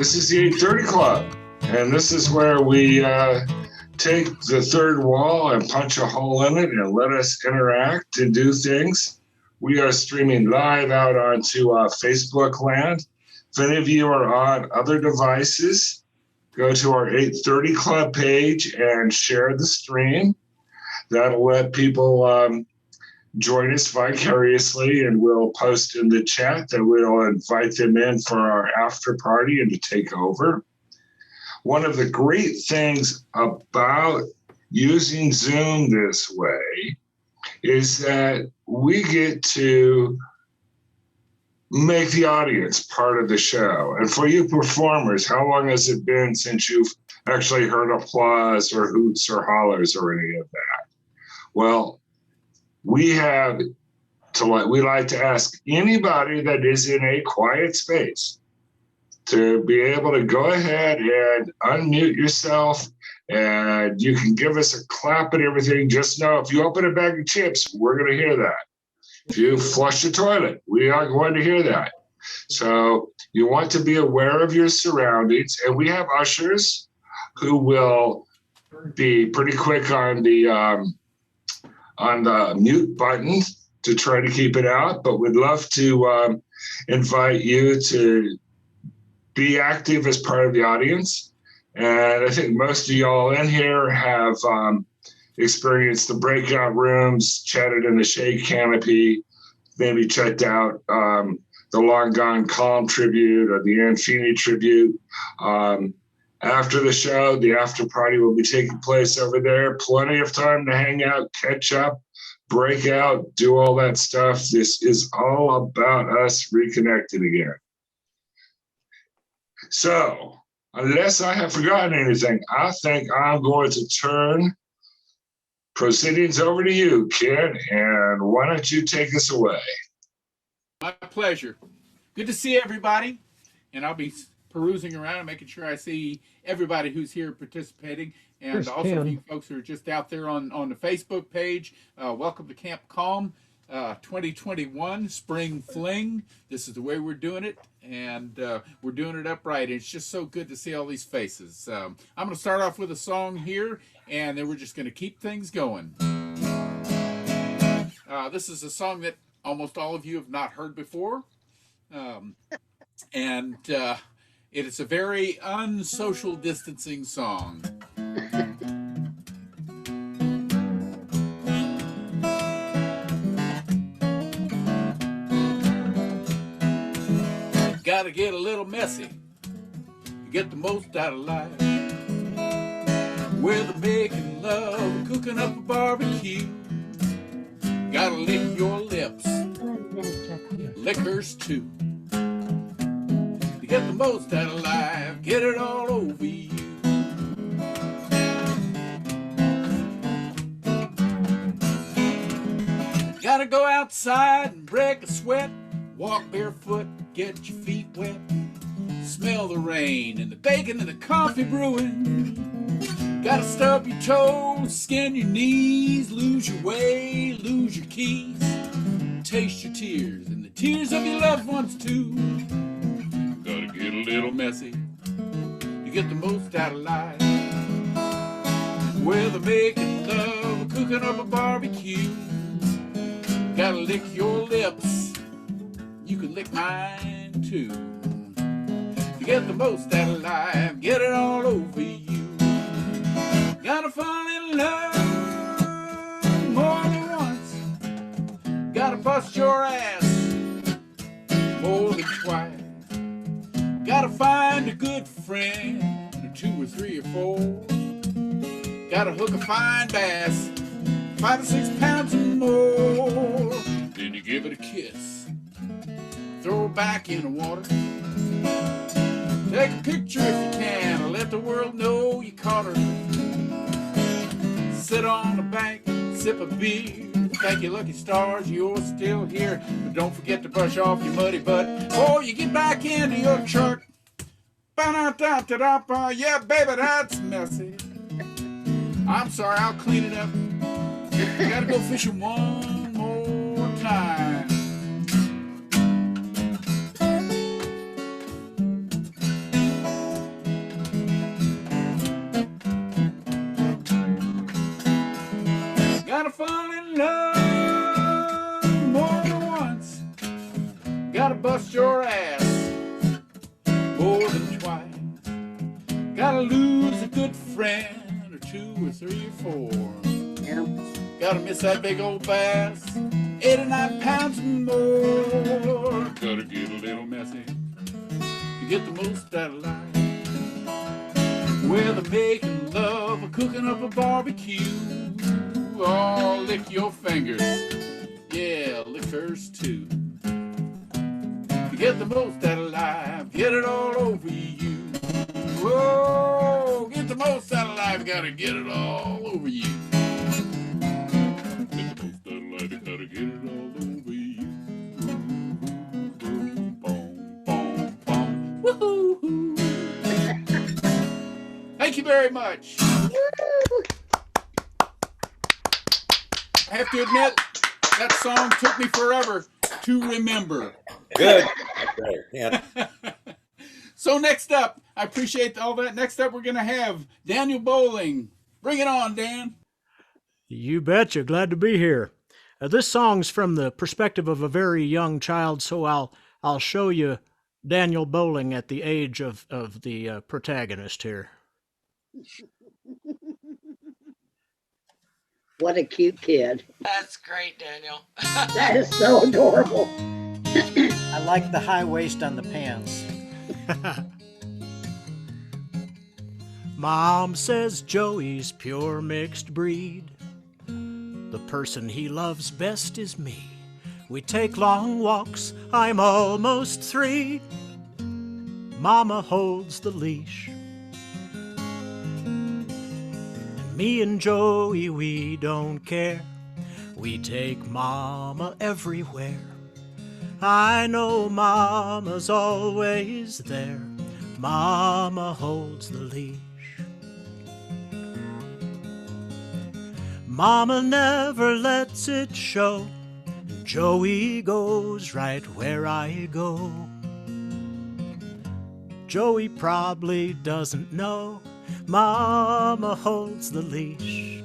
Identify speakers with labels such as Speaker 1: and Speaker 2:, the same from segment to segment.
Speaker 1: This is the 830 Club, and this is where we take the third wall and punch a hole in it and let us interact and do things. We are streaming live out onto Facebook land. If any of you are on other devices, go to our 830 Club page and share the stream. That'll let people join us vicariously, and we'll post in the chat that we'll invite them in for our after party and to take over. One of the great things about using Zoom this way is that we get to make the audience part of the show. And for you performers, how long has it been since you've actually heard applause or hoots or hollers or any of that? Well, we like to ask anybody that is in a quiet space to be able to go ahead and unmute yourself, and you can give us a clap and everything. Just know if you open a bag of chips, we're going to hear that. If you flush the toilet, we are going to hear that. So you want to be aware of your surroundings, and we have ushers who will be pretty quick on the mute button to try to keep it out, but we'd love to invite you to be active as part of the audience. And I think most of y'all in here have experienced the breakout rooms, chatted in the shade canopy, maybe checked out the long gone C.A.L.M tribute or the Ann Feeney tribute. After the show, the after party will be taking place over there. Plenty of time to hang out, catch up, break out, do all that stuff. This is all about us reconnecting again. So, unless I have forgotten anything, I think I'm going to turn proceedings over to you, Ken, and why don't you take us away?
Speaker 2: My pleasure. Good to see everybody, and I'll be perusing around and making sure I see everybody who's here participating, and also you folks who are just out there on the Facebook page. Welcome to Camp C.A.L.M 2021 Spring Fling. This is the way we're doing it, and we're doing it upright. It's just so good to see all these faces. I'm going to start off with a song here, and then we're just going to keep things going. This is a song that almost all of you have not heard before, and it is a very unsocial distancing song. Gotta get a little messy to get the most out of life. Whether making love or cooking up a barbecue, gotta lick your lips, liquors too. To get the most out of life, get it all over you. Gotta go outside and break a sweat, walk barefoot, get your feet wet, smell the rain and the bacon and the coffee brewing. Gotta stub your toes, skin your knees, lose your way, lose your keys, taste your tears and the tears of your loved ones too. Gotta get a little messy to get the most out of life. Whether making love or cooking up a barbecue, gotta lick your lips, you can lick mine too. To get the most out of life, get it all over you. Gotta fall in love more than once, gotta bust your ass more than twice, gotta find a good friend, or 2 or 3 or 4, gotta hook a fine bass, 5 or 6 pounds or more. Then you give it a kiss, throw her back in the water, take a picture if you can, or let the world know you caught her. Sit on the bank, sip a beer, thank your lucky stars you're still here. But don't forget to brush off your muddy butt before you get back into your truck. Ba-da-da-da-da-ba, yeah, baby, that's messy. I'm sorry, I'll clean it up. I gotta go fishing one more time. Gotta fall in love more than once. Gotta bust your ass more than twice. Gotta lose a good friend or 2 or 3 or 4.
Speaker 3: Yeah.
Speaker 2: Gotta miss that big old bass, 8 or 9 pounds more. Gotta get a little messy to get the most out of life. Whether making love or cooking up a barbecue, oh, lick your fingers, yeah, lick hers too. To get the most out of life, get it all over you. Whoa, get the most out of life, gotta get it all over you. Get the most out of life, gotta get it all over you. Boom, boom, boom, boom. Woohoo! Thank you very much. I have to admit, that song took me forever to remember.
Speaker 4: Good. Yeah.
Speaker 2: So next up, I appreciate all that. Next up, we're going to have Daniel Boling. Bring it on, Dan.
Speaker 5: You betcha. Glad to be here. This song's from the perspective of a very young child, so I'll show you Daniel Boling at the age of the protagonist here.
Speaker 3: What a cute kid.
Speaker 6: That's great, Daniel.
Speaker 3: That is so adorable.
Speaker 7: I like the high waist on the pants.
Speaker 5: Mom says Joey's pure mixed breed. The person he loves best is me. We take long walks, I'm almost 3. Mama holds the leash. And me and Joey, we don't care. We take Mama everywhere. I know Mama's always there. Mama holds the leash. Mama never lets it show. Joey goes right where I go. Joey probably doesn't know Mama holds the leash.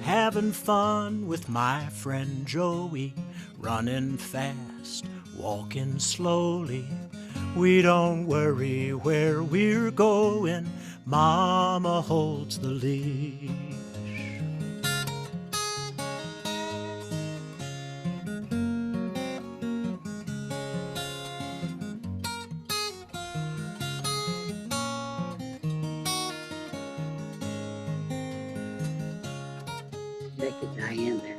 Speaker 5: Having fun with my friend Joey, running fast, walking slowly. We don't worry where we're going, Mama holds the leash.
Speaker 3: Look at Diane there.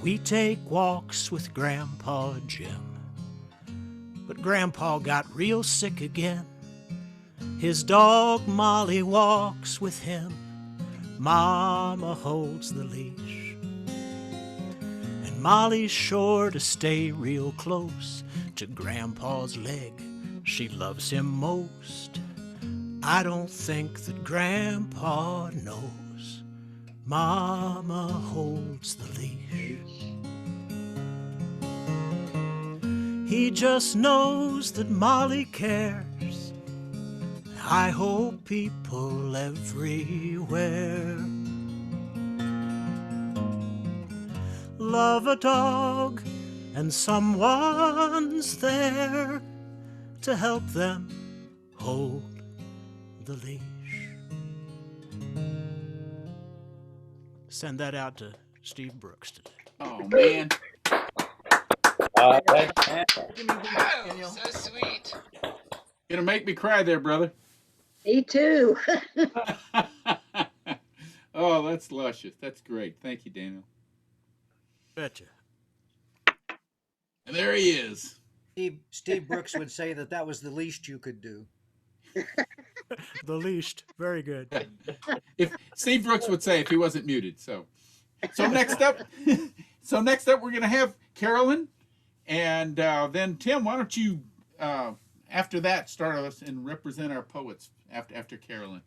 Speaker 5: We take walks with Grandpa Jim, but Grandpa got real sick again. His dog Molly walks with him. Mama holds the leash. And Molly's sure to stay real close to Grandpa's leg. She loves him most. I don't think that Grandpa knows Mama holds the leash. He just knows that Molly cares. I hope people everywhere love a dog, and someone's there to help them hold the leash. Send that out to Steve Brooks today.
Speaker 2: Oh, man.
Speaker 4: Thanks, man.
Speaker 6: Oh, so sweet.
Speaker 2: Gonna make me cry there, brother.
Speaker 3: Me too.
Speaker 2: Oh, that's luscious. That's great. Thank you, Daniel.
Speaker 5: Betcha.
Speaker 2: And there he is.
Speaker 7: Steve Brooks would say that was the least you could do.
Speaker 5: The least. Very good.
Speaker 2: If Steve Brooks would say if he wasn't muted. So next up, we're gonna have Carolyn, and then Tim. Why don't you after that start us and represent our poets after Carolyn?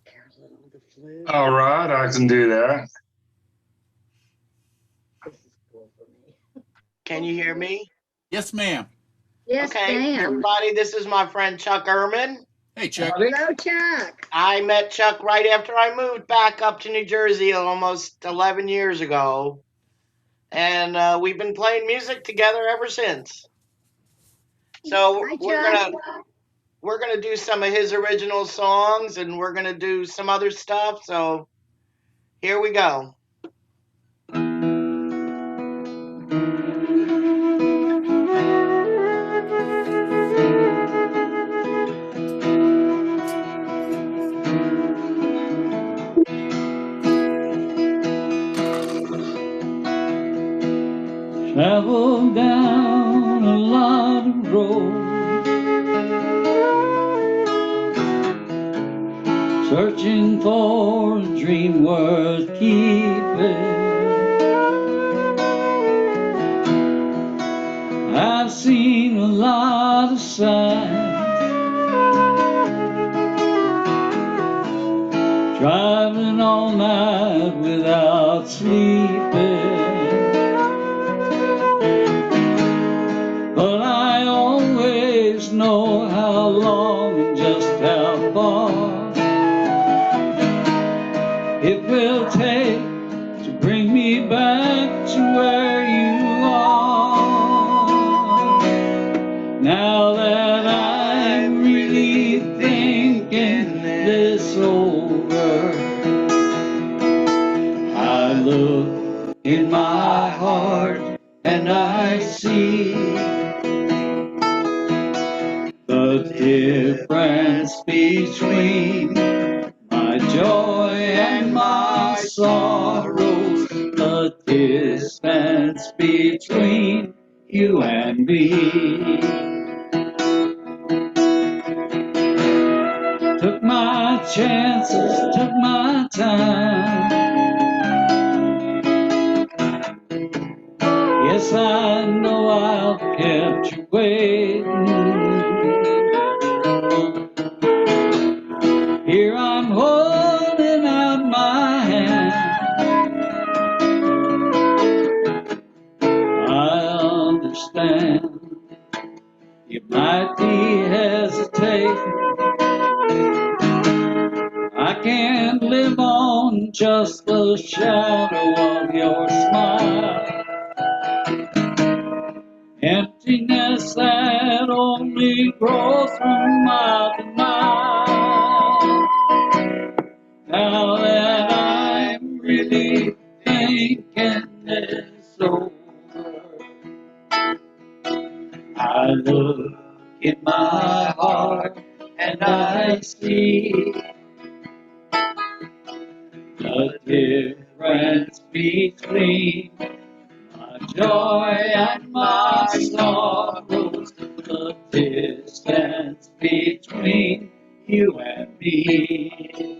Speaker 3: Carolyn on the flute.
Speaker 1: All right, I can do that.
Speaker 3: This is cool for me.
Speaker 8: Can you hear me?
Speaker 2: Yes, ma'am.
Speaker 3: Yes,
Speaker 8: Okay,
Speaker 3: ma'am.
Speaker 8: everybody, this is my friend Chuck Erhmann.
Speaker 2: Hey, Chuck.
Speaker 3: Hello, Chuck.
Speaker 8: I met Chuck right after I moved back up to New Jersey almost 11 years ago. And we've been playing music together ever since. So
Speaker 3: Hi,
Speaker 8: we're
Speaker 3: Chuck.
Speaker 8: gonna do some of his original songs, and we're gonna do some other stuff. So here we go.
Speaker 9: Traveled down a lot of roads, searching for a dream worth keeping. I've seen a lot of sights, driving all night without sleeping. But I always know how long and just how far it will take to bring me back to where you are. Now that I'm really thinking this over, I look in my heart and I see the difference between my joy and my sorrows, the distance between you and me. Took my chances, took my time. Yes, I know I've kept you waiting. Here I'm holding out my hand. I understand you might be hesitating. I can't live on just the shadow of your smile. Emptiness that only grows from mile to mile. Now that I'm really thinking this over, I look in my heart and I see the difference between my joy and my sorrows, the distance between you and me.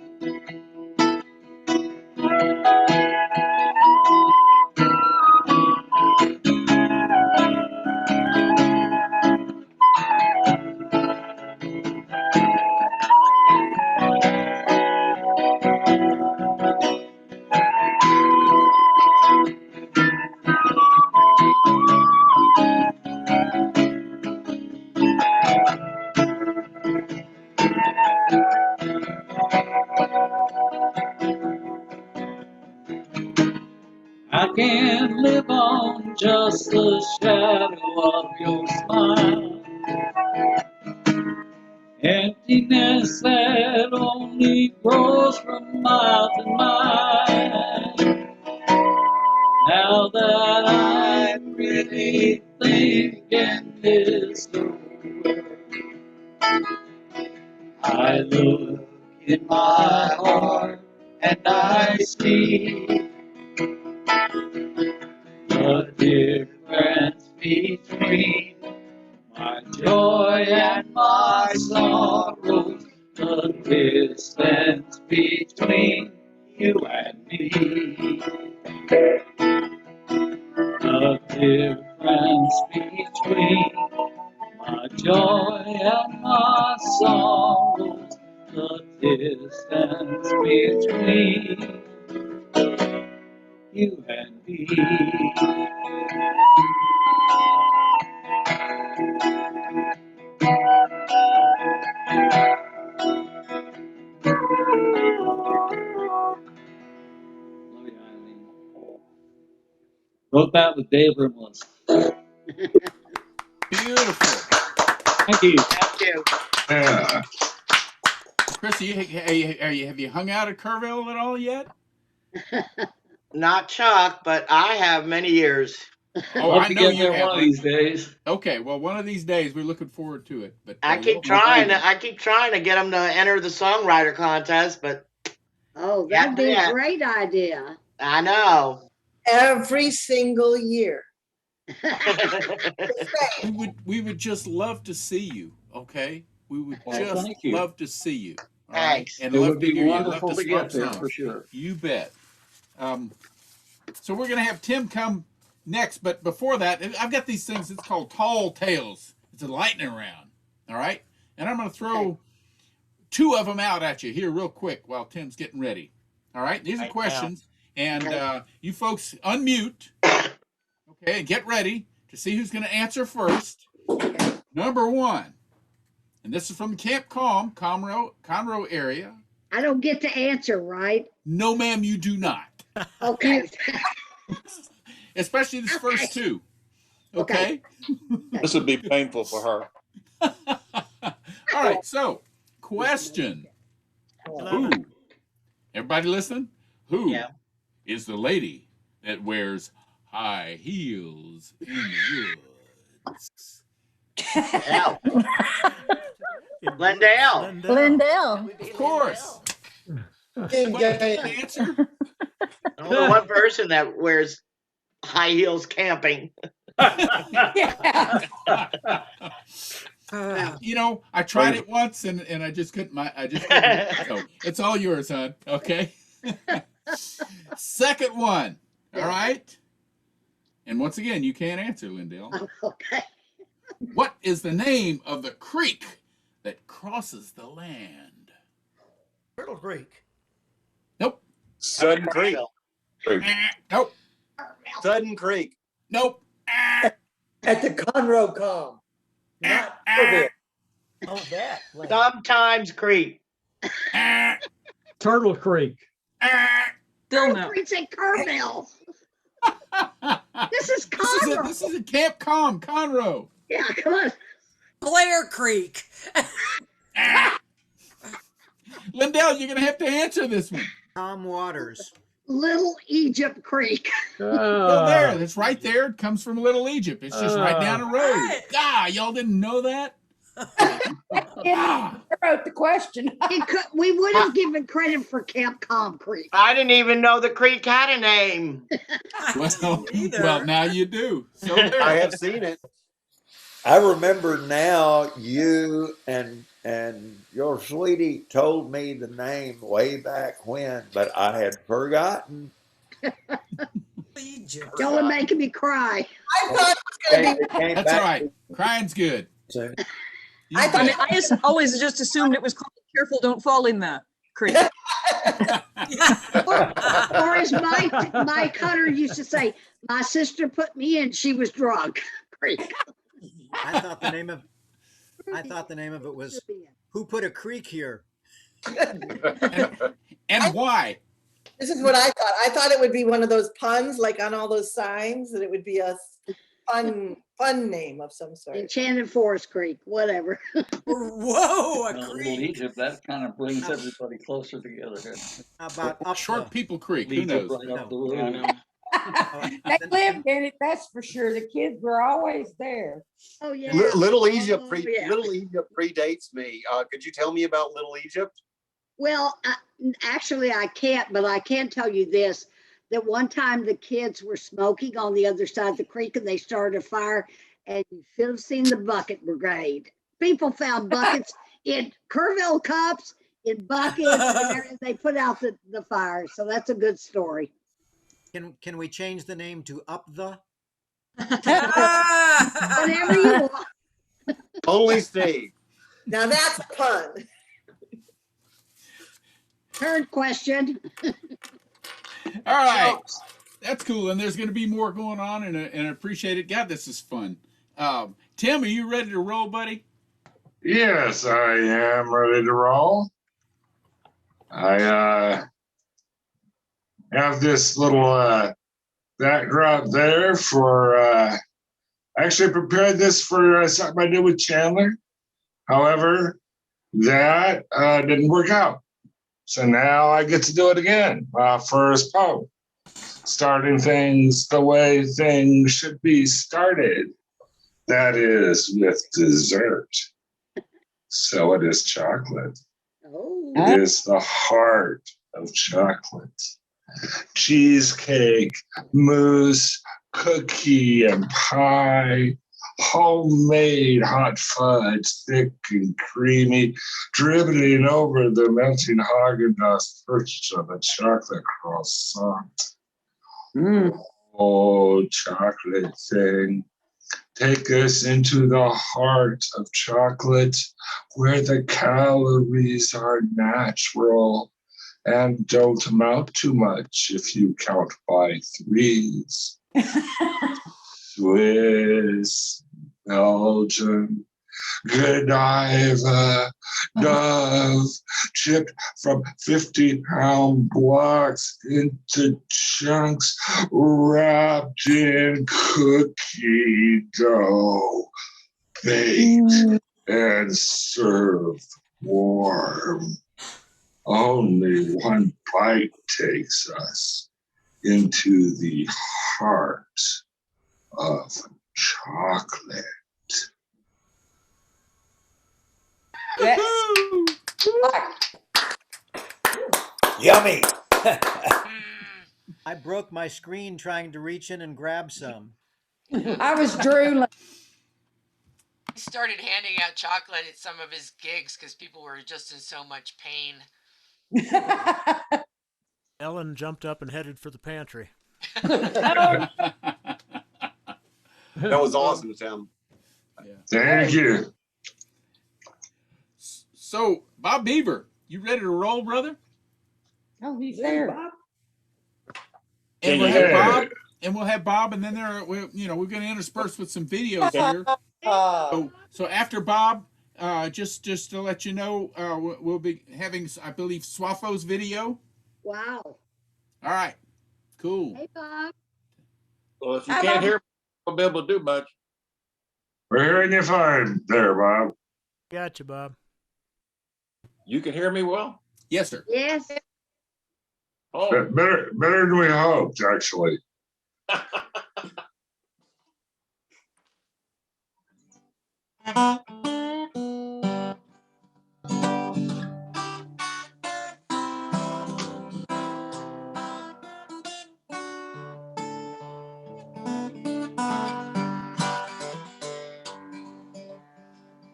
Speaker 9: I can't live on just the shadow of your smile. Emptiness that only grows from mile to mile. Now that I'm really thinking this over, I look in my heart and I see the difference between my joy and my sorrows, the distance between you and me. The difference between my joy and my sorrows, the distance between you and me. bat with Dave Rimless.
Speaker 2: Beautiful.
Speaker 9: Thank you.
Speaker 8: Thank you.
Speaker 1: Yeah.
Speaker 2: Chrissy, have you hung out at Kerrville at all yet?
Speaker 8: Not Chuck, but I have many years.
Speaker 2: Oh,
Speaker 9: Love
Speaker 2: I
Speaker 9: to
Speaker 2: know
Speaker 9: get
Speaker 2: you
Speaker 9: there
Speaker 2: have.
Speaker 9: one of these days.
Speaker 2: Okay, well, one of these days we're looking forward to it. But
Speaker 8: I keep trying to get them to enter the songwriter contest, but
Speaker 3: Oh,
Speaker 8: Yeah,
Speaker 3: that'd be
Speaker 8: yeah.
Speaker 3: a great idea.
Speaker 8: I know.
Speaker 10: Every single year.
Speaker 2: we would just love to see you. Okay, we would
Speaker 9: Well,
Speaker 2: just
Speaker 9: thank you.
Speaker 2: love to see you. All right,
Speaker 8: Thanks.
Speaker 2: and
Speaker 9: It
Speaker 2: love
Speaker 9: would
Speaker 2: to
Speaker 9: be
Speaker 2: hear you. Love
Speaker 9: wonderful to
Speaker 2: start
Speaker 9: get there
Speaker 2: songs.
Speaker 9: for sure.
Speaker 2: You bet. So we're gonna have Tim come next, but before that, I've got these things. It's called Tall Tales. It's a lightning round. All right, and I'm gonna throw two of them out at you here real quick while Tim's getting ready. All right, these are questions, and you folks unmute. Okay, and get ready to see who's going to answer first. Number one, and this is from the Camp C.A.L.M, Conroe area.
Speaker 3: I don't get to answer, right?
Speaker 2: No, ma'am, you do not.
Speaker 3: Okay.
Speaker 2: Especially these first two. Okay?
Speaker 4: This would be painful for her.
Speaker 2: All right, so question. Who? Everybody listen? Who is the lady that wears high heels in the woods?
Speaker 8: Glendale.
Speaker 11: Glendale.
Speaker 2: Of course. Answer?
Speaker 8: I'm the one person that wears high heels camping.
Speaker 2: You know, I tried it once and I just couldn't. So it's all yours, hon. Okay. Second one. All right. And once again, you can't answer, Lindell.
Speaker 3: Okay.
Speaker 2: What is the name of the creek that crosses the land?
Speaker 7: Turtle Creek.
Speaker 2: Nope.
Speaker 4: Sudden Creek.
Speaker 2: Nope.
Speaker 4: Sudden Creek.
Speaker 2: Nope.
Speaker 10: At the Conroe Com. Not Kerrville.
Speaker 7: Oh, that.
Speaker 8: Sometimes Creek.
Speaker 9: Turtle Creek.
Speaker 11: Still no.
Speaker 3: Creek's at Kerrville. This is Conroe.
Speaker 2: This is a Camp C.A.L.M, Conroe.
Speaker 3: Yeah, come on.
Speaker 11: Blair Creek.
Speaker 2: Lindell, you're going to have to answer this one.
Speaker 7: Tom Waters.
Speaker 3: Little Egypt Creek.
Speaker 2: Go there. It's right there. It comes from Little Egypt. It's just right down the road. Ah, y'all didn't know that?
Speaker 10: I wrote the question.
Speaker 3: We would have given credit for Camp C.A.L.M Creek.
Speaker 8: I didn't even know the creek had a name.
Speaker 2: Well, now you do. So there.
Speaker 4: I have seen it.
Speaker 12: I remember now you and your sweetie told me the name way back when, but I had forgotten.
Speaker 3: Y'all are making me cry.
Speaker 10: I thought it was going to be.
Speaker 2: That's all right. Crying's good.
Speaker 11: I always just assumed it was called Careful Don't Fall in the Creek.
Speaker 3: Or as Mike Hunter used to say, my sister put me in, she was drunk. Creek.
Speaker 7: I thought the name of it was Who Put a Creek Here?
Speaker 2: And why?
Speaker 10: This is what I thought. I thought it would be one of those puns, like on all those signs, that it would be a fun name of some sort.
Speaker 3: Enchanted Forest Creek, whatever.
Speaker 11: Whoa, a
Speaker 9: Little
Speaker 11: creek.
Speaker 9: Egypt, that kind of brings everybody closer together here.
Speaker 7: How about up
Speaker 2: Short People Creek. Who
Speaker 9: Egypt
Speaker 2: knows?
Speaker 9: right up the road.
Speaker 10: They lived in it, that's for sure. The kids were always there.
Speaker 3: Oh, yeah.
Speaker 4: Little Egypt
Speaker 3: yeah.
Speaker 4: Little Egypt predates me. Could you tell me about Little Egypt?
Speaker 3: Well, actually, I can't, but I can tell you this, that one time the kids were smoking on the other side of the creek and they started a fire, and you should have seen the bucket brigade. People found buckets in Kerrville cups, in buckets, and they put out the fire. So that's a good story.
Speaker 7: Can we change the name to Up the?
Speaker 3: Whatever you want.
Speaker 4: Only Steve.
Speaker 10: Now that's a pun.
Speaker 3: Third question.
Speaker 2: All right. That's cool. And there's going to be more going on, and I appreciate it. God, this is fun. Tim, are you ready to roll, buddy?
Speaker 1: Yes, I am ready to roll. I have this little that grub there for, I actually prepared this for something I did with Chandler. However, that didn't work out. So now I get to do it again. First poem. Starting things the way things should be started. That is with dessert. So it is chocolate.
Speaker 3: Oh.
Speaker 1: It is the heart of chocolate. Cheesecake, mousse, cookie, and pie. Homemade hot fudge, thick and creamy, dribbling over the melting Haagen-Dazs perched on a chocolate croissant. Oh, chocolate thing. Take us into the heart of chocolate, where the calories are natural and don't amount to much if you count by threes. Swiss, Belgian, Godiva, Dove, chipped from 50-pound blocks into chunks, wrapped in cookie dough, baked and served warm. Only one bite takes us into the heart of chocolate.
Speaker 12: Yummy.
Speaker 7: I broke my screen trying to reach in and grab some.
Speaker 13: I was drooling.
Speaker 6: He started handing out chocolate at some of his gigs because people were just in so much pain.
Speaker 5: Ellen jumped up and headed for the pantry.
Speaker 4: That was awesome, Tim.
Speaker 2: Yeah.
Speaker 1: Thank you.
Speaker 2: So, Bob Beaver, you ready to roll, brother?
Speaker 13: Oh, he's there.
Speaker 2: And we'll have Bob, and then we're going to intersperse with some videos here. So after Bob, just to let you know, we'll be having, I believe, Swafo's video.
Speaker 3: Wow.
Speaker 2: All right. Cool.
Speaker 3: Hey, Bob.
Speaker 14: Well, if you can't hear me, I won't be able to do much.
Speaker 1: We're hearing you fine there, Bob.
Speaker 5: Gotcha, Bob.
Speaker 14: You can hear me well?
Speaker 2: Yes, sir.
Speaker 3: Yes.
Speaker 14: Oh.
Speaker 1: Better than we hoped, actually.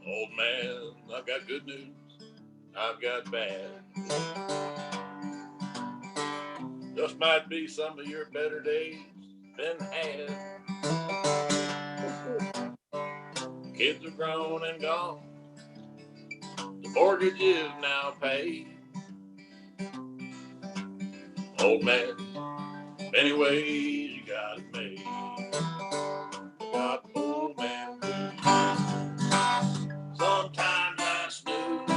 Speaker 14: Old man, I've got good news. I've got bad. Just might be some of your better days been had. Kids are grown and gone. The mortgage is now paid. Old man, many ways you got it made. Got old man blues. Sometimes I snooze.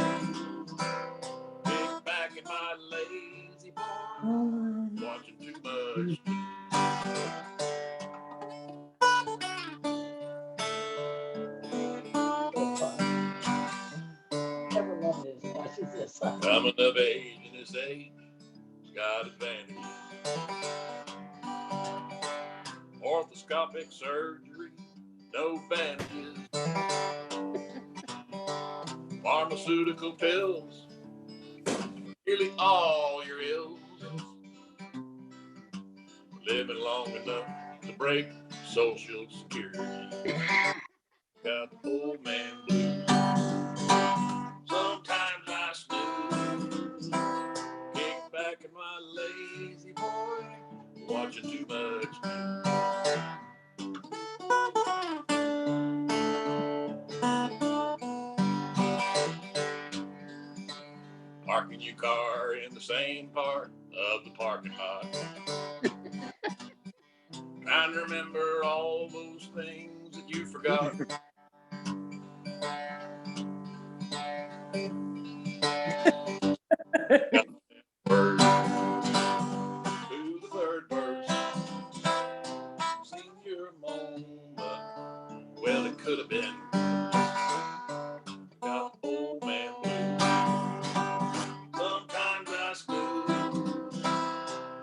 Speaker 14: Kick back in my lazy boy, watching too much.
Speaker 13: Never loved it as much as this.
Speaker 14: Coming of age in this age, got advantages. Orthoscopic surgery, no bandages. Pharmaceutical pills, nearly all your ills. Living long enough to break Social Security. Got the old man blues. Sometimes I snooze, kick back in my lazy boy, watching too much news. Parking your car in the same part of the parking lot. Trying to remember all those things that you forgot. Bird to the third verse. could have been. Got old man blue. Sometimes I school.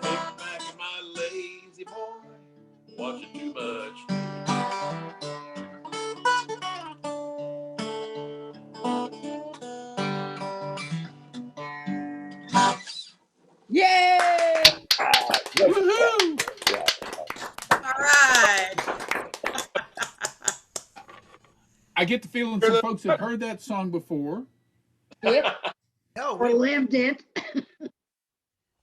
Speaker 14: Kick back in my lazy boy, watching too much.
Speaker 13: Yay!
Speaker 6: Woohoo!
Speaker 11: All right.
Speaker 2: I get the feeling some folks have heard that song before.
Speaker 13: Yep.
Speaker 7: No,
Speaker 3: Or lived it.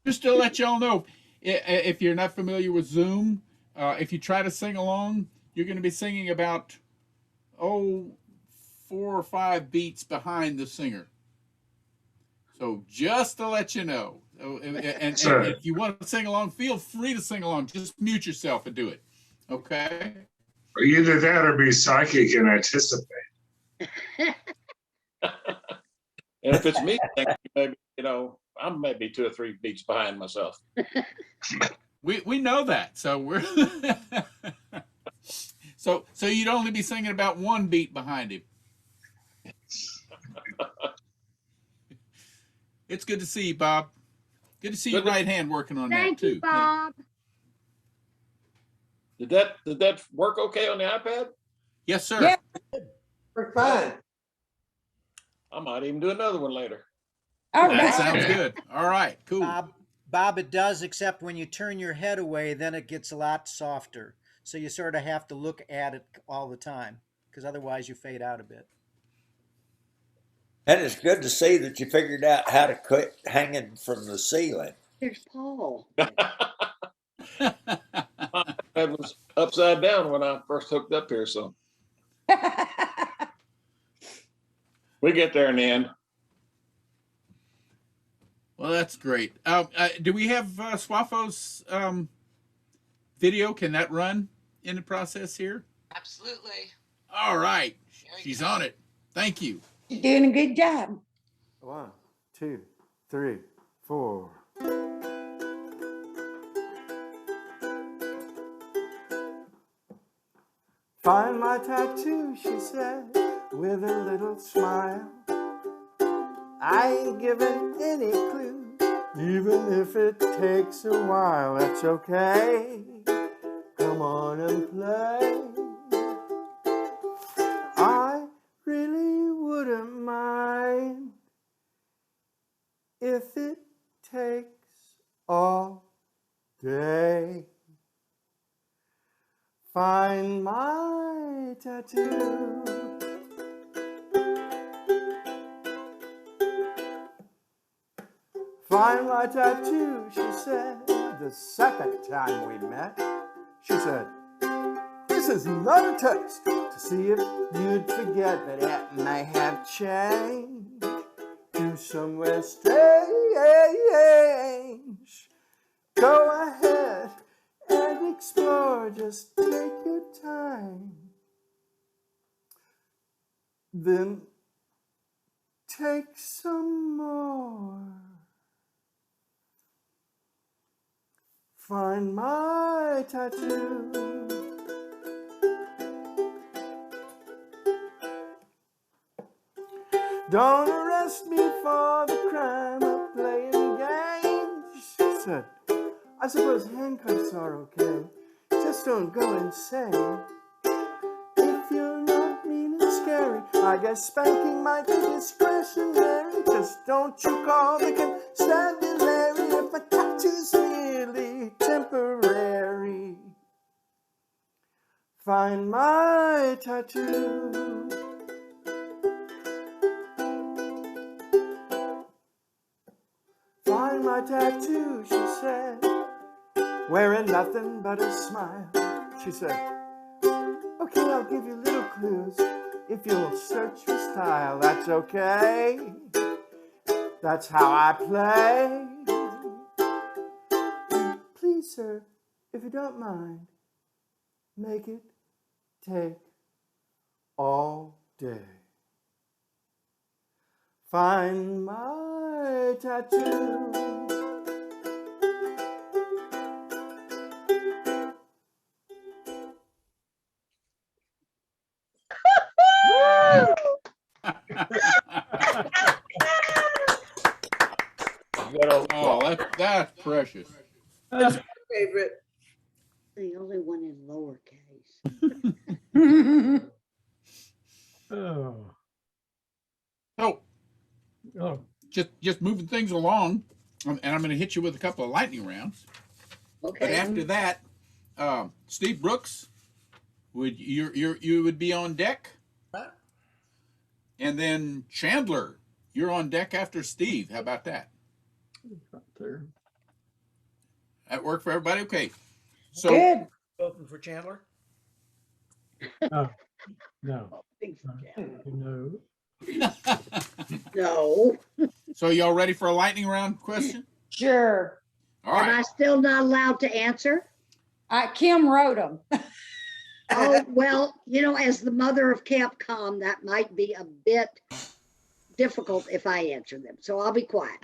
Speaker 2: Just to let y'all know, if you're not familiar with Zoom, if you try to sing along, you're going to be singing about, 4 or 5 beats behind the singer. So just to let you know. And
Speaker 1: Sure.
Speaker 2: if you want to sing along, feel free to sing along. Just mute yourself and do it. Okay?
Speaker 1: Or either that or be psychic and anticipate.
Speaker 14: And if it's me, maybe, I'm maybe 2 or 3 beats behind myself.
Speaker 2: We know that. So we're so you'd only be singing about 1 beat behind him. It's good to see you, Bob. Good to see your right hand working on that
Speaker 3: Thank
Speaker 2: too.
Speaker 3: you, Bob.
Speaker 14: Did that work okay on the iPad?
Speaker 2: Yes, sir.
Speaker 13: Yeah.
Speaker 10: We're fine.
Speaker 14: I might even do another one later.
Speaker 13: All
Speaker 2: That
Speaker 13: right.
Speaker 2: sounds good. All right, cool.
Speaker 7: Bob, it does, except when you turn your head away, then it gets a lot softer. So you sort of have to look at it all the time, because otherwise you fade out a bit.
Speaker 12: And it's good to see that you figured out how to quit hanging from the ceiling.
Speaker 3: There's Paul.
Speaker 14: That was upside down when I first hooked up here, so we get there in the end.
Speaker 2: Well, that's great. Do we have Swafo's video? Can that run in the process here?
Speaker 6: Absolutely.
Speaker 2: All right. She's on it. Thank you.
Speaker 13: You're doing a good job.
Speaker 15: 1, 2, 3, 4. Find my tattoo, she said, with a little smile. I ain't giving any clue, even if it takes a while. That's okay. Come on and play. I really wouldn't mind if it takes all day. Find my tattoo. Find my tattoo, she said, the second time we met. She said, this is not a test to see if you'd forget, but it may have changed to somewhere strange. Go ahead and explore, just take your time. Then take some more. Find my tattoo. Don't arrest me for the crime of playing games, she said. I suppose handcuffs are okay. Just don't go insane. If you're not mean and scary, I guess spanking might be discretionary. Just don't you call the constabulary if my tattoo's merely temporary. Find my tattoo. Find my tattoo, she said, wearing nothing but a smile. She said, okay, I'll give you little clues if you'll search for style. That's okay. That's how I play. Please, sir, if you don't mind, make it take all day. Find my tattoo.
Speaker 2: Oh, that's precious.
Speaker 10: That's my favorite.
Speaker 3: The only one in lowercase.
Speaker 16: Oh.
Speaker 2: So,
Speaker 16: Oh.
Speaker 2: just moving things along, and I'm going to hit you with a couple of lightning rounds.
Speaker 3: Okay.
Speaker 2: But after that, Steve Brooks, you would be on deck, and then Chandler, you're on deck after Steve. How about that?
Speaker 16: Right there.
Speaker 2: That work for everybody? Okay. So
Speaker 13: Good.
Speaker 7: Open for Chandler?
Speaker 16: Oh, no.
Speaker 3: No.
Speaker 16: No.
Speaker 3: No.
Speaker 2: So y'all ready for a lightning round question?
Speaker 13: Sure.
Speaker 2: All
Speaker 3: Am I
Speaker 2: right.
Speaker 3: still not allowed to answer?
Speaker 13: Kim wrote them.
Speaker 3: Oh, well, as the mother of Camp C.A.L.M, that might be a bit difficult if I answer them. So I'll be quiet.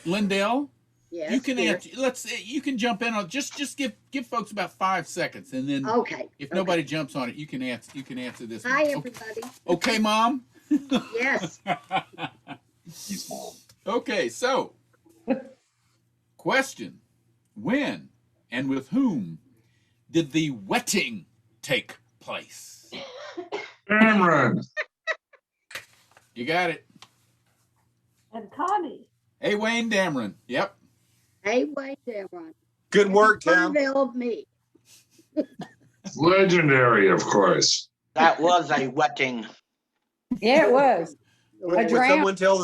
Speaker 2: Lindell,
Speaker 3: Yes.
Speaker 2: you can
Speaker 3: dear.
Speaker 2: answer. You can jump in on just give folks about 5 seconds, and then
Speaker 3: Okay.
Speaker 2: if nobody jumps on it, you can answer. You can answer this one.
Speaker 3: Hi,
Speaker 2: Okay.
Speaker 3: everybody.
Speaker 2: Okay, Mom.
Speaker 3: Yes.
Speaker 2: Okay, so question: when and with whom did the wetting take place?
Speaker 1: Cameron.
Speaker 2: You got it.
Speaker 13: And Connie.
Speaker 2: Hey, Wayne Dameron. Yep.
Speaker 3: Hey, wait there, Ron.
Speaker 4: Good work, Tim.
Speaker 3: Kerrville, me.
Speaker 1: Legendary, of course.
Speaker 8: That was a wetting.
Speaker 13: Yeah, it was.
Speaker 4: Would someone tell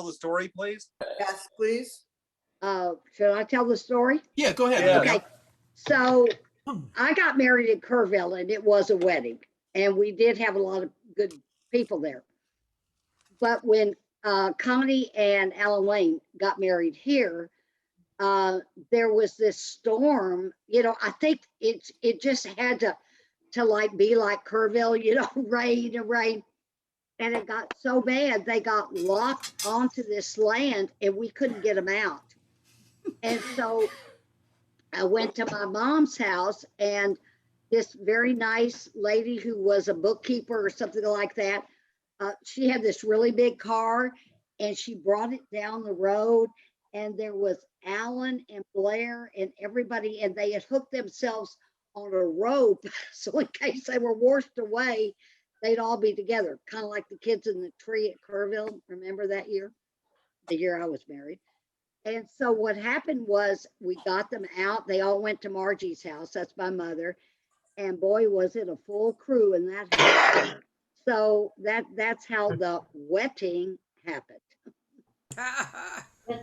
Speaker 4: the story, please?
Speaker 10: Yes, please.
Speaker 3: Should I tell the story?
Speaker 2: Yeah, go ahead.
Speaker 4: Yeah.
Speaker 3: Okay. So I got married in Kerrville, and it was a wedding, and we did have a lot of good people there. But when Connie and Alan Wayne got married here, there was this storm. I think it just had to like be like Kerrville, rain and rain. And it got so bad, they got locked onto this land and we couldn't get them out. And so I went to my mom's house, and this very nice lady who was a bookkeeper or something like that, she had this really big car, and she brought it down the road, and there was Alan and Blair and everybody, and they had hooked themselves on a rope. So in case they were washed away, they'd all be together, kind of like the kids in the tree at Kerrville. Remember that year? The year I was married. And so what happened was we got them out. They all went to Margie's house. That's my mother. And boy, was it a full crew in that house. So that's how the wetting happened.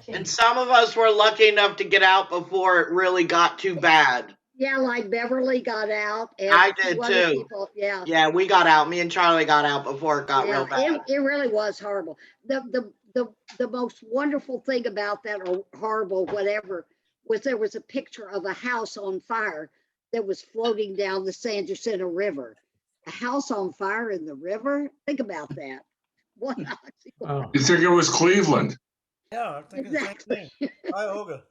Speaker 8: And some of us were lucky enough to get out before it really got too bad.
Speaker 3: Yeah, like Beverly got out. And
Speaker 8: I did
Speaker 3: two other
Speaker 8: too.
Speaker 3: people, yeah.
Speaker 8: Yeah, we got out. Me and Charlie got out before it got real bad.
Speaker 3: It really was horrible. The most wonderful thing about that, or horrible, whatever, was there was a picture of a house on fire that was floating down the San Jacinto River. A house on fire in the river? Think about that. What?
Speaker 16: Oh.
Speaker 1: You think it was Cleveland?
Speaker 7: Yeah, I'm thinking the same thing. Hi, Olga.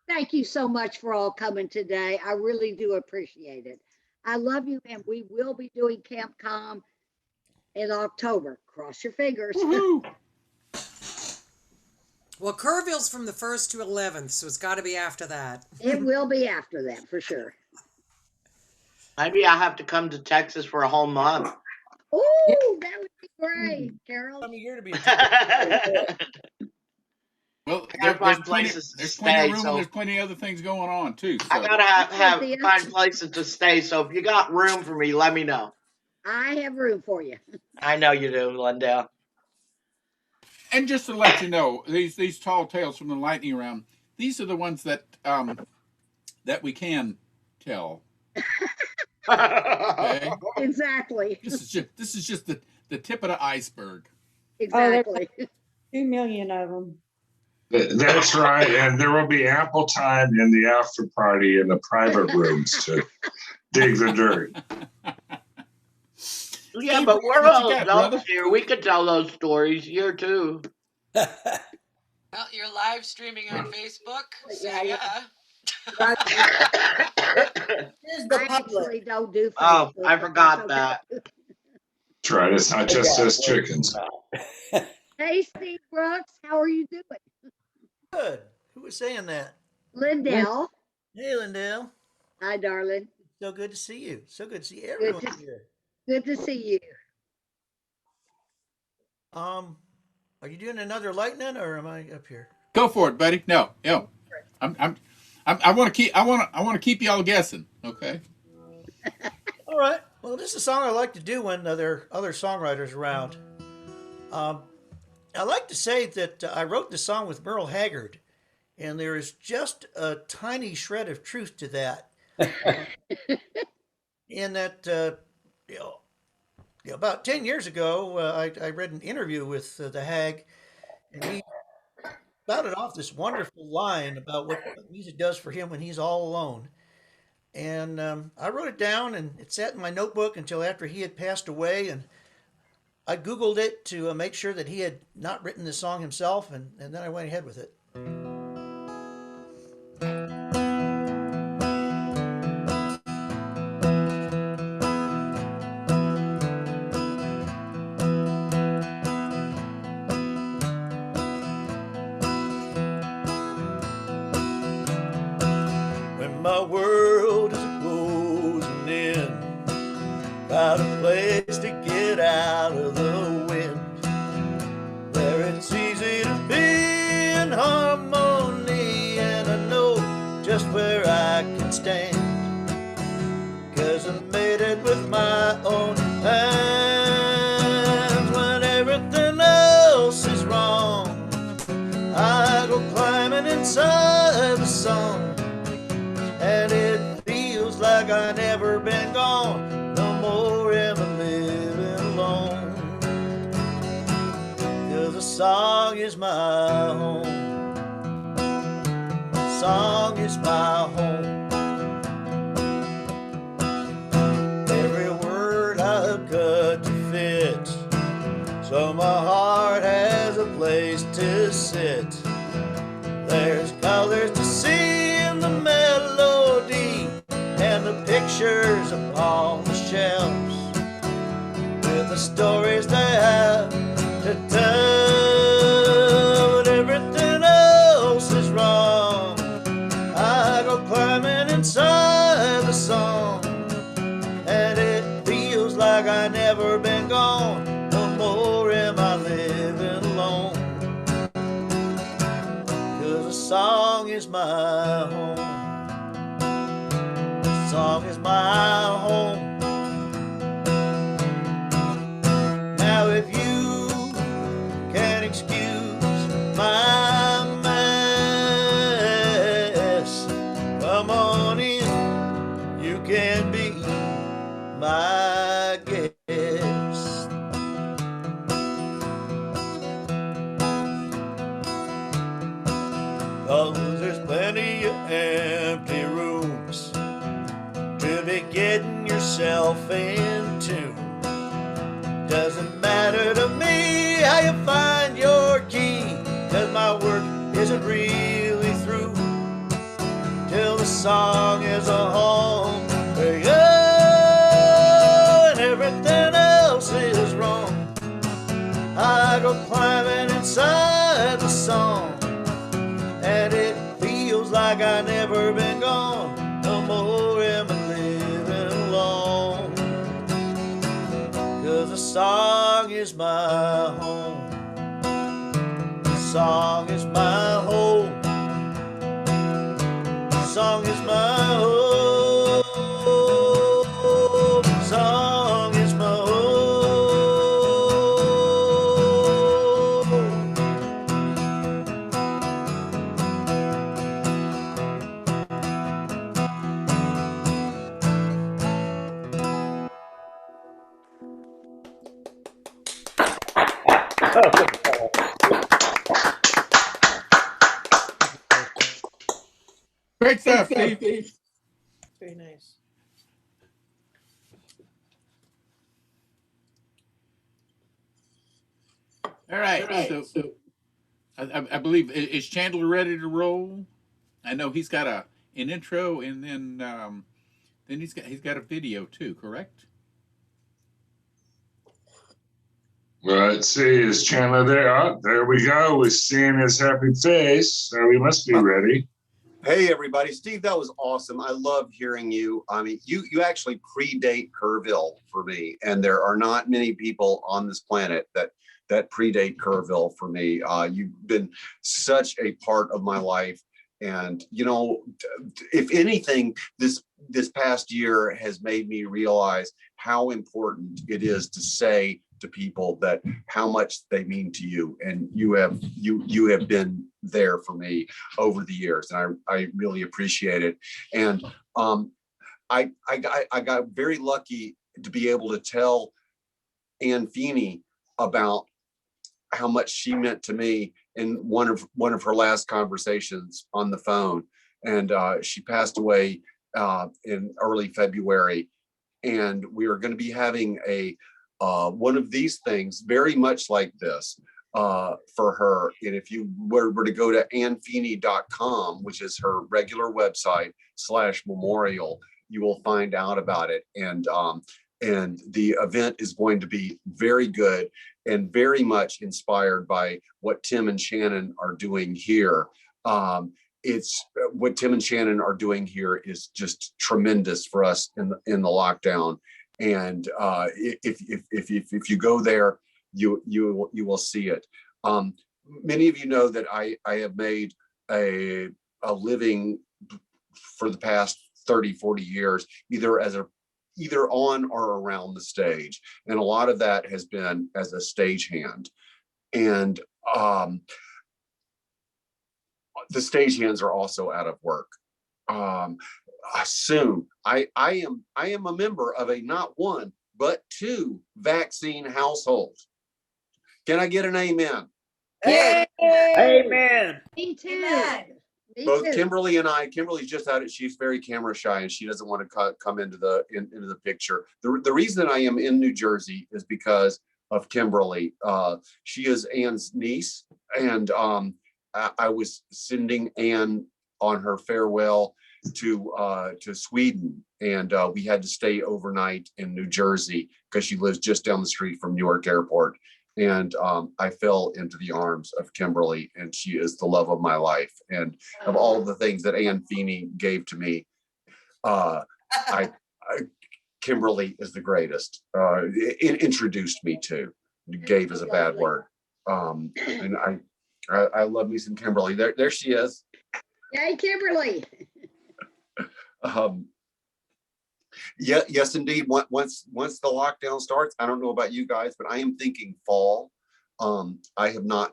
Speaker 3: Thank you so much for all coming today. I really do appreciate it. I love you, and we will be doing Camp C.A.L.M in October. Cross your fingers.
Speaker 17: Well, Kerrville's from the 1st to 11th, so it's got to be after that.
Speaker 3: It will be after that, for sure.
Speaker 8: Maybe I have to come to Texas for a whole month.
Speaker 3: Oh, that would be great, Carol.
Speaker 7: Time of year to be.
Speaker 2: Well,
Speaker 8: I gotta find places to
Speaker 2: there's plenty
Speaker 8: stay.
Speaker 2: of room,
Speaker 8: So
Speaker 2: and there's plenty of other things going on too. So.
Speaker 8: I gotta find places to stay. So if you got room for me, let me know.
Speaker 3: I have room for you.
Speaker 8: I know you do, Lindell.
Speaker 2: And just to let you know, these tall tales from the lightning round, these are the ones that that we can tell. Okay?
Speaker 3: Exactly.
Speaker 2: This is just the tip of the iceberg.
Speaker 3: Exactly.
Speaker 13: 2 million of them.
Speaker 1: That's right. And there will be ample time in the after party in the private rooms to dig the dirt.
Speaker 8: Yeah, but we're all adults here. We could tell those stories here too.
Speaker 6: Well, you're live streaming on Facebook. So yeah.
Speaker 10: Here's the
Speaker 3: I
Speaker 10: public.
Speaker 3: actually don't do Facebook.
Speaker 8: Oh, I forgot that.
Speaker 1: That's right. It's not just us chickens.
Speaker 3: Hey, Steve Brooks, how are you doing?
Speaker 5: Good. Who was saying that?
Speaker 3: Lindell.
Speaker 5: Hey, Lindell.
Speaker 3: Hi, darling.
Speaker 5: So good to see you. So good to see
Speaker 3: Good
Speaker 5: everyone
Speaker 3: to,
Speaker 5: here.
Speaker 3: good to see you.
Speaker 5: Are you doing another lightning, or am I up here?
Speaker 2: Go for it, buddy. No. I want to keep y'all guessing. Okay.
Speaker 5: All right. Well, this is a song I like to do when there are other songwriters around. I like to say that I wrote the song with Merle Haggard, and there is just a tiny shred of truth to that. In that, about 10 years ago, I read an interview with the Hag, and he spouted off this wonderful line about what music does for him when he's all alone. And I wrote it down, and it sat in my notebook until after he had passed away. And I Googled it to make sure that he had not written the song himself, and then I went ahead with it. When my world is closing in, got a place to get out of the wind, where it's easy to be in harmony, and I know just where I can stand, 'cause I made it with my own hands. When everything else is wrong, I go climbing inside the song, and it feels like I never been gone. No more am I living alone, 'cause the song is my home. The song is my home. Every word I've got to fit, so my heart has a place to sit. There's colors to see in the melody, and the pictures upon the shelves, with the stories they have to tell. But everything else is wrong, I go climbing inside the song, and it feels like I never been gone. No more am I living alone, 'cause the song is my home. The song is my home. Now if you can excuse my mess, come on in, you can be my guest. 'Cause there's plenty of empty rooms to be getting yourself into. Doesn't matter to me how you find your key, 'cause my work isn't really through till the song is a home for you, and everything else is wrong. I go climbing inside the song, and it feels like I never been gone. No more am I living alone, 'cause the song is my home. The song is my home. The song is my home. The song is my home.
Speaker 2: Great stuff, Steve.
Speaker 10: Very nice.
Speaker 2: All right. So I believe is Chandler ready to roll? I know he's got an intro, and then he's got a video too. Correct?
Speaker 1: Well, let's see, is Chandler there? Oh, there we go. We're seeing his happy face, so we must be ready.
Speaker 4: Hey, everybody. Steve, that was awesome. I love hearing you. I mean, you actually predate Kerrville for me, and there are not many people on this planet that predate Kerrville for me. You've been such a part of my life. And, you know, if anything, this past year has made me realize how important it is to say to people that how much they mean to you, and you have been there for me over the years, and I really appreciate it. And I got very lucky to be able to tell Ann Feeney about how much she meant to me in one of her last conversations on the phone. And she passed away in early February, and we are going to be having a one of these things very much like this for her. And if you were to go to annfeeney.com, which is her regular website /memorial, you will find out about it. And the event is going to be very good and very much inspired by what Tim and Shannon are doing here. It's what Tim and Shannon are doing here is just tremendous for us in the lockdown. And if you go there, you will see it. Many of you know that I have made a living for the past 30-40 years, either on or around the stage, and a lot of that has been as a stagehand. And the stagehands are also out of work. Soon, I am a member of a not one but two vaccine households. Can I get an amen?
Speaker 10: Hey.
Speaker 12: Amen.
Speaker 3: Me too.
Speaker 10: Amen.
Speaker 3: Me
Speaker 4: Both
Speaker 3: too.
Speaker 4: Kimberly and I. Kimberly's just out. She's very camera shy, and she doesn't want to come into the picture. The reason I am in New Jersey is because of Kimberly. She is Ann's niece, and I was sending Ann on her farewell to Sweden, and we had to stay overnight in New Jersey because she lives just down the street from Newark Airport. And I fell into the arms of Kimberly, and she is the love of my life. And of all the things that Ann Feeney gave to me, Kimberly is the greatest. It introduced me to. Gave is a bad word. And I love me some Kimberly. There she is.
Speaker 3: Yay, Kimberly.
Speaker 4: Yes, indeed. Once the lockdown starts, I don't know about you guys, but I am thinking fall. I have not.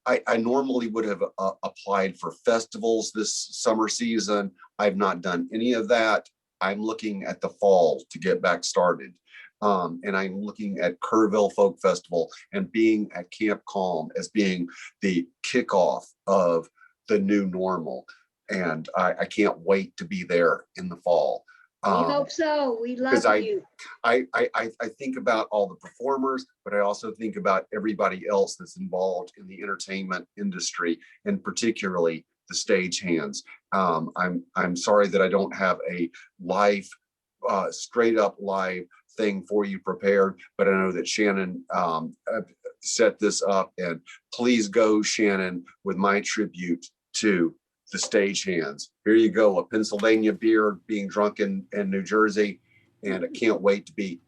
Speaker 4: I normally would have applied for festivals this summer season. I've not done any of that. I'm looking at the fall to get back started. And I'm looking at Kerrville Folk Festival and being at Camp C.A.L.M as being the kickoff of the new normal. And I can't wait to be there in the fall.
Speaker 3: We hope so. We love you.
Speaker 4: I think about all the performers, but I also think about everybody else that's involved in the entertainment industry, and particularly the stagehands. I'm sorry that I don't have a live, straight up live thing for you prepared, but I know that Shannon set this up, and please go, Shannon, with my tribute to the stagehands. Here you go, a Pennsylvania beer being drunk in New Jersey, and I can't wait to be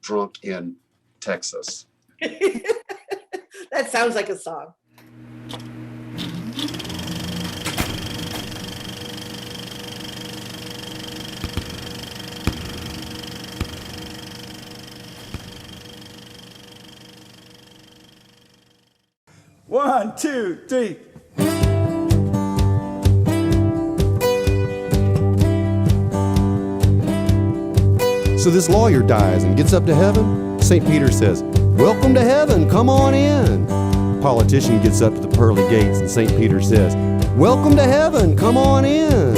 Speaker 4: drunk in Texas.
Speaker 10: That sounds like a song.
Speaker 15: One, two, three.
Speaker 18: So this lawyer dies and gets up to heaven. St. Peter says, "Welcome to heaven, come on in." Politician gets up to the pearly gates and St. Peter says, "Welcome to heaven, come on in."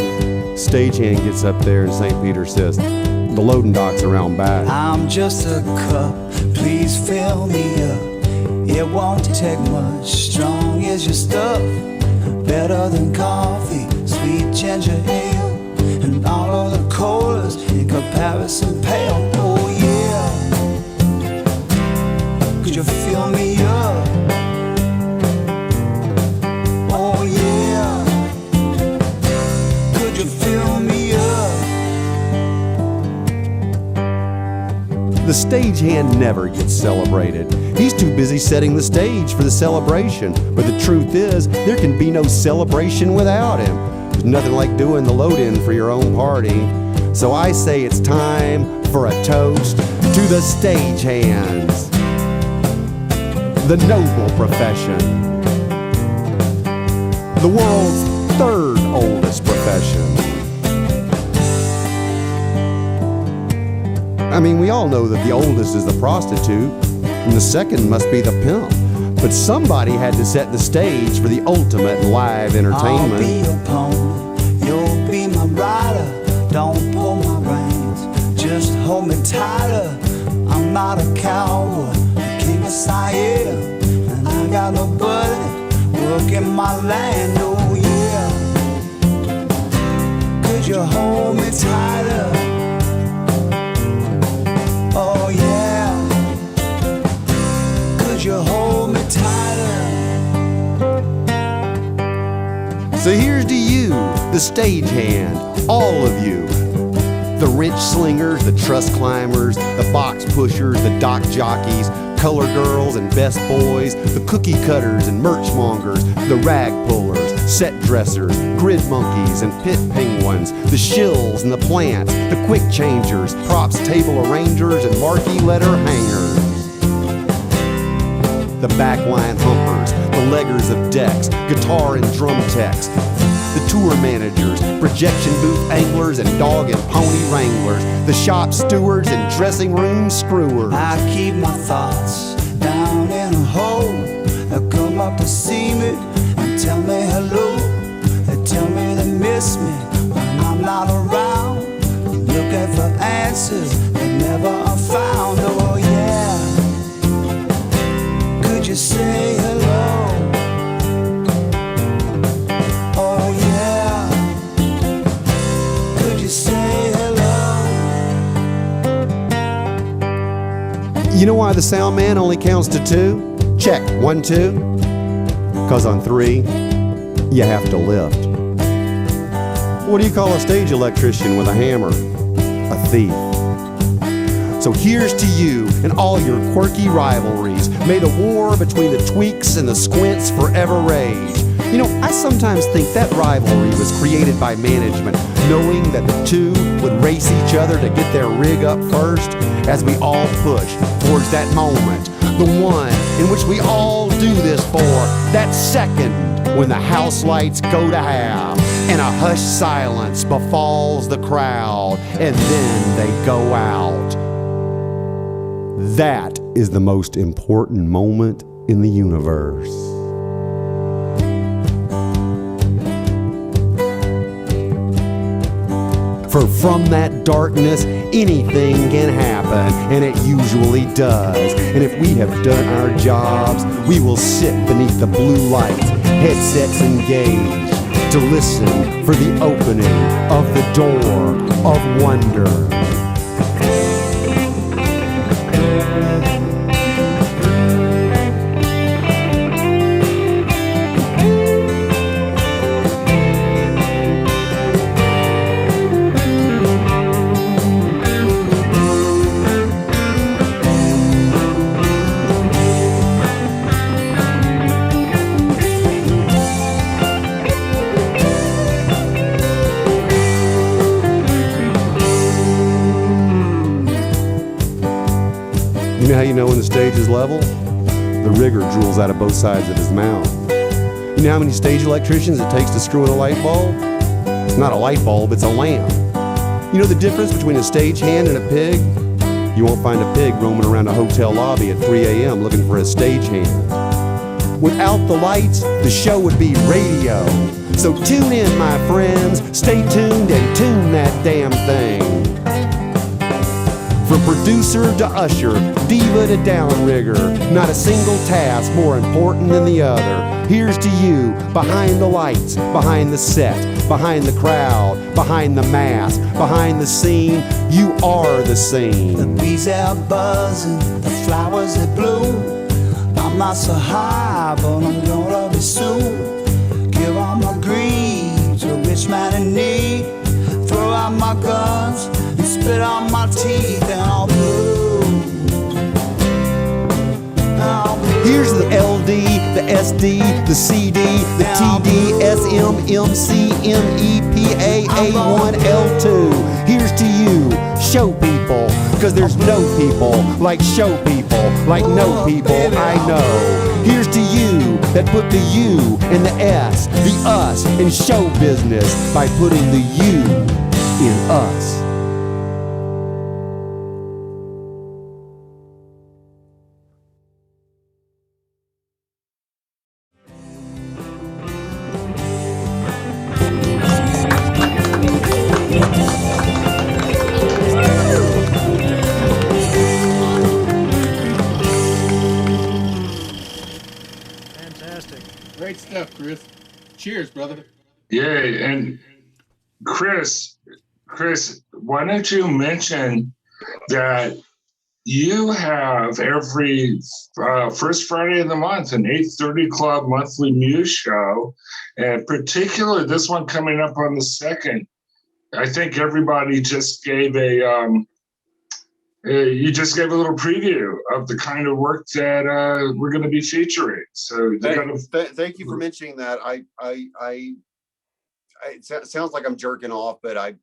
Speaker 18: Stagehand gets up there and St. Peter says, "The loading dock's around back."
Speaker 19: I'm just a cup, please fill me up. It won't take much, strong is your stuff. Better than coffee, sweet ginger ale, and all of the colas in comparison pale. Oh yeah, could you feel fill me up? Oh yeah. Could you fill me up?
Speaker 18: The stagehand never gets celebrated. He's too busy setting the stage for the celebration. But the truth is, there can be no celebration without him. There's nothing like doing the load-in for your own party. So I say it's time for a toast to the stagehands, the noble profession, the world's third oldest profession. I mean, we all know that the oldest is the prostitute, and the second must be the pimp. But somebody had to set the stage for the ultimate live entertainment.
Speaker 19: I'll be your pony, you'll be my rider. Don't pull my reins, just hold me tighter. I'm not a cowboy, the king of Siam, and I got nobody working my land. Oh yeah, could you hold me tighter? Oh yeah, could you hold me tighter?
Speaker 18: So here's to you, the stagehand, all of you. The wrench slingers, the truss climbers, the box pushers, the dock jockeys, color girls and best boys, the cookie cutters and merch mongers, the rag pullers, set dressers, grid monkeys and pit penguins, the shills and the plants, the quick changers, props table arrangers and marquee letter hangers. The backline humpers, the leggers of decks, guitar and drum techs, the tour managers, projection booth anglers and dog and pony wranglers, the shop stewards and dressing room screwers.
Speaker 19: I keep my thoughts down in a hole. They'll come up to see me and tell me hello. They tell me they miss me when I'm not around. Looking for answers they never are found. Oh yeah, could you say hello? Oh yeah, could you say hello?
Speaker 18: You know why the sound man only counts to 2? Check, 1, 2. 'Cause on 3, you have to lift. What do you call a stage electrician with a hammer? A thief. So here's to you and all your quirky rivalries. May the war between the tweaks and the squints forever rage. You know, I sometimes think that rivalry was created by management, knowing that the two would race each other to get their rig up first as we all push towards that moment, the one in which we all do this for, that second when the house lights go to half and a hushed silence befalls the crowd and then they go out. That is the most important moment in the universe. For from that darkness, anything can happen, and it usually does. And if we have done our jobs, we will sit beneath the blue light, headsets engaged, to listen for the opening of the door of wonder. You know how you know when the stage is level? The rigger drools out of both sides of his mouth. You know how many stage electricians it takes to screw in a light bulb? It's not a light bulb, it's a lamp. You know the difference between a stagehand and a pig? You won't find a pig roaming around a hotel lobby at 3 a.m. looking for a stagehand. Without the lights, the show would be radio. So tune in, my friends, stay tuned and tune that damn thing. From producer to usher, diva to downrigger, not a single task more important than the other. Here's to you, behind the lights, behind the set, behind the crowd, behind the mask, behind the scene. You are the scene.
Speaker 19: The bees are buzzing, the flowers that bloom. not so high, but I'm gonna be soon. Give all my greed to a rich man in need. Throw out my guns and spit out my teeth, and I'll blue.
Speaker 18: Here's the LD, the SD, the CD, the TD, SM, MC, MEP, A1, L2. Here's to you, show people, cause there's no people like show people, like no people I know. Here's to you that put the U and the S, the us in show business by putting the U in us.
Speaker 2: Great stuff, Chris. Cheers, brother.
Speaker 1: Yay. And Chris, why don't you mention that you have every first Friday of the month an 8:30 Club monthly muse show, and particularly this one coming up on the 2nd. I think everybody just gave you just gave a little preview of the kind of work that we're going to be featuring. So
Speaker 4: thank you for mentioning that. It sounds like I'm jerking off, but I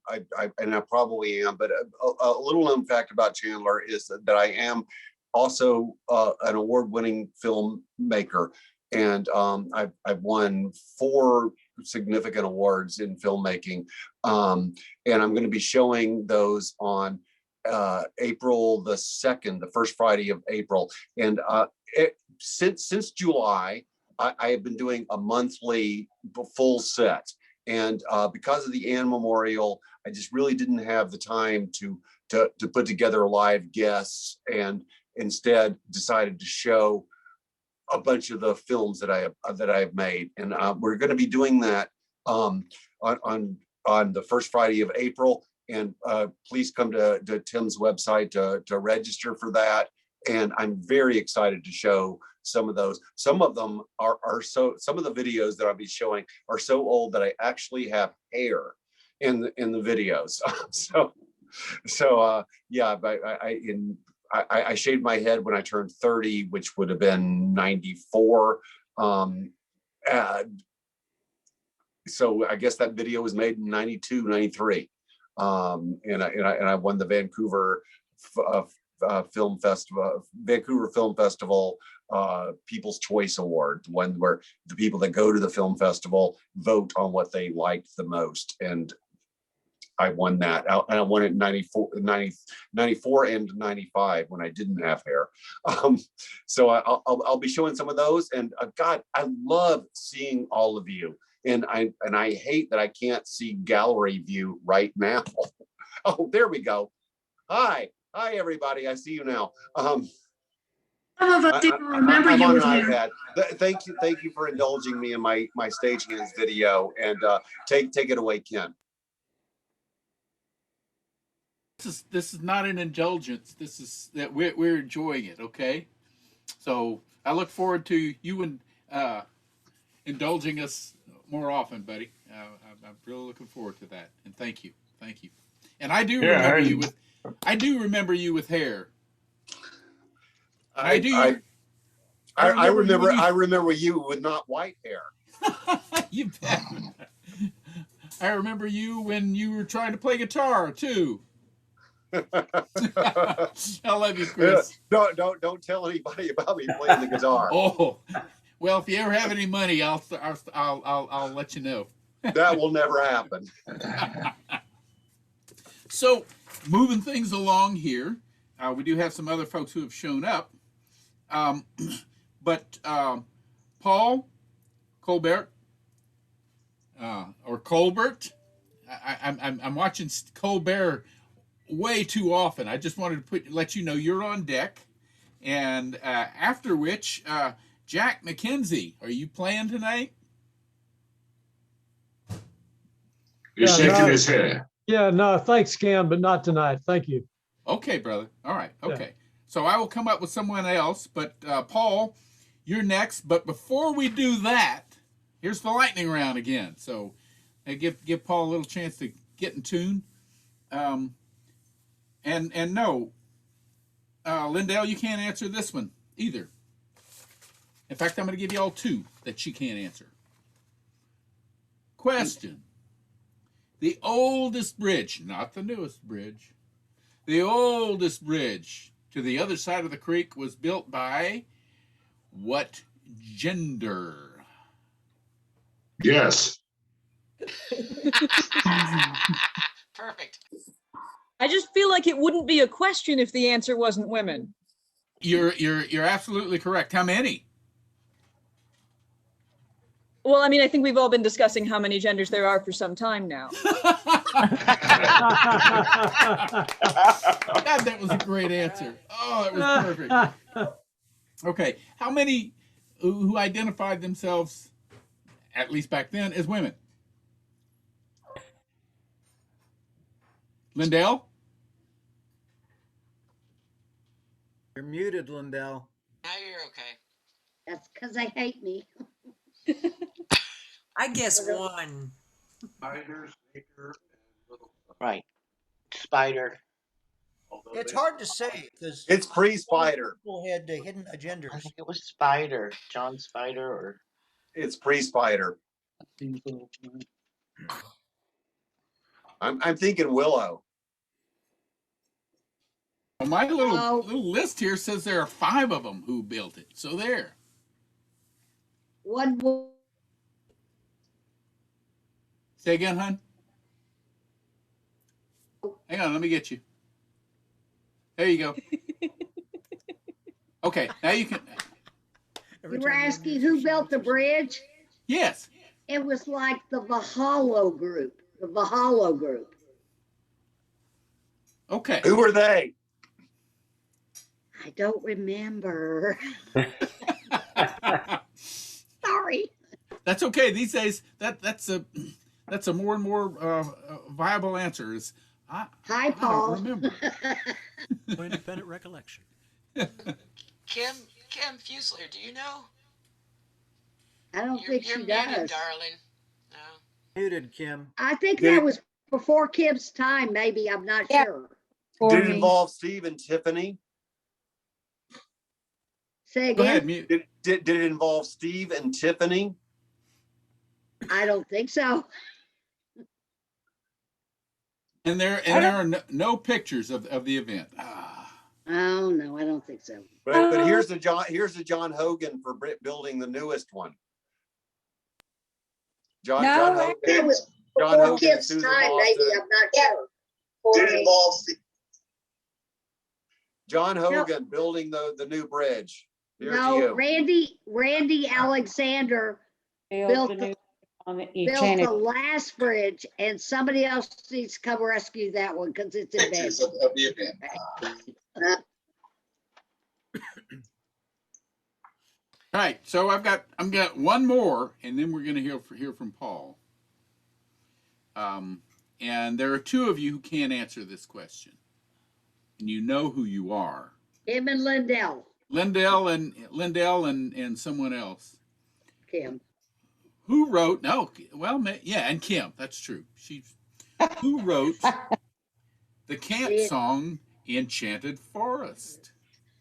Speaker 4: probably am. But a little known fact about Chandler is that I am also an award-winning filmmaker, and I've won 4 significant awards in filmmaking, and I'm going to be showing those on April the 2nd, the first Friday of April. And since July, I have been doing a monthly full set. And because of the Ann Memorial, I just really didn't have the time to put together live guests, and instead decided to show a bunch of the films that I have made. And we're going to be doing that on the first Friday of April. And please come to Tim's website to register for that. And I'm very excited to show some of those. Some of them some of the videos that I'll be showing are so old that I actually have hair in the videos. Yeah, but I shaved my head when I turned 30, which would have been 94. So I guess that video was made in 92, 93. And I won the Vancouver Film Festival, People's Choice Award, one where the people that go to the film festival vote on what they liked the most. And I won that. And I won it in 94 and 95 when I didn't have hair. So I'll be showing some of those. And God, I love seeing all of you. And I hate that I can't see gallery view right now. Oh, there we go. Hi, everybody. I see you now.
Speaker 20: Some of us didn't remember
Speaker 4: I'm
Speaker 20: you
Speaker 4: on
Speaker 20: were
Speaker 4: an
Speaker 20: there.
Speaker 4: iPad. Thank you for indulging me in my Stagehands video. And take it away, Ken.
Speaker 2: This is not an indulgence. This is that we're enjoying it. Okay, so I look forward to you and indulging us more often, buddy. I'm really looking forward to that. And thank you. And I do remember you with. I do remember you with hair. I
Speaker 4: remember you with not white hair.
Speaker 2: You bet. I remember you when you were trying to play guitar too. I love you, Chris.
Speaker 4: Don't tell anybody about me playing the guitar.
Speaker 2: Oh, well, if you ever have any money, I'll let you know.
Speaker 4: That will never happen.
Speaker 2: So, moving things along here, we do have some other folks who have shown up, but Paul Colbert or Colbert, I'm watching Colbert way too often. I just wanted to let you know you're on deck, and after which, Jack McKenzie, are you playing tonight?
Speaker 1: He's shaking his head.
Speaker 16: Yeah, no, thanks, Cam, but not tonight. Thank you.
Speaker 2: Okay, brother. All right. Okay. Yeah. So I will come up with someone else, but Paul, you're next. But before we do that, here's the lightning round again. So give Paul a little chance to get in tune. And no, Lindell, you can't answer this one either. In fact, I'm going to give you all two that she can't answer. Question. The oldest bridge, not the newest bridge, the oldest bridge to the other side of the creek was built by what gender?
Speaker 1: Yes.
Speaker 6: Perfect.
Speaker 11: I just feel like it wouldn't be a question if the answer wasn't women.
Speaker 2: You're absolutely correct. How many?
Speaker 11: Well, I mean, I think we've all been discussing how many genders there are for some time now.
Speaker 2: God, that was a great answer. Oh, it was perfect. Okay, how many who identified themselves, at least back then, as women? Lindell?
Speaker 7: You're muted, Lindell.
Speaker 6: Now you're okay.
Speaker 3: That's because they hate me.
Speaker 17: I guess one.
Speaker 14: Spider, snaker, and little.
Speaker 8: Right. Spider.
Speaker 7: It's hard to say because
Speaker 4: It's pre-Spider.
Speaker 7: people had hidden
Speaker 8: I
Speaker 7: agendas.
Speaker 8: think it was Spider. John Spider or
Speaker 4: It's pre-Spider. I'm thinking Willow.
Speaker 2: Well, my little list here says there are 5 of them who built it. So there.
Speaker 3: One more.
Speaker 2: Say again, hon. Hang on, let me get you. There you go. Okay, now you can.
Speaker 3: You were asking who built the bridge?
Speaker 2: Yes.
Speaker 3: It was like the Valhalla group. The Valhalla group.
Speaker 2: Okay.
Speaker 4: Who were they?
Speaker 3: I don't remember. Sorry.
Speaker 2: That's okay. These days, that's a more and more viable answer. Is
Speaker 3: Hi, Paul.
Speaker 2: I don't remember.
Speaker 5: No independent recollection.
Speaker 6: Kim Fusler, do you know?
Speaker 3: I don't think
Speaker 6: You're
Speaker 3: she
Speaker 6: muted,
Speaker 3: does.
Speaker 6: darling. No.
Speaker 7: Muted, Kim.
Speaker 3: I think that was before Kim's time, maybe. I'm not sure.
Speaker 4: Did it involve Steve and Tiffany?
Speaker 3: Say again?
Speaker 2: Go ahead, mute.
Speaker 4: Did it involve Steve and Tiffany?
Speaker 3: I don't think so.
Speaker 2: And there are no pictures of the event.
Speaker 3: Oh no, I don't think so.
Speaker 4: But here's the John Hogan for building the newest one. John Hogan.
Speaker 3: That was
Speaker 4: John
Speaker 3: before
Speaker 4: Hogan
Speaker 3: Kim's
Speaker 4: and Susan
Speaker 3: time,
Speaker 4: Moss
Speaker 3: maybe.
Speaker 4: did it.
Speaker 3: I'm not sure.
Speaker 4: Did it involve John Hogan building the new bridge? Here's to you.
Speaker 3: Randy Alexander built the last bridge, and somebody else needs to come rescue that one because it's in bed.
Speaker 4: Of the event.
Speaker 2: All right, so I've got one more, and then we're going to hear from Paul. And there are 2 of you who can't answer this question, and you know who you are.
Speaker 3: Him and Lindell.
Speaker 2: Lindell and someone else.
Speaker 3: Kim.
Speaker 2: Who wrote? No, well, yeah, and Kim. That's true. Who wrote the camp song "Enchanted Forest"?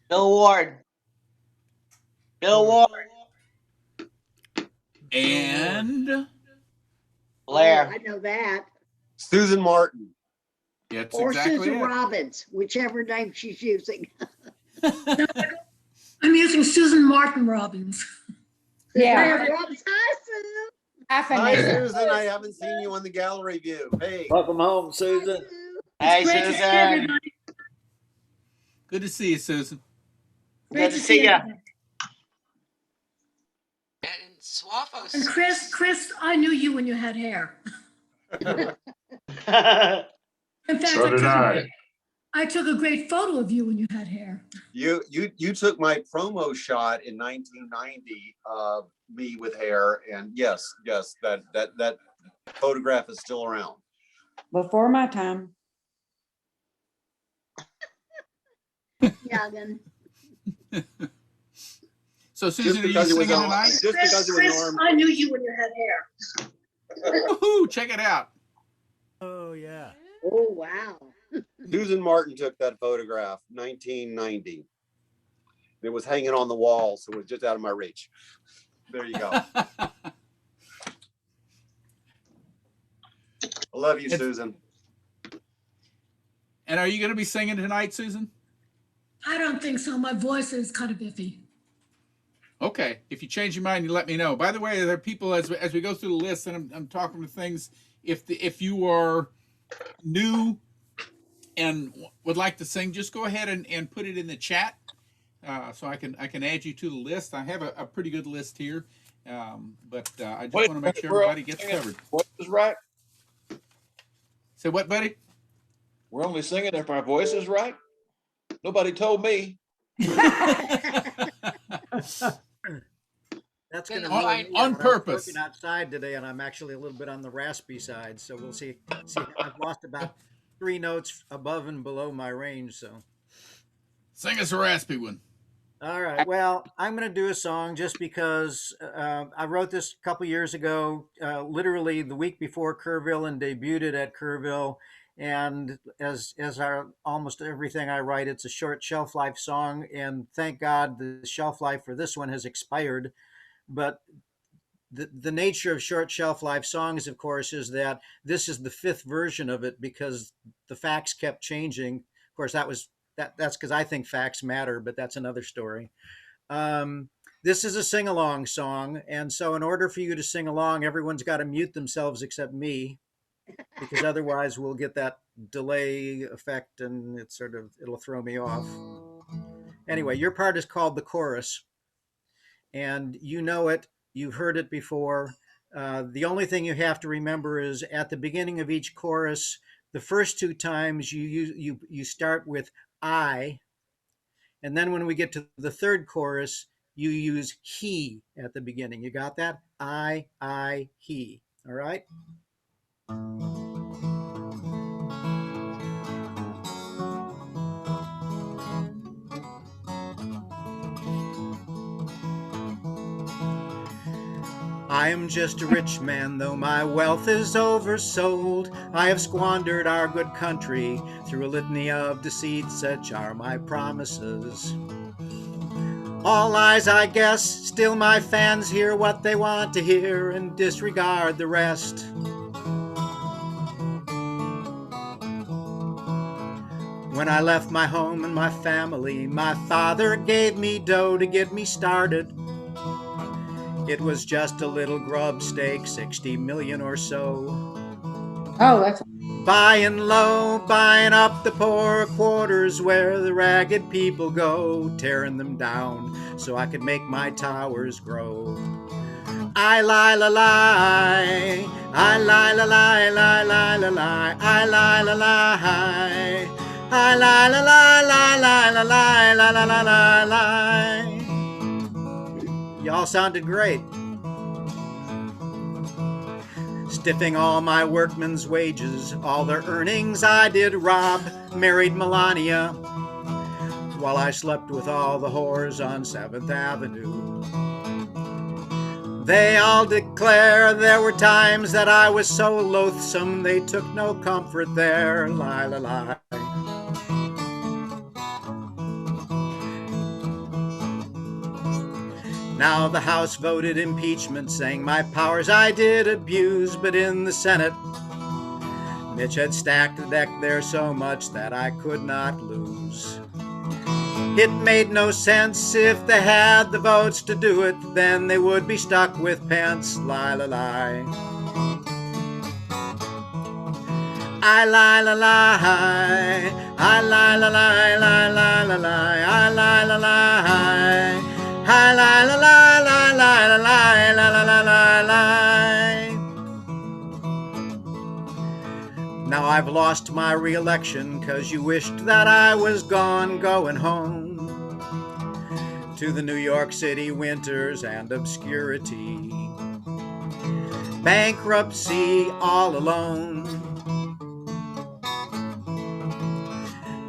Speaker 8: Bill Ward. Bill Ward.
Speaker 2: And
Speaker 8: Blair.
Speaker 3: I know that.
Speaker 4: Susan Martin.
Speaker 2: That's
Speaker 3: Or
Speaker 2: exactly
Speaker 3: Susan
Speaker 2: it.
Speaker 3: Robbins, whichever name she's using.
Speaker 20: I'm using Susan Martin Robbins.
Speaker 3: Yeah.
Speaker 4: Hi, Susan. I haven't seen you on the gallery view. Hey.
Speaker 12: Welcome home, Susan.
Speaker 8: Hey,
Speaker 20: Great to see
Speaker 8: Susan.
Speaker 20: everybody.
Speaker 2: Good to see you, Susan.
Speaker 8: Good to see you.
Speaker 6: And Swafo.
Speaker 20: And Chris, I knew you when you had hair. In fact,
Speaker 1: So did I.
Speaker 20: I took a great photo of you when you had hair.
Speaker 4: You took my promo shot in 1990 of me with hair, and yes, that photograph is still around.
Speaker 13: Before my time.
Speaker 3: Youngin.
Speaker 2: So Susan, are you
Speaker 4: because it was
Speaker 2: singing
Speaker 4: on-
Speaker 2: tonight?
Speaker 4: just because it was
Speaker 20: Chris,
Speaker 4: Norm.
Speaker 20: I knew you when you had hair.
Speaker 2: Woohoo! Check it out.
Speaker 5: Oh, yeah.
Speaker 3: Oh, wow.
Speaker 4: Susan Martin took that photograph, 1990. It was hanging on the wall, so it was just out of my reach. There you go. I love you, Susan.
Speaker 2: And are you going to be singing tonight, Susan?
Speaker 20: I don't think so. My voice is kind of iffy.
Speaker 2: Okay. If you change your mind, you let me know. By the way, there are people as we go through the list, and I'm talking to things. If you are new and would like to sing, just go ahead and put it in the chat, so I can add you to the list. I have a pretty good list here, but I just want to make sure everybody gets covered.
Speaker 14: Voice is right.
Speaker 2: Say what, buddy?
Speaker 14: We're only singing if our voice is right. Nobody told me.
Speaker 7: That's going to
Speaker 2: on purpose.
Speaker 7: Working outside today, and I'm actually a little bit on the raspy side. So we'll see. I've lost about 3 notes above and below my range. So
Speaker 2: sing us a raspy one.
Speaker 7: All right. Well, I'm going to do a song just because I wrote this a couple years ago, literally the week before Kerrville, and debuted at Kerrville. And as almost everything I write, it's a short shelf life song. And thank God the shelf life for this one has expired. But the nature of short shelf life songs, of course, is that this is the 5th version of it because the facts kept changing. Of course, that's because I think facts matter, but that's another story. This is a sing-along song. And so in order for you to sing along, everyone's got to mute themselves except me, because otherwise we'll get that delay effect and it'll throw me off. Anyway, your part is called the chorus. And you know it, you've heard it before. The only thing you have to remember is at the beginning of each chorus, the first 2 times you start with I, and then when we get to the 3rd chorus, you use he at the beginning. You got that? I, he. All right? I am just a rich man, though my wealth is oversold. I have squandered our good country through a litany of deceit. Such are my promises. All lies, I guess. Still my fans hear what they want to hear and disregard the rest. When I left my home and my family, my father gave me dough to get me started. It was just a little grub stake, 60 million or so.
Speaker 13: Oh, that's
Speaker 7: Buying low, buying up the poor quarters where the ragged people go, tearing them down so I could make my towers grow. I lie, la lie, I lie, la lie, lie, lie, la lie, I lie, la lie, I lie, la lie, lie, lie, la lie, la la la la lie. Y'all sounded great. Stiffing all my workmen's wages, all their earnings I did rob, married Melania, while I slept with all the whores on 7th Avenue. They all declare there were times that I was so loathsome, they took no comfort there, lie, la, lie. Now the House voted impeachment, saying my powers I did abuse, but in the Senate, Mitch had stacked the deck there so much that I could not lose. It made no sense. If they had the votes to do it, then they would be stuck with Pence, lie, la, lie. I lie, la, lie, I lie, la, lie, lie, lie, la, lie, I lie, la, lie. I lie, la, lie, lie, lie, la, lie, la, la, la, la, lie. Now I've lost my re-election 'cause you wished that I was gone, going home to the New York City winters and obscurity. Bankruptcy all alone.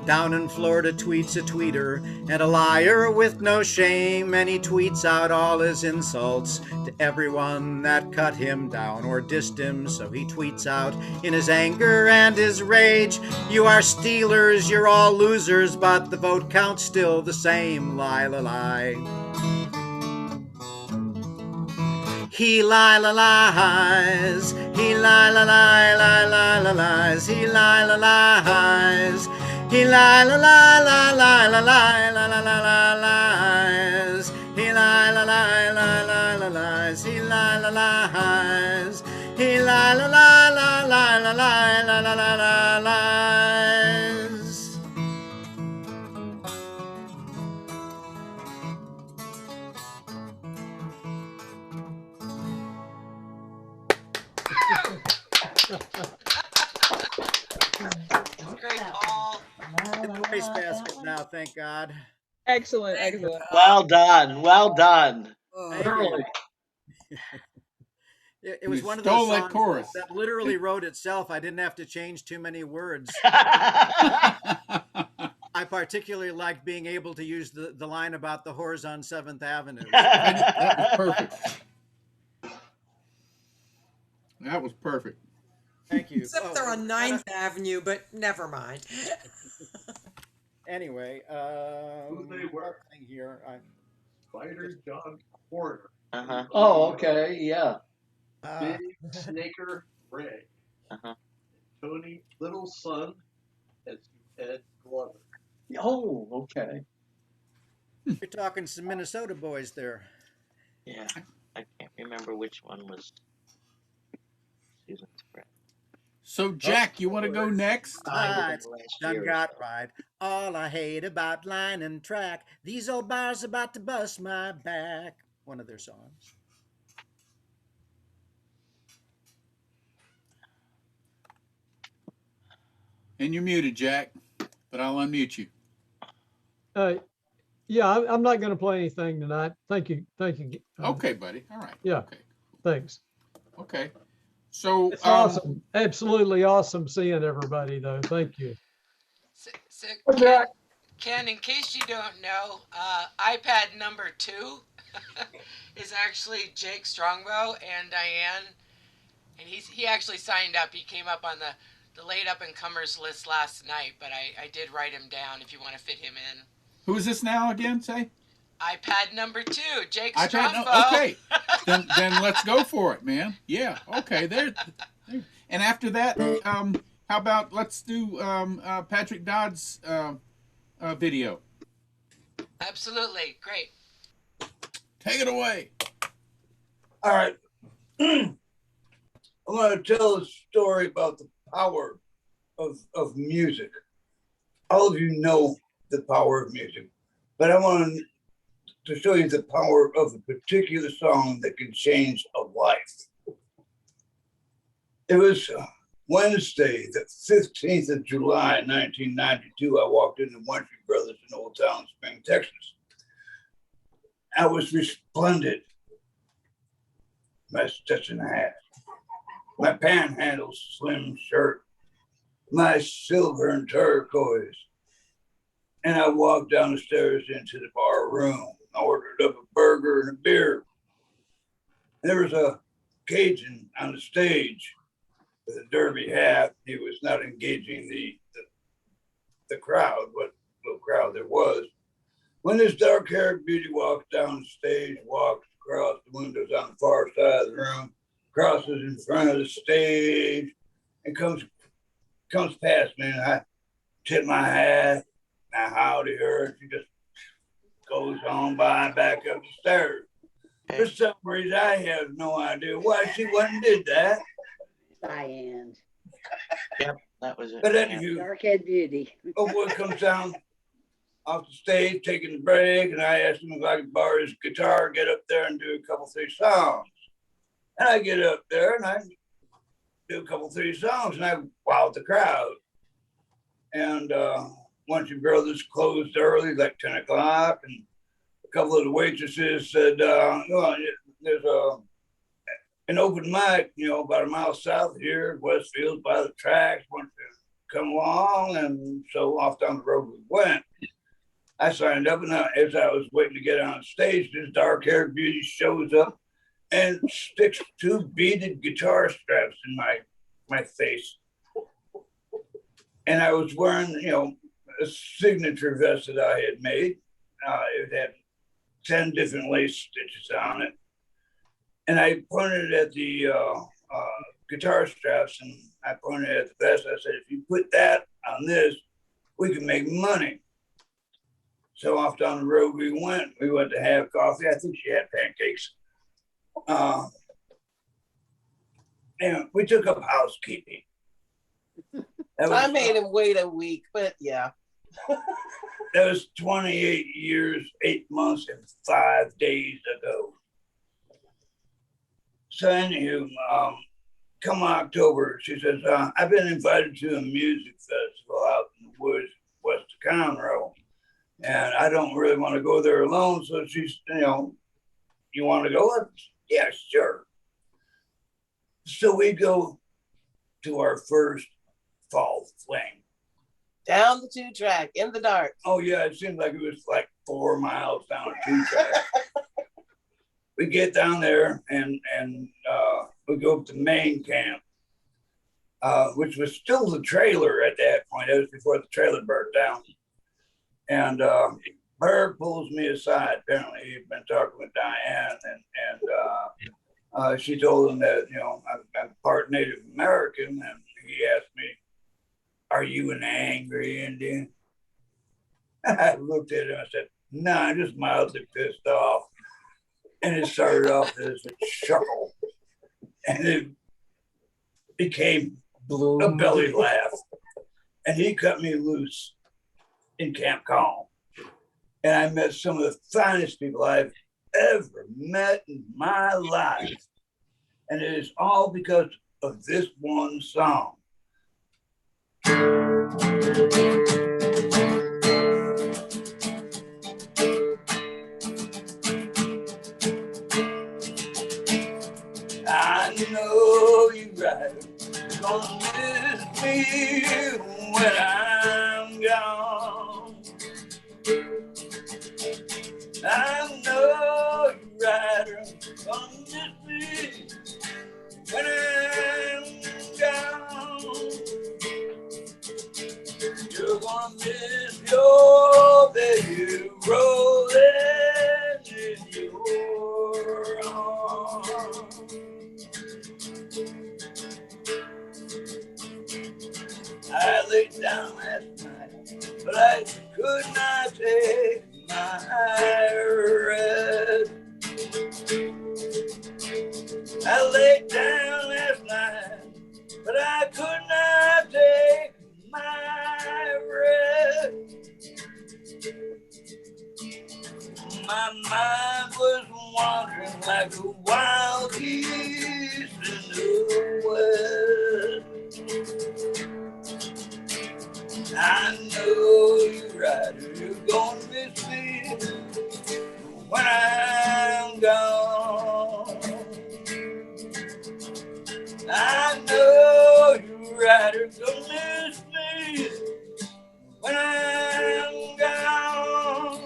Speaker 7: Down in Florida tweets a tweeter, and a liar with no shame, and he tweets out all his insults to everyone that cut him down or dissed him. So he tweets out in his anger and his rage, "You are Steelers, you're all losers, but the vote count's still the same, lie, lie, lie." He lie la lies, he lie la lie lie lie la lies, he lie la lies, he lie la lie lie lie la lie la la la la lies, he lie la lie lie lie la lies, he lie la lies, he lie la lie lie lie la lie la la la la lies.
Speaker 17: Great, Paul.
Speaker 7: In the wastebasket now, thank God.
Speaker 11: Excellent, excellent.
Speaker 8: Well done. Well done.
Speaker 7: Thank you. It was
Speaker 2: You
Speaker 7: one of those
Speaker 2: stole that
Speaker 7: songs
Speaker 2: chorus.
Speaker 7: that literally wrote itself. I didn't have to change too many words. I particularly liked being able to use the line about the whores on 7th Avenue.
Speaker 2: That was perfect. That was perfect.
Speaker 7: Thank you.
Speaker 17: Except they're on 9th Avenue, but never mind.
Speaker 7: Anyway,
Speaker 14: Who they were?
Speaker 7: here.
Speaker 14: Spider John Porter.
Speaker 8: Uh-huh.
Speaker 9: Oh, okay, yeah.
Speaker 14: Big Snaker Ray.
Speaker 8: Uh-huh.
Speaker 14: Tony Little Son as Ed Glover.
Speaker 9: Oh, okay.
Speaker 7: You're talking some Minnesota boys there.
Speaker 8: Yeah, I can't remember which one was Susan's friend.
Speaker 2: So, Jack, you want to go next?
Speaker 7: Done got right. All I hate about line and track, these old bars about to bust my back. One of their songs.
Speaker 2: And you're muted, Jack, but I'll unmute you.
Speaker 16: Yeah, I'm not going to play anything tonight. Thank you. Thank you.
Speaker 2: Okay, buddy. All right.
Speaker 16: Yeah.
Speaker 2: Okay.
Speaker 16: Thanks.
Speaker 2: Okay. So
Speaker 16: it's awesome. Absolutely awesome seeing everybody, though. Thank you.
Speaker 6: So
Speaker 16: Jack.
Speaker 6: Ken, in case you don't know, iPad number 2 is actually Jake Strongbow and Diane, and he actually signed up. He came up on the late up and comers list last night, but I did write him down if you want to fit him in.
Speaker 2: Who is this now again? Say.
Speaker 6: iPad number 2, Jake
Speaker 2: iPad,
Speaker 6: Strongbow.
Speaker 2: no, okay. then let's go for it, man. Yeah. Okay. There. And after that, how about let's do Patrick Dodd's video.
Speaker 6: Absolutely. Great.
Speaker 2: Take it away.
Speaker 21: All right. I'm going to tell a story about the power of music. All of you know the power of music, but I want to show you the power of a particular song that can change a life. It was Wednesday, the 15th of July, 1992. I walked into Wunderlich Brothers in Old Town Spring, Texas. I was resplendent. My Stetson hat, my panhandle slim shirt, my silver and turquoise. And I walked down the stairs into the bar room. I ordered up a burger and a beer. There was a Cajun on the stage with a derby hat. He was not engaging the crowd, what little crowd there was. When this dark-haired beauty walks down the stage, walks across the windows on the far side of the room, crosses in front of the stage, and comes past me, and I tip my hat, and I howdy her, and she just goes on by back up the stairs. For some reason, I have no idea why she went and did that.
Speaker 3: Diane.
Speaker 8: Yep, that was it.
Speaker 21: But anywho,
Speaker 3: Dark-haired beauty.
Speaker 21: a boy comes down off the stage, taking a break, and I asked him if I could borrow his guitar, get up there and do a couple, 3 songs. And I get up there and I do a couple, 3 songs, and I wowed the crowd. And Wunderlich Brothers closed early, like 10 o'clock, and a couple of the waitresses said, there's an open mic, about a mile south of here, Westfield, by the tracks. Why don't you come along, and so off down the road we went. I signed up, and as I was waiting to get on stage, this dark-haired beauty shows up and sticks 2 beaded guitar straps in my face. And I was wearing, you know, a signature vest that I had made. It had 10 different lace stitches on it. And I pointed at the guitar straps, and I pointed at the vest. I said, if you put that on this, we can make money. So off down the road we went. We went to have coffee. I think she had pancakes. And we took up housekeeping.
Speaker 10: I made him wait a week, but yeah.
Speaker 21: That was 28 years, 8 months, and 5 days ago. So anywho, come October, she says, I've been invited to a music festival out in the woods west of Conroe. And I don't really want to go there alone. So she's, you know, you want to go? Yeah, sure. So we go to our first fall fling.
Speaker 10: Down the 2-track in the dark.
Speaker 21: Oh yeah, it seemed like it was like 4 miles down a 2-track. We get down there and we go up to main camp, which was still the trailer at that point. It was before the trailer burnt down. And Bird pulls me aside. Apparently he'd been talking with Diane, and she told him that, you know, I'm part Native American, and he asked me, are you an angry Indian? I looked at him and I said, no, I'm just mildly pissed off. And it started off as a chuckle, and it became a belly laugh. And he cut me loose in Camp C.A.L.M. And I met some of the finest people I've ever met in my life. And it is all because of this one song. I know you right, gonna miss me when I'm gone. I know you right, gonna miss me when I'm gone. You're gonna miss your baby rolling in your arms. I laid down last night, but I could not take my rest. I laid down last night, but I could not take my rest. My mind was wandering like a wild geese in the west. I know you're right, you're gonna miss me when I'm gone. I know you're right, you're gonna miss me when I'm gone.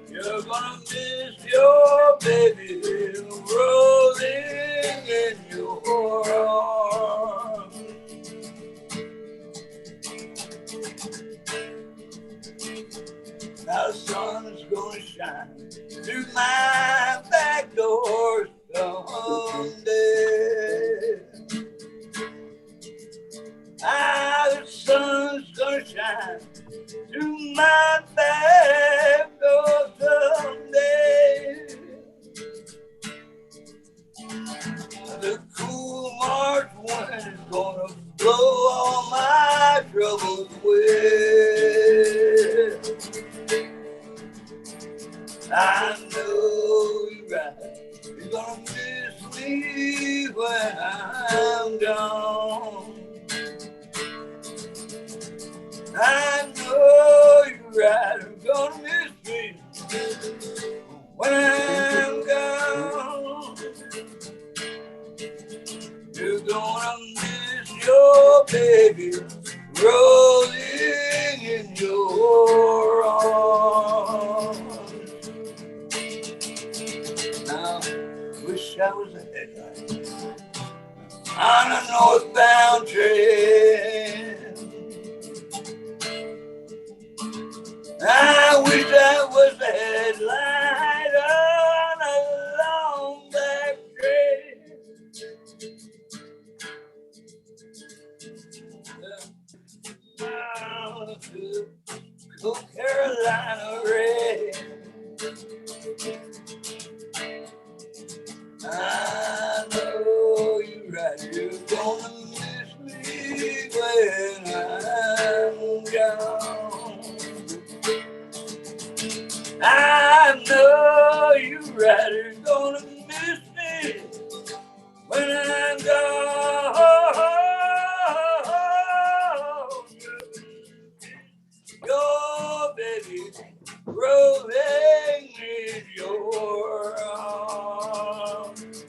Speaker 21: You're gonna miss your baby rolling in your arms. Now the sun's gonna shine through my back door someday. Ah, the sun's gonna shine through my back door someday. The cool March wind is gonna blow all my troubles away. I know you're right, you're gonna miss me when I'm gone. I know you're right, you're gonna miss me when I'm gone. You're gonna miss your that was the headline on a northbound train. I wish that was the headline on a long back train. Down to Carolina rain. I know you're right, you're gonna miss me when I'm gone. I know you're right, you're gonna miss me when I'm gone. Your baby rolling in your arms.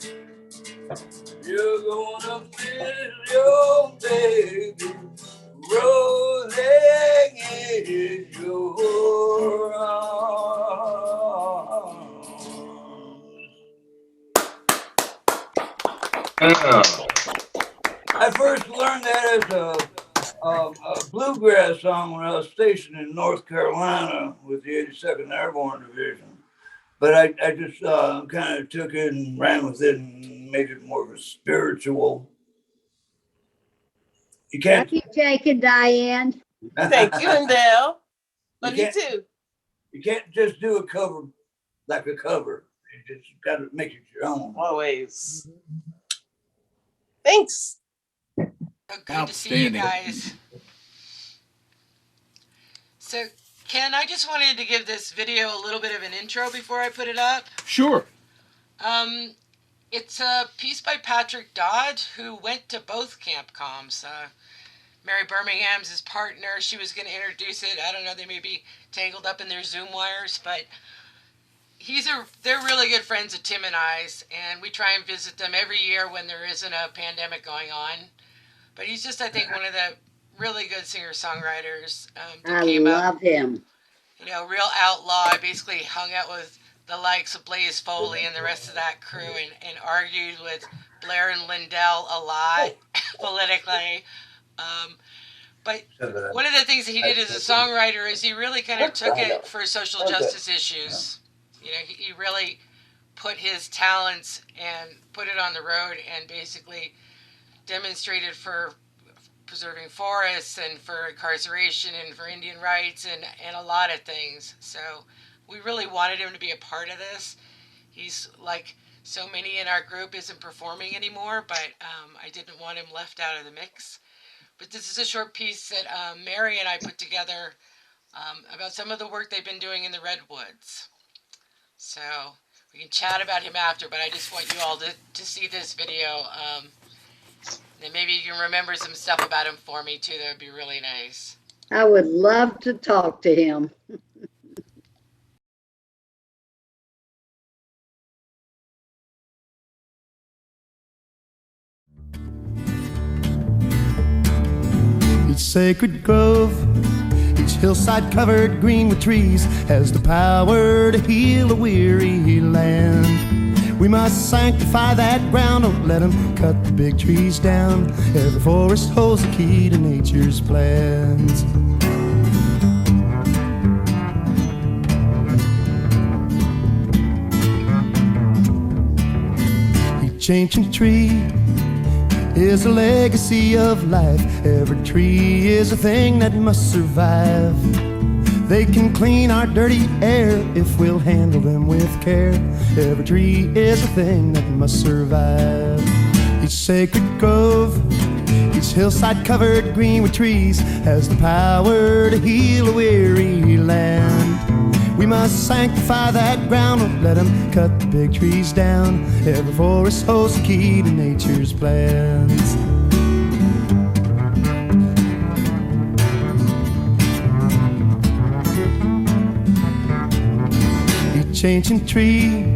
Speaker 21: You're gonna miss your baby rolling in your arms.
Speaker 1: Yeah.
Speaker 21: I first learned that as a bluegrass song when I was stationed in North Carolina with the 82nd Airborne Division. But I just kind of took it and ran with it and made it more of a spiritual. You can't.
Speaker 3: Love you, Jake and Diane.
Speaker 10: Thank you, and Dale. Love you too.
Speaker 21: You can't just do a cover like a cover. You just got to make it your own.
Speaker 10: Always. Thanks.
Speaker 6: Good to see you guys. So, Ken, I just wanted to give this video a little bit of an intro before I put it up.
Speaker 2: Sure.
Speaker 6: It's a piece by Patrick Dodd, who went to both Camp C.A.L.Ms. Mary Birmingham's his partner. She was going to introduce it. I don't know, they may be tangled up in their Zoom wires, but they're really good friends of Tim and I's, and we try and visit them every year when there isn't a pandemic going on. But he's just, I think, one of the really good singer-songwriters.
Speaker 3: I love him.
Speaker 6: You know, real outlaw. I basically hung out with the likes of Blaze Foley and the rest of that crew and argued with Blair and Lindell a lot politically. But one of the things that he did as a songwriter is he really kind of took it for social justice issues. You know, he really put his talents and put it on the road and basically demonstrated for preserving forests and for incarceration and for Indian rights and a lot of things. So we really wanted him to be a part of this. He's, like so many in our group, isn't performing anymore, but I didn't want him left out of the mix. But this is a short piece that Mary and I put together about some of the work they've been doing in the Redwoods. So we can chat about him after, but I just want you all to see this video. And maybe you can remember some stuff about him for me too. That would be really nice.
Speaker 3: I would love to talk to him.
Speaker 15: Each sacred grove, each hillside covered green with trees, has the power to heal a weary land. We must sanctify that ground, don't let them cut the big trees down. Every forest holds the key to nature's plans. Each ancient tree is a legacy of life. Every tree is a thing that must survive. They can clean our dirty air if we'll handle them with care. Every tree is a thing that must survive. Each sacred grove, each hillside covered green with trees, has the power to heal a weary land. We must sanctify that ground, don't let them cut the big trees down. Every forest holds the key to nature's plans. Each ancient tree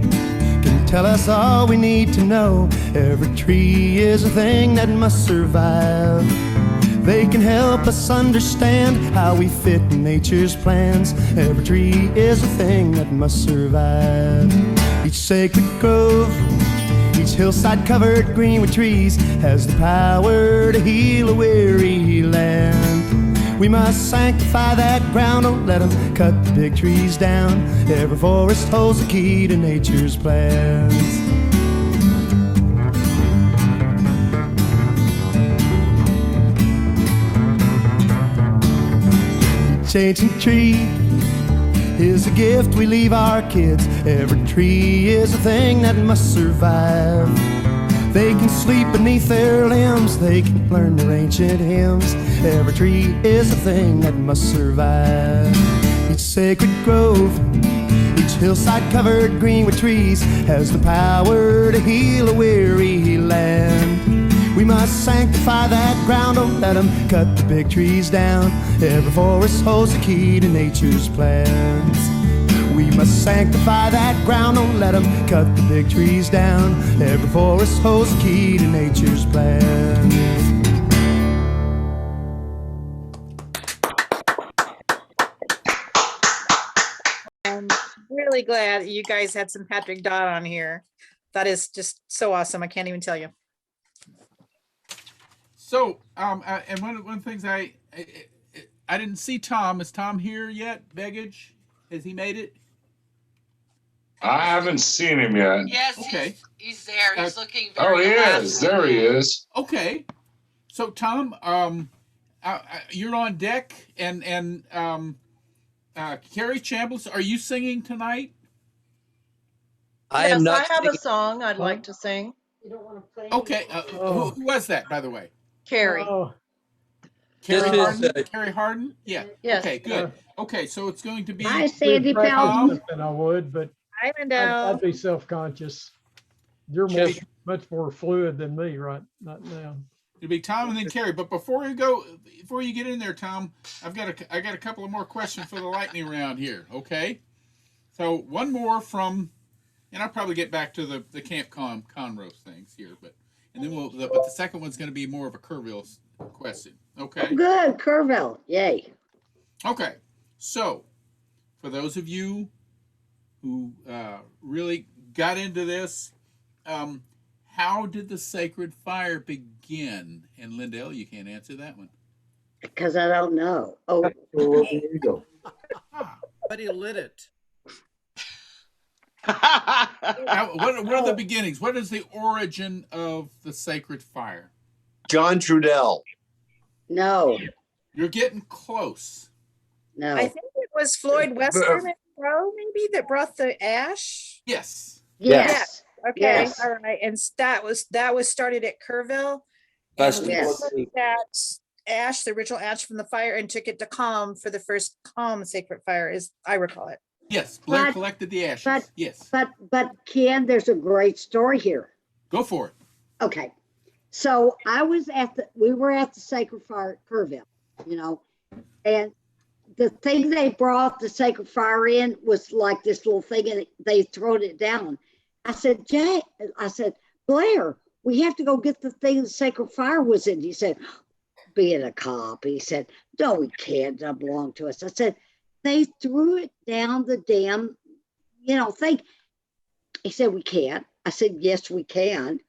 Speaker 15: can tell us all we need to know. Every tree is a thing that must survive. They can help us understand how we fit in nature's plans. Every tree is a thing that must survive. Each sacred grove, each Each hillside covered green with trees has the power to heal a weary land. We must sanctify that ground, don't let them cut the big trees down. Every forest holds the key to nature's plans. Each ancient tree is a gift we leave our kids. Every tree is a thing that must survive. They can sleep beneath their limbs, they can learn their ancient hymns. Every tree is a thing that must survive. Each sacred grove, each hillside covered green with trees has the power to heal a weary land. We must sanctify that ground, don't let them cut the big trees down. Every forest holds the key to nature's plans. We must sanctify that ground, don't let them cut the big trees down. Every forest holds the key to nature's plans.
Speaker 19: I'm really glad you guys had some Patrick Dodd on here. That is just so awesome. I can't even tell you.
Speaker 2: So, and one of the things I didn't see Tom. Is Tom here yet? Begich? Has he made it?
Speaker 1: I haven't seen him yet.
Speaker 6: Yes,
Speaker 2: okay.
Speaker 6: He's there. He's looking
Speaker 1: Oh,
Speaker 6: very
Speaker 1: he is. There he is.
Speaker 2: Okay. So, Tom, you're on deck, and Carrie Chambliss, are you singing tonight?
Speaker 22: I am not. I have a song I'd like to sing.
Speaker 3: You don't want to play.
Speaker 2: Okay. Who was that, by the way?
Speaker 22: Carrie.
Speaker 2: Carrie Hardin? Carrie Hardin? Yeah.
Speaker 22: Yes.
Speaker 2: Okay, good. Okay, so it's going to be.
Speaker 3: Hi, Sandy Pelton.
Speaker 16: And I would, but I'd be self-conscious. You're much more fluid than me right now.
Speaker 2: It'll be Tom and then Carrie. But before you get in there, Tom, I got a couple of more questions for the lightning round here. Okay. So one more from, and I'll probably get back to the Camp Conroe things here, but then but the second one's going to be more of a Kerrville question. Okay.
Speaker 3: Oh, good, Kerrville. Yay.
Speaker 2: Okay. So, for those of you who really got into this, how did the sacred fire begin? And Lindell, you can't answer that one.
Speaker 3: Because I don't know. Oh,
Speaker 12: there you go.
Speaker 7: But he lit it.
Speaker 2: Now, what are the beginnings? What is the origin of the sacred fire?
Speaker 4: John Trudell.
Speaker 3: No.
Speaker 2: You're getting close.
Speaker 3: No.
Speaker 19: I think it was Floyd Western and Crow, maybe, that brought the ash.
Speaker 2: Yes.
Speaker 3: Yes.
Speaker 19: Yeah. Okay.
Speaker 3: Yes.
Speaker 19: All right. And that was started at Kerrville.
Speaker 3: Yes.
Speaker 19: That ash, the original ash from the fire, and took it to C.A.L.M for the first C.A.L M sacred fire, as I recall it.
Speaker 2: Yes, Blair collected the ashes. Yes.
Speaker 3: But Ken, there's a great story here.
Speaker 2: Go for it.
Speaker 3: Okay. So we were at the sacred fire at Kerrville, and the thing they brought the sacred fire in was like this little thing, and they thrown it down. I said, Blair, we have to go get the thing the sacred fire was in. He said, being a cop, he said, no, we can't, it doesn't belong to us. I said, they threw it down the damn, thing. He said, we can't. I said, yes, we can.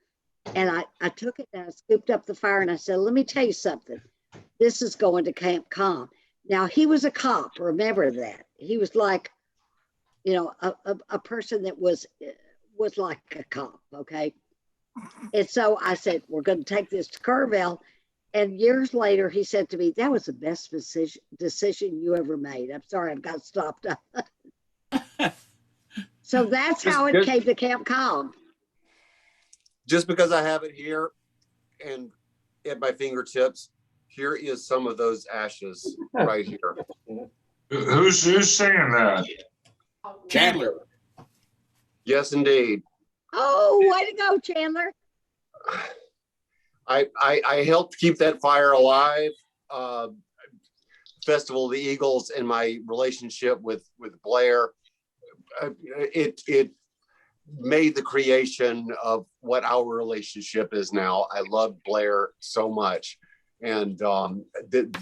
Speaker 3: And I took it and I scooped up the fire and I said, let me tell you something. This is going to Camp C.A.L.M. Now, he was a cop. Remember that. He was like, a person that was like a cop, okay? And so I said, we're going to take this to Kerrville. And years later, he said to me, that was the best decision you ever made. I'm sorry, I've got stopped up. So that's how it came to Camp C.A.L.M.
Speaker 4: Just because I have it here and at my fingertips, here is some of those ashes right here.
Speaker 1: Who's saying that?
Speaker 2: Chandler.
Speaker 4: Yes, indeed.
Speaker 3: Oh, way to go, Chandler.
Speaker 4: I helped keep that fire alive. Festival of the Eagles and my relationship with Blair, it made the creation of what our relationship is now. I love Blair so much, and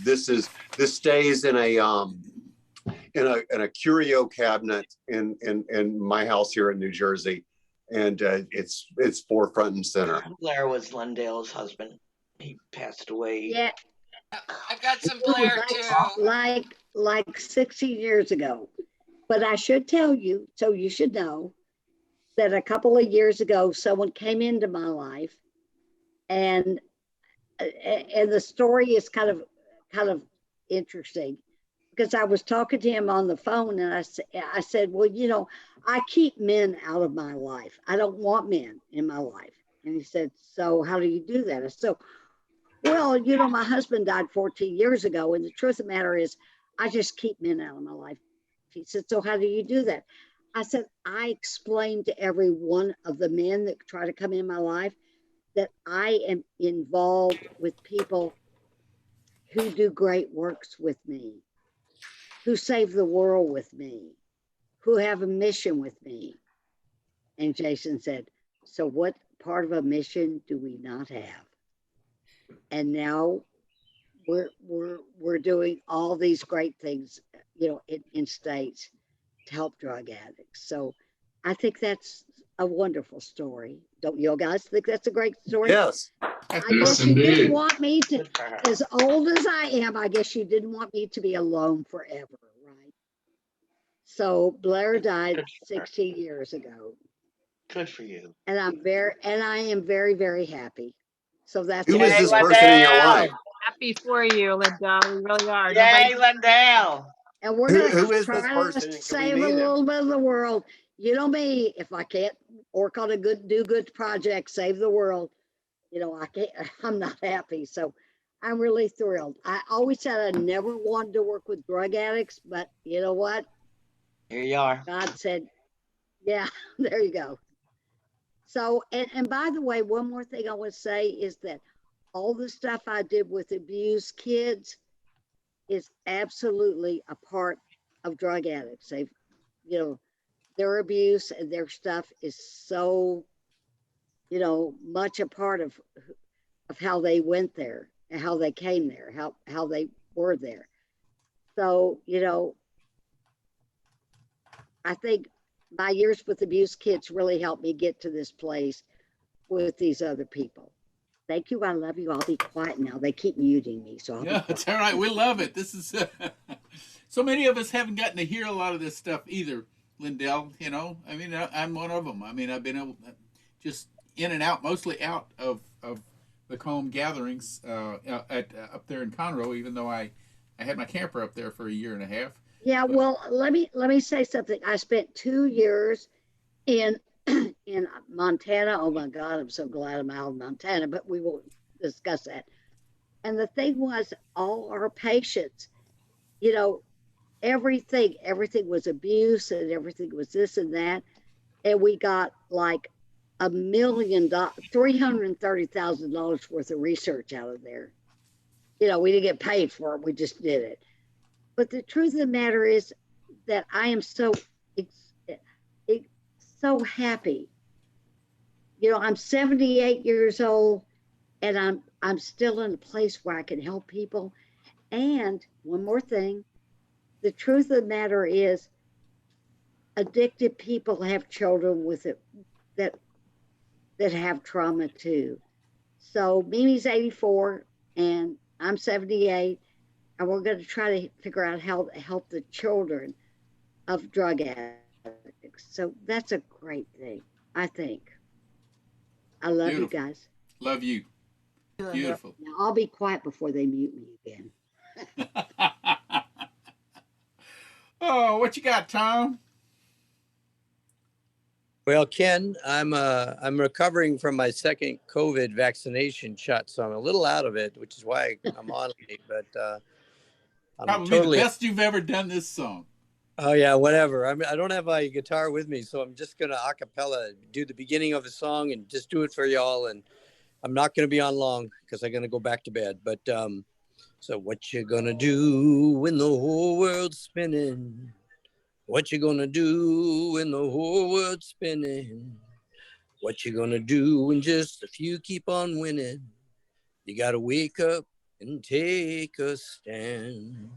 Speaker 4: this stays in a curio cabinet in my house here in New Jersey, and it's forefront and center.
Speaker 22: Blair was Lundale's husband. He passed away.
Speaker 3: Yeah.
Speaker 6: I've got some Blair too.
Speaker 3: Like 60 years ago. But I should tell you, so you should know, that a couple of years ago, someone came into my life, and the story is kind of interesting, because I was talking to him on the phone, and I said, well, you know, I keep men out of my life. I don't want men in my life. And he said, so how do you do that? I said, well, you know, my husband died 14 years ago, and the truth of the matter is, I just keep men out of my life. He said, so how do you do that? I said, I explained to every one of the men that try to come in my life that I am involved with people who do great works with me, who save the world with me, who have a mission with me. And Jason said, so what part of a mission do we not have? And now we're doing all these great things, you know, in states to help drug addicts. So I think that's a wonderful story. Don't you guys think that's a great story?
Speaker 4: Yes.
Speaker 3: I guess you didn't want me to, as old as I am, I guess you didn't want me to be alone forever, right? So Blair died 16 years ago.
Speaker 22: Good for you.
Speaker 3: And I am very, very happy. So that's
Speaker 4: who is this person in your life?
Speaker 19: Happy for you, Linda. We really are.
Speaker 22: Yay, Lindale.
Speaker 3: And we're going to try to save a little bit of the world. You know me, if I can't work on do good project, save the world, you know, I'm not happy. So I'm really thrilled. I always said I never wanted to work with drug addicts, but you know what?
Speaker 22: Here you are.
Speaker 3: God said, yeah, there you go. So, and by the way, one more thing I would say is that all the stuff I did with abused kids is absolutely a part of drug addicts. They've, you know, their abuse and their stuff is so, you know, much a part of how they went there and how they came there, how they were there. So, you know, I think my years with abused kids really helped me get to this place with these other people. Thank you. I love you. I'll be quiet now. They keep muting me. So
Speaker 2: yeah, it's all right. We love it. This is so many of us haven't gotten to hear a lot of this stuff either, Lindell. You know, I mean, I'm one of them. I mean, I've been able just in and out, mostly out of the C.A.L.M gatherings up there in Conroe, even though I had my camper up there for a year and a half.
Speaker 3: Yeah, well, let me say something. I spent 2 years in Montana. Oh my God, I'm so glad I'm out of Montana, but we won't discuss that. And the thing was, all our patients, you know, everything was abuse and everything was this and that. And we got like $1 million, $330,000 worth of research out of there. You know, we didn't get paid for it. We just did it. But the truth of the matter is that I am so happy. You know, I'm 78 years old and I'm still in a place where I can help people. And one more thing, the truth of the matter is addicted people have children with it that have trauma too. So Mimi's 84 and I'm 78. And we're going to try to figure out how to help the children of drug addicts. So that's a great thing, I think. I love you guys.
Speaker 2: Love you. Beautiful.
Speaker 3: Now, I'll be quiet before they mute me again.
Speaker 2: Oh, what you got, Tom?
Speaker 5: Well, Ken, I'm recovering from my second COVID vaccination shot, so I'm a little out of it, which is why I'm on late. But I'm
Speaker 2: probably
Speaker 5: totally...
Speaker 2: the best you've ever done this song.
Speaker 5: Oh yeah, whatever. I don't have my guitar with me, so I'm just gonna a cappella do the beginning of a song and just do it for y'all. And I'm not gonna be on long because I'm gonna go back to bed. But so what you gonna do when the whole world's spinning? What you gonna do when the whole world's spinning? What you gonna do when just a few keep on winning? You gotta wake up and take a stand.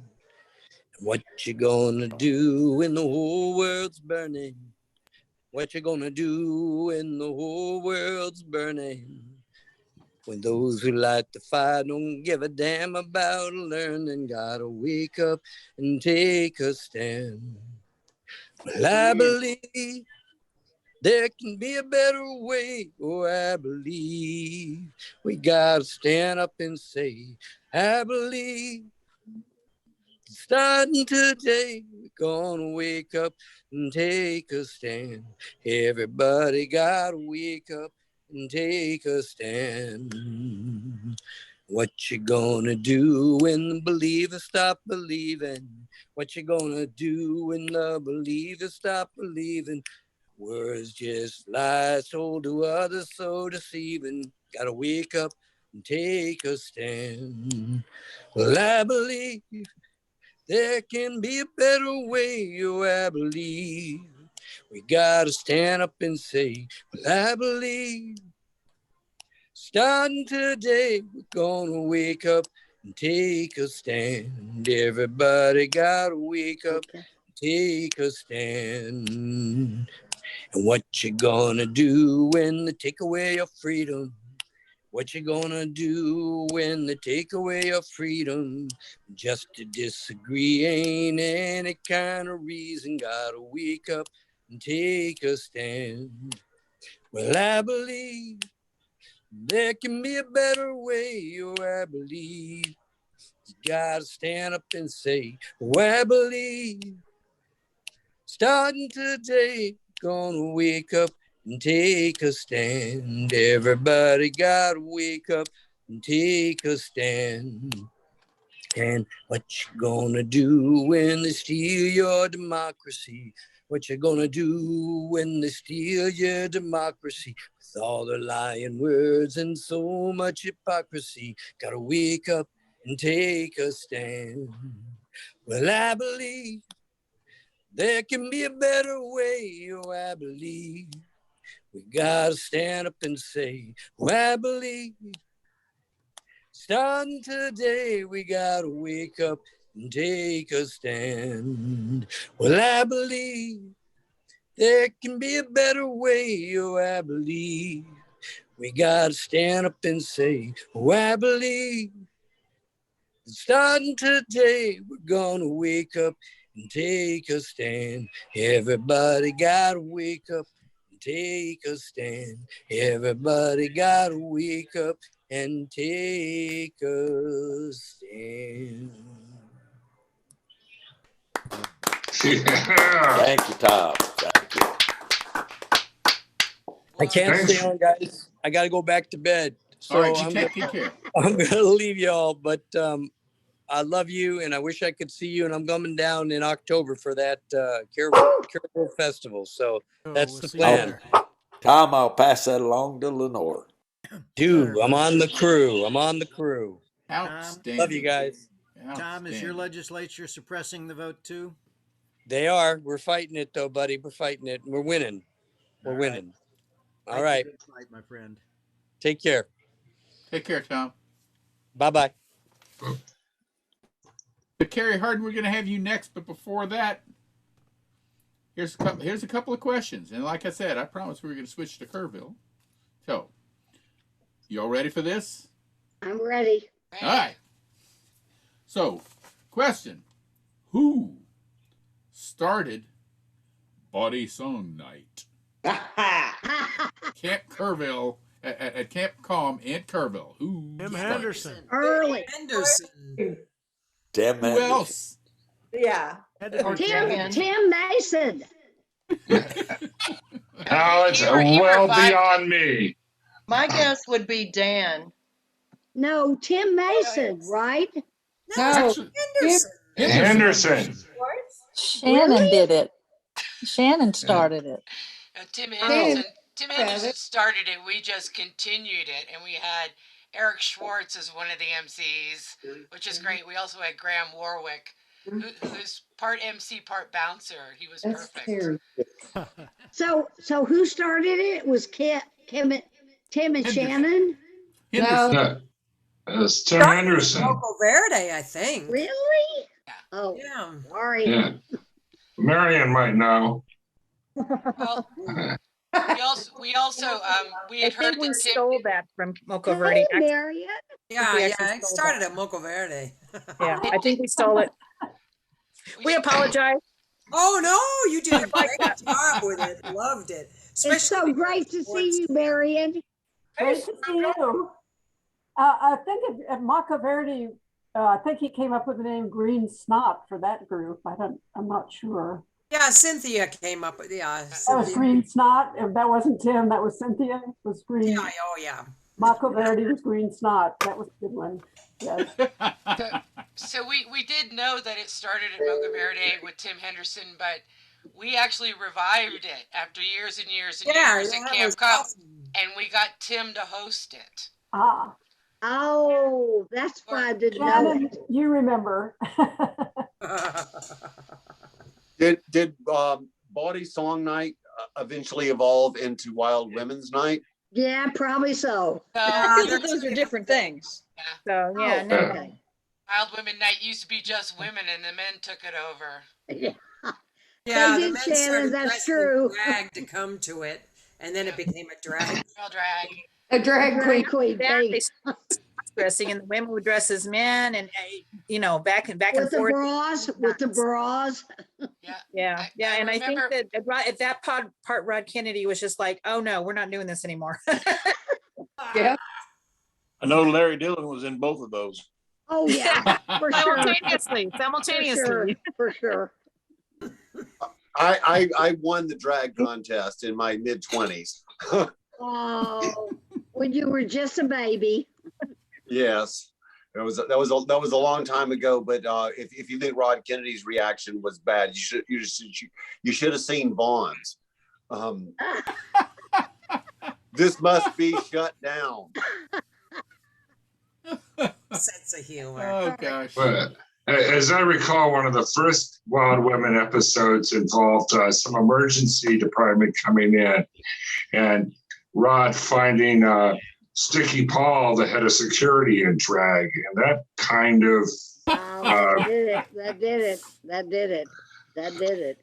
Speaker 5: What you gonna do when the whole world's burning? What you gonna do when the whole world's burning? When those who light the fire don't give a damn about learning, gotta wake up and take a stand. Well, I believe there can be a better way. Oh, I believe we gotta stand up and say, I believe. Starting today, we're gonna wake up and take a stand. Everybody gotta wake up and take a stand. What you gonna do when the believers stop believing? What you gonna do when the believers stop believing? Words just lies told to others so deceiving. Gotta wake up and take a stand. Well, I believe there can be a better way, oh, I believe. We gotta stand up and say, well, I believe. Starting today, we're gonna wake up and take a stand. Everybody gotta wake up and take a stand. And what you gonna do when they take away your freedom? What you gonna do when they take away your freedom? Just to disagree ain't any kind of reason. Gotta wake up and take a stand. Well, I believe there can be a better way. Oh, I believe. You gotta stand up and say, oh, I believe. Starting today, gonna wake up and take a stand. Everybody gotta wake up and take a stand. And what you gonna do when they steal your democracy? What you gonna do when they steal your democracy? With all the lying words and so much hypocrisy, gotta wake up and take a stand. Well, I believe there can be a better way, oh, I believe. We gotta stand up and say, oh, I believe. Starting today, we gotta wake up and take a stand. Well, I believe there can be a better way, oh, I believe. We gotta stand up and say, oh, I believe. Starting today, we're gonna wake up and take a stand. Everybody gotta wake up and take a stand. Everybody gotta wake up and take a stand.
Speaker 1: Yeah.
Speaker 12: Thank you, Tom. Thank you.
Speaker 5: I can't
Speaker 1: Thanks.
Speaker 5: stay on, guys. I gotta go back to bed. So
Speaker 2: All right, you
Speaker 5: I'm
Speaker 2: take good care.
Speaker 5: gonna leave y'all, but I love you, and I wish I could see you. And I'm coming down in October for that Kerrville Festival. So that's the plan.
Speaker 12: Tom, I'll pass that along to Lenore.
Speaker 5: Dude, I'm on the crew. I'm on the crew.
Speaker 2: Outstanding.
Speaker 5: Love you guys.
Speaker 7: Tom, is your legislature suppressing the vote too?
Speaker 5: They are. We're fighting it, though, buddy. We're fighting it. We're winning. We're winning. All right.
Speaker 7: Good fight, my friend.
Speaker 5: Take care.
Speaker 2: Take care, Tom.
Speaker 5: Bye-bye.
Speaker 2: But Karrie Hardin, we're going to have you next. But before that, here's a couple of questions. And like I said, I promised we were going to switch to Kerrville. So, you all ready for this?
Speaker 3: I'm ready.
Speaker 2: All right. So, question. Who started Bawdy Song Night? Camp Kerrville, at Camp C.A.L.M in Kerrville. Who?
Speaker 16: Tim Henderson.
Speaker 3: Early.
Speaker 17: Henderson.
Speaker 12: Tim
Speaker 2: Who
Speaker 12: Henderson.
Speaker 2: else?
Speaker 22: Yeah.
Speaker 3: Tim Mason.
Speaker 1: Now it's well beyond me.
Speaker 22: My guess would be Dan.
Speaker 3: No, Tim Mason, right?
Speaker 13: No,
Speaker 22: Henderson.
Speaker 13: Shannon did it. Shannon started it.
Speaker 6: Tim
Speaker 13: Oh.
Speaker 6: Henderson started it. We just continued it, and we had Eric Schwartz as one of the MCs, which is great. We also had Graham Warwick, who's part MC, part bouncer. He was perfect.
Speaker 3: So who started it? It was Tim and Shannon?
Speaker 1: No. It's Tim Henderson.
Speaker 17: Local Verde, I think.
Speaker 3: Really?
Speaker 6: Yeah.
Speaker 3: Oh,
Speaker 17: Yeah.
Speaker 3: sorry.
Speaker 1: Yeah. Marion might know.
Speaker 6: Well, we also we had
Speaker 19: I
Speaker 6: heard
Speaker 19: think we
Speaker 6: that Tim.
Speaker 19: stole that from Moco
Speaker 3: Hey,
Speaker 19: Verde.
Speaker 3: Marion.
Speaker 17: Yeah, it started at Moco Verde.
Speaker 19: Yeah, I think we stole it. We apologize.
Speaker 17: Oh no, you did a great job with it. Loved it.
Speaker 3: It's so great to see you, Marion.
Speaker 18: Great to see you. I think at Moco Verde, I think he came up with the name Green Snot for that group. I'm not sure.
Speaker 17: Yeah, Cynthia came up with
Speaker 18: That was Green Snot. If that wasn't Tim, that was Cynthia. It was Green.
Speaker 17: Yeah, oh yeah.
Speaker 18: Moco Verde was Green Snot. That was a good one. Yes.
Speaker 6: So we did know that it started at Moco Verde with Tim Henderson, but we actually revived it after years and years and years at Camp C.A.L.M, and we got Tim to host it.
Speaker 18: Ah.
Speaker 3: Oh, that's why I didn't know
Speaker 18: Shannon,
Speaker 3: it.
Speaker 18: you remember.
Speaker 4: Did Bawdy Song Night eventually evolve into Wild Women's Night?
Speaker 3: Yeah, probably so.
Speaker 19: I feel like those are different things. So yeah, no.
Speaker 3: Okay.
Speaker 6: Wild Women Night used to be just women, and the men took it over.
Speaker 17: Yeah,
Speaker 3: They
Speaker 17: the
Speaker 3: did,
Speaker 17: men
Speaker 3: Shannon,
Speaker 17: started
Speaker 3: that's
Speaker 17: dressing
Speaker 3: true.
Speaker 17: drag to come to it, and then it became a drag.
Speaker 6: Real drag.
Speaker 3: A drag queen.
Speaker 19: They dressing, and the women would dress as men, and back and
Speaker 3: With the
Speaker 19: forth.
Speaker 3: bras, with the bras.
Speaker 19: Yeah. And I think that at that part, Rod Kennedy was just like, "Oh no, we're not doing this anymore."
Speaker 11: Yeah.
Speaker 14: I know Larry Dillon was in both of those.
Speaker 3: Oh yeah, for sure.
Speaker 19: Simultaneously.
Speaker 3: For sure.
Speaker 4: I won the drag contest in my mid-20s.
Speaker 3: Oh, when you were just a baby.
Speaker 4: Yes, that was a long time ago. But if you think Rod Kennedy's reaction was bad, you should have seen Vaughn's. This must be shut down.
Speaker 17: Sense of humor.
Speaker 14: Oh gosh.
Speaker 1: But as I recall, one of the first Wild Women episodes involved some emergency department coming in, and Rod finding Sticky Paul, the head of security, in drag, and that kind of
Speaker 3: That did it.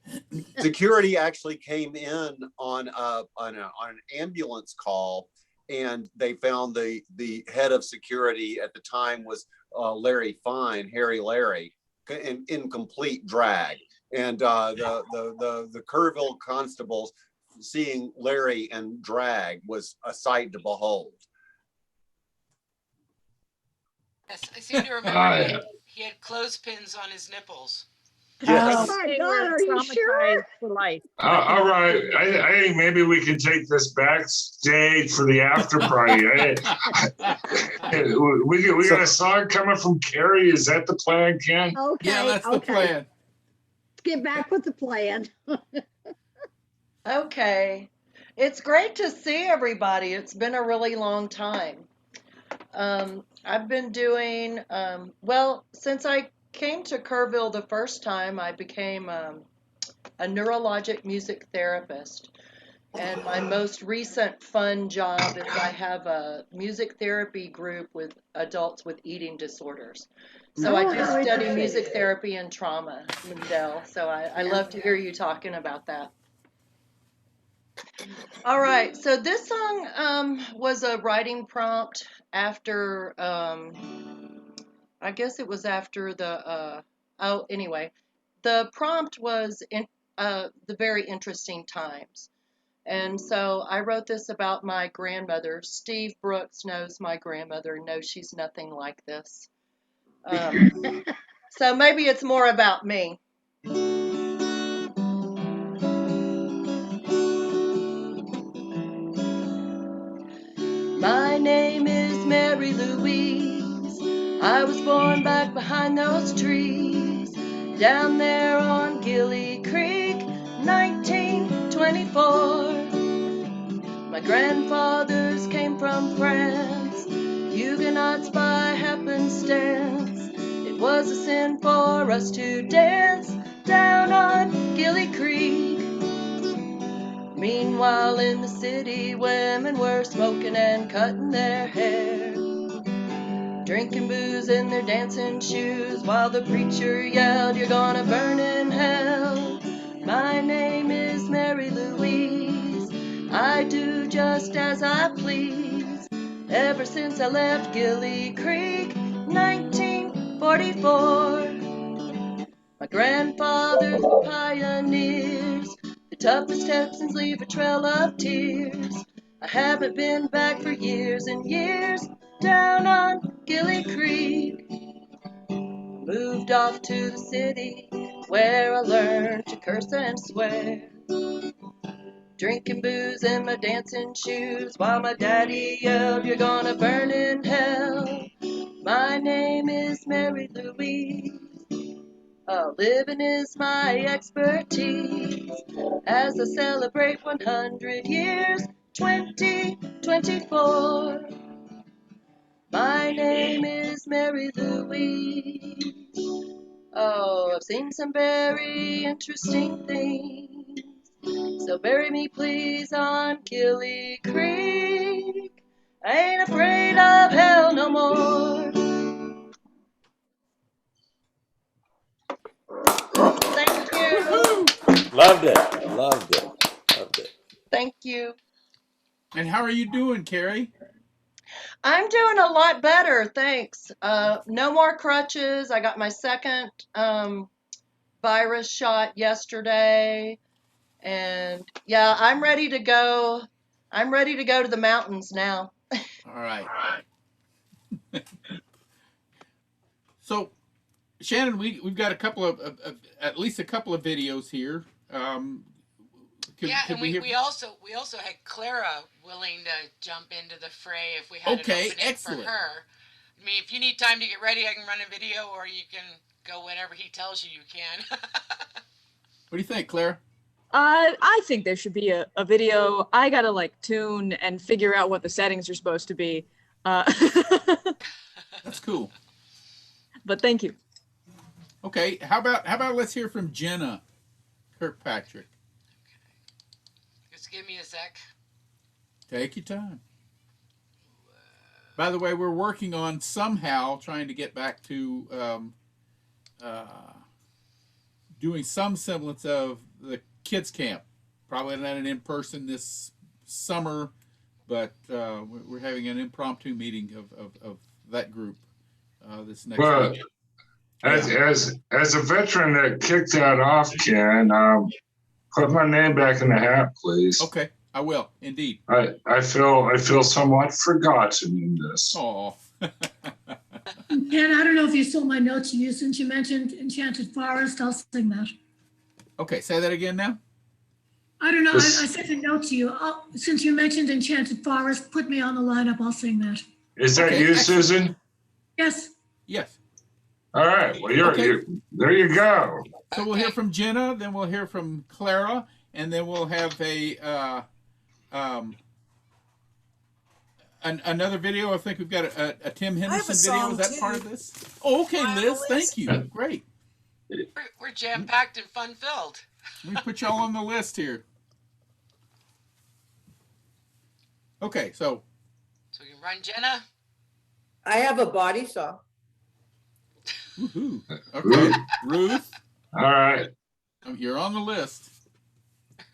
Speaker 4: Security actually came in on an ambulance call, and they found the head of security at the time was Larry Fine, Harry Larry, in complete drag, and the Kerrville constables seeing Larry in drag was a sight to behold.
Speaker 6: Yes, I seem to remember he had clothespins on his nipples.
Speaker 4: Yes.
Speaker 3: Oh my God, are you sure?
Speaker 19: For life.
Speaker 1: all right. I think maybe we can take this backstage for the after party. We got a song coming from Carrie. Is that the plan, Ken?
Speaker 3: Okay.
Speaker 14: Yeah, that's the plan.
Speaker 3: Let's get back with the plan.
Speaker 22: Okay. It's great to see everybody. It's been a really long time. I've been doing, since I came to Kerrville the first time, I became a neurologic music therapist. And my most recent fun job is I have a music therapy group with adults with eating disorders. So I do study music therapy and trauma, Lindell. So I love to hear you talking about that. All right, so this song was a writing prompt after, I guess it was after anyway. The prompt was in the very interesting times. And so I wrote this about my grandmother. Steve Brooks knows my grandmother, knows she's nothing like this. So maybe it's more about me. My name is Mary Louise. I was born back behind those trees, down there on Gilly Creek, 1924. My grandfathers came from France, Huguenots by happenstance. It was a sin for us to dance down on Gilly Creek. Meanwhile, in the city, women were smoking and cutting their hair, drinking booze in their dancing shoes, while the preacher yelled, "You're gonna burn in hell." My name is Mary Louise. just as I please. Ever since I left Gilly Creek, 1944. My grandfathers were pioneers. The toughest Texans leave a trail of tears. I haven't been back for years and years down on Gilly Creek. Moved off to the city where I learned to curse and swear. Drinking booze in my dancing shoes while my daddy yelled, "You're gonna burn in hell." My name is Mary Louise. Living is my expertise. As I celebrate 100 years, 2024. My name is Mary Louise. Oh, I've seen some very interesting things. So bury me please on Gilly Creek. I ain't afraid of hell no more. Thank you.
Speaker 12: Loved it. Loved it. Loved it.
Speaker 22: Thank you.
Speaker 2: And how are you doing, Karrie?
Speaker 22: I'm doing a lot better, thanks. No more crutches. I got my second virus shot yesterday. And yeah, I'm ready to go. I'm ready to go to the mountains now.
Speaker 2: All right. So, Shannon, we've got a couple of at least a couple of videos here.
Speaker 6: Could we also had Clara willing to jump into the fray if we had an opening
Speaker 2: excellent.
Speaker 6: for her. I mean, if you need time to get ready, I can run a video, or you can go whenever he tells you can.
Speaker 2: What do you think, Clara?
Speaker 11: I think there should be a video. I gotta like tune and figure out what the settings are supposed to be.
Speaker 2: That's cool.
Speaker 11: But thank you.
Speaker 2: Okay, how about let's hear from Jena Kirkpatrick.
Speaker 6: Just give me a sec.
Speaker 2: Take your time. By the way, we're working on somehow trying to get back to doing some semblance of the kids camp. Probably not an in-person this summer, but we're having an impromptu meeting of that group this next week.
Speaker 1: As a veteran that kicked that off, Ken, put my name back in the hat, please.
Speaker 2: Okay, I will indeed.
Speaker 1: I feel somewhat forgotten in this.
Speaker 2: Oh.
Speaker 9: Ken, I don't know if you saw my notes to you since you mentioned Enchanted Forest. I'll sing that.
Speaker 2: Okay, say that again now.
Speaker 9: I don't know. I sent a note to you. Since you mentioned Enchanted Forest, put me on the lineup. I'll sing that.
Speaker 1: Is that you, Susan?
Speaker 9: Yes.
Speaker 2: Yes.
Speaker 1: All right. Well, there you go.
Speaker 2: So we'll hear from Jena, then we'll hear from Clara, and then we'll have another video. I think we've got a Tim Henderson video. Is that part of this? Oh, okay, Liz. Thank you. Great.
Speaker 6: We're jam-packed and fun-filled.
Speaker 2: Let me put y'all on the list here. Okay, so
Speaker 6: we can run Jena.
Speaker 10: I have a body saw.
Speaker 2: Woohoo. Okay, Ruth.
Speaker 1: All right.
Speaker 2: You're on the list.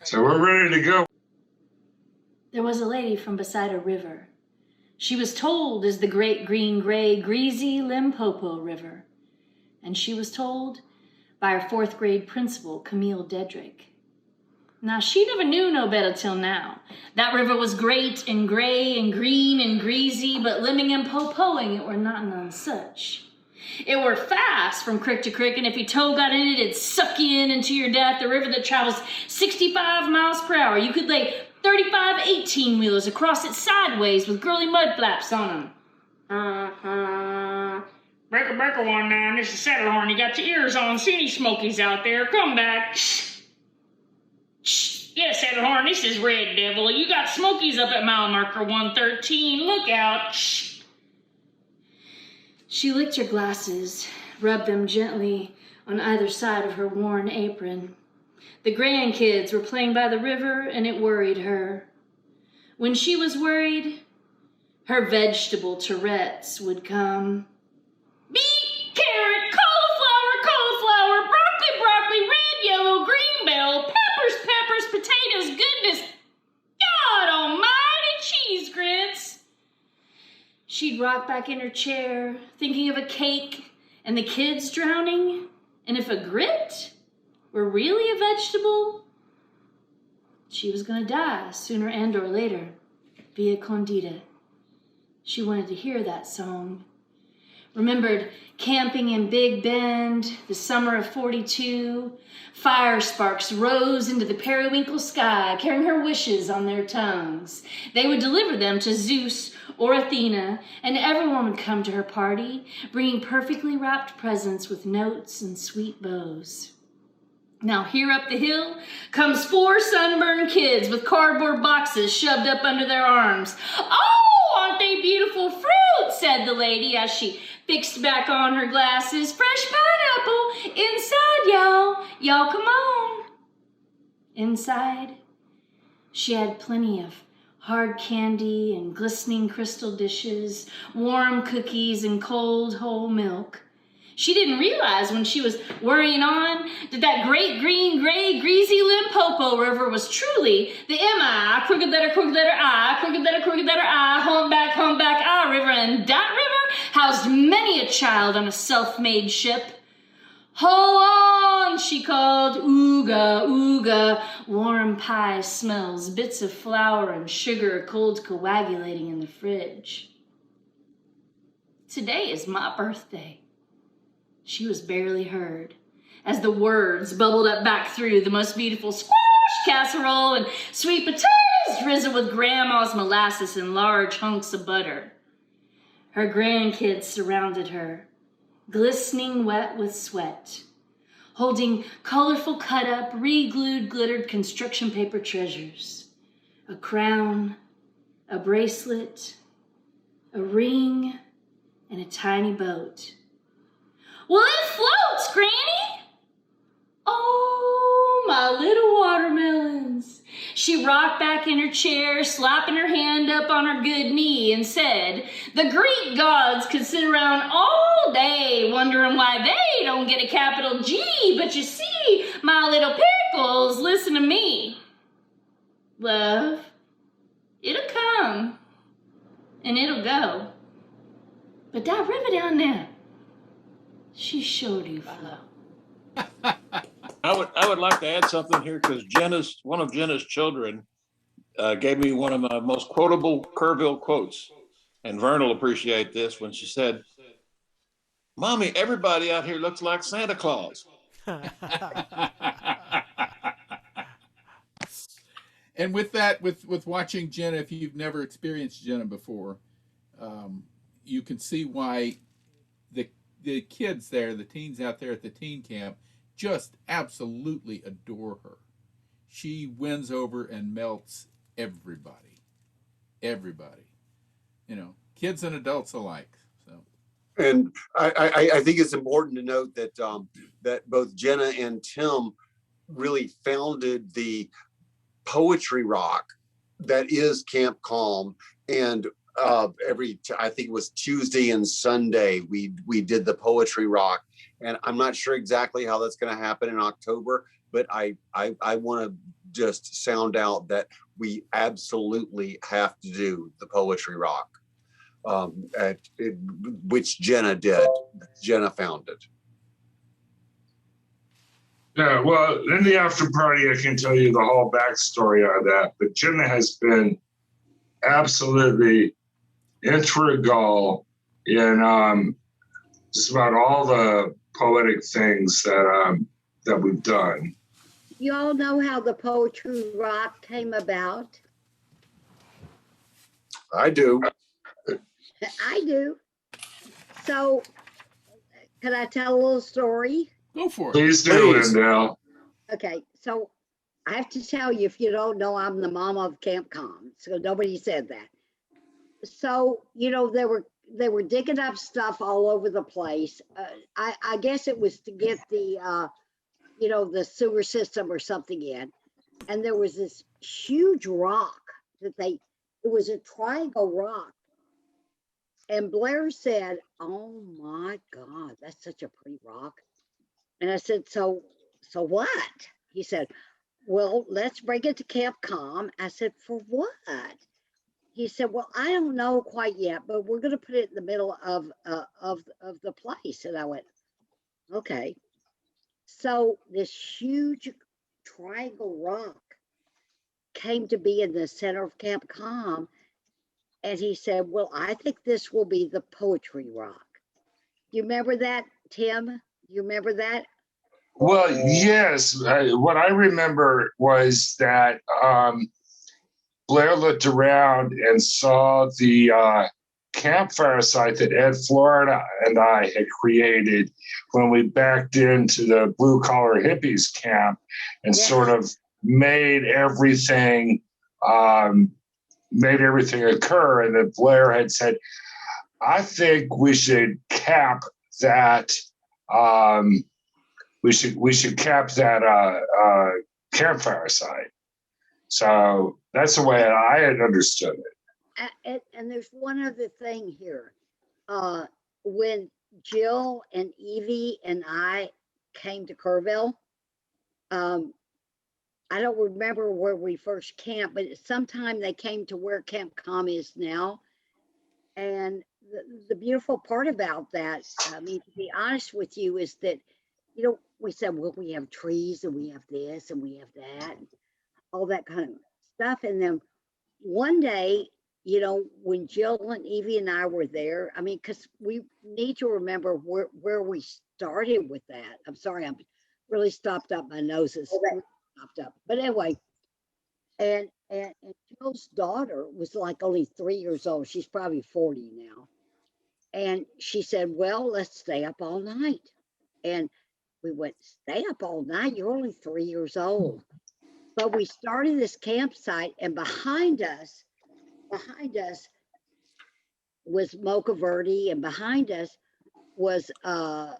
Speaker 1: So we're ready to go.
Speaker 20: There was a lady from beside a river. She was told is the great green gray greasy Limpopo River. And she was told by her 4th grade principal, Camille Dedrick. Now, she never knew no better till now. That river was great and gray and green and greasy, but limbing and popoing it were not none such. It were fast from crick to crick, and if your toe got in it, it'd suck you in into your death. The river that travels 65 miles per hour. You could lay 35 18-wheelers across it sideways with girly mud flaps on them.
Speaker 23: Breaker, breaker, 1-9, this is Saddlehorn. You got your ears on. See any smokies out there? Come back. Shh. Shh. Yes, Saddlehorn, this is Red Devil. You got smokies up at mile marker 113. Look out. Shh.
Speaker 20: She licked her glasses, rubbed them gently on either side of her worn apron. The grandkids were playing by the river, and it worried her. When she was worried, her vegetable Tourette's would come.
Speaker 23: Beet, carrot, cauliflower, broccoli, red, yellow, green bell, peppers, potatoes, goodness. God almighty!
Speaker 20: She'd rock back in her chair, thinking of a cake and the kids drowning, and if a grit were really a vegetable, she was gonna die sooner and or later, via Condita. She wanted to hear that song. Remembered camping in Big Bend, the summer of 42. Fire sparks rose into the periwinkle sky, carrying her wishes on their tongues. They would deliver them to Zeus or Athena, and everyone would come to her party, bringing perfectly wrapped presents with notes and sweet bows. Now here up the hill comes 4 sunburned kids with cardboard boxes shoved up under their arms. "Oh, aren't they beautiful fruit?" said the lady as she fixed back on her glasses. "Fresh pineapple inside, y'all. Y'all come on." Inside, she had plenty of hard candy and glistening crystal dishes, warm cookies and cold whole milk. She didn't realize when she was worrying on that great green, gray, greasy Limpopo River was truly the M.I., crooked letter I, crooked letter I, humpback I river, and that river housed many a child on a self-made ship. "Hold on," she called, "ooga, ooga." Warm pie smells, bits of flour and sugar cold coagulating in the fridge. "Today is my birthday." She was barely heard as the words bubbled up back through the most beautiful squash casserole and sweet potatoes drizzled with grandma's molasses and large hunks of butter. Her grandkids surrounded her, glistening wet with sweat, holding colorful cut-up, re-glued, glittered construction paper treasures. A crown, a bracelet, a ring, and a tiny boat. "Well, it floats, Granny." "Oh, my little watermelons." She rocked back in her chair, slapping her hand up on her good knee, and said, "The Greek gods could sit around all day wondering why they don't get a capital G, but you see, my little pickles, listen to me. Love, it'll come, and it'll go. But that river down there, she sure do flow."
Speaker 14: I would like to add something here because one of Jena's children gave me one of my most quotable Kerrville quotes, and Vern will appreciate this when she said, "Mommy, everybody out here looks like Santa Claus."
Speaker 2: And with that, with watching Jena, if you've never experienced Jena before, you can see why the kids there, the teens out there at the teen camp, just absolutely adore her. She wins over and melts everybody. Everybody. Kids and adults alike. So.
Speaker 4: And I think it's important to note that that both Jena and Tim really founded the poetry rock that is Camp C.A.L.M. And I think it was Tuesday and Sunday we did the poetry rock, and I'm not sure exactly how that's going to happen in October, but I want to just sound out that we absolutely have to do the poetry rock, which Jena did. Jena founded.
Speaker 1: Yeah, well, in the after party, I can tell you the whole backstory on that, but Jena has been absolutely integral in just about all the poetic things that we've done.
Speaker 3: You all know how the poetry rock came about?
Speaker 4: I do.
Speaker 3: I do. So, can I tell a little story?
Speaker 2: Go for it.
Speaker 1: Please do, Lindell.
Speaker 3: Okay, so I have to tell you, if you don't know, I'm the mom of Camp C.A.L.M, so nobody said that. So, they were digging up stuff all over the place. I guess it was to get the, the sewer system or something in. And there was this huge rock it was a triangle rock. And Blair said, "Oh my God, that's such a pretty rock." And I said, so what? He said, "Well, let's bring it to Camp C.A.L.M. I said, "For what?" he said, well, I don't know quite yet, but we're going to put it in the middle of the place. And I went, okay. So this huge triangle rock came to be in the center of Camp C.A.L.M. And he said, well, I think this will be the poetry rock. You remember that, Tim? You remember that?
Speaker 1: Well, yes. What I remember was that Blair looked around and saw the campfire site that Ed Florida and I had created when we backed into the blue collar hippies camp and sort of made everything occur. And then Blair had said, I think we should cap that. We should cap that campfire site. So that's the way I had understood it.
Speaker 3: And there's one other thing here. When Jill and Evie and I came to Kerrville, I don't remember where we first camped, but sometime they came to where Camp C.A.L.M is now. And the beautiful part about that, I mean, to be honest with you, is that, you know, we said, well, we have trees and we have this and we have that, all that kind of stuff. And then one day, you know, when Jill and Evie and I were there, I mean, because we need to remember where we started with that. I'm sorry, I'm really stopped up. My nose is stopped up. But anyway, and Jill's daughter was like only 3 years old. She's probably 40 now. And she said, well, let's stay up all night. And we went, stay up all night? You're only 3 years old. But we started this campsite, and behind us was Mocha Verde, and behind us was a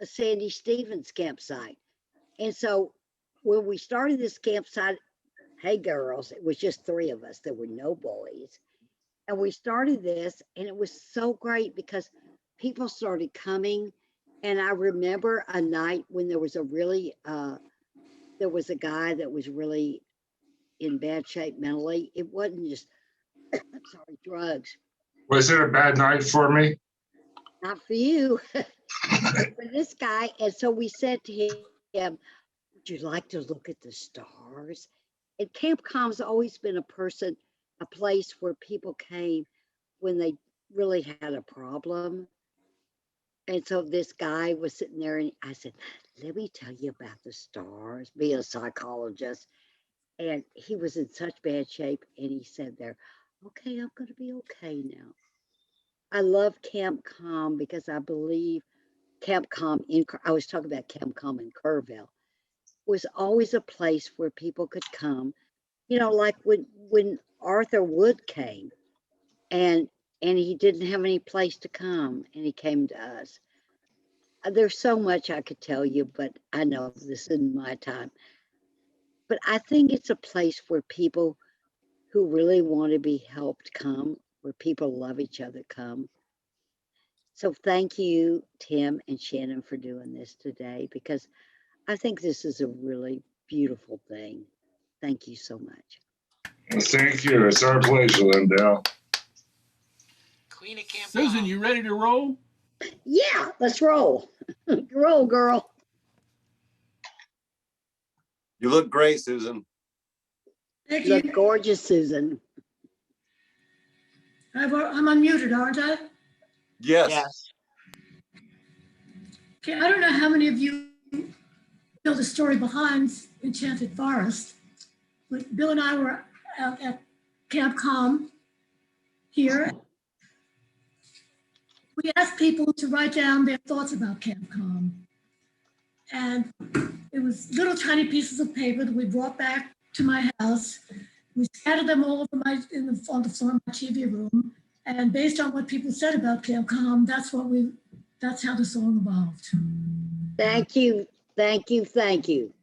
Speaker 3: Sandy Stevens campsite. And so when we started this campsite, hey girls, it was just 3 of us. There were no boys. And we started this, and it was so great because people started coming. And I remember a night when there was a really, there was a guy that was really in bad shape mentally. It wasn't just, I'm sorry, drugs.
Speaker 1: Was it a bad night for me?
Speaker 3: Not for you, for this guy. And so we said to him, would you like to look at the stars? And Camp C.A.L.M's always been a place where people came when they really had a problem. And so this guy was sitting there, and I said, let me tell you about the stars, be a psychologist. And he was in such bad shape, and he said there, okay, I'm going to be okay now. I love Camp C.A.L.M because I believe Camp C.A.L.M I was talking about Camp C.A.L.M in Kerrville, was always a place where people could come, you know, like when Arthur Wood came and he didn't have any place to come, and he came to us. There's so much I could tell you, but I know this isn't my time. But I think it's a place where people who really want to be helped come, where people love each other come. So thank you, Tim and Shannon, for doing this today, because I think this is a really beautiful thing. Thank you so much.
Speaker 1: Well, thank you. It's our pleasure, Lindell.
Speaker 6: Queen of Camp
Speaker 2: Susan, you ready to roll?
Speaker 3: Yeah, let's roll. Roll, girl.
Speaker 4: You look great, Susan.
Speaker 3: Thank you. Look gorgeous, Susan.
Speaker 9: I'm unmuted, aren't I?
Speaker 4: Yes.
Speaker 9: Okay, I don't know how many of you know the story behind Enchanted Forest, but Bill and I were out at Camp C.A.L.M here. We asked people to write down their thoughts about Camp C.A.L.M. And it was little tiny pieces of paper that we brought back to my house. We scattered them all over on the floor of my TV room. And based on what people said about Camp C.A.L.M, that's how the song evolved.
Speaker 3: Thank you. Thank you. Thank you.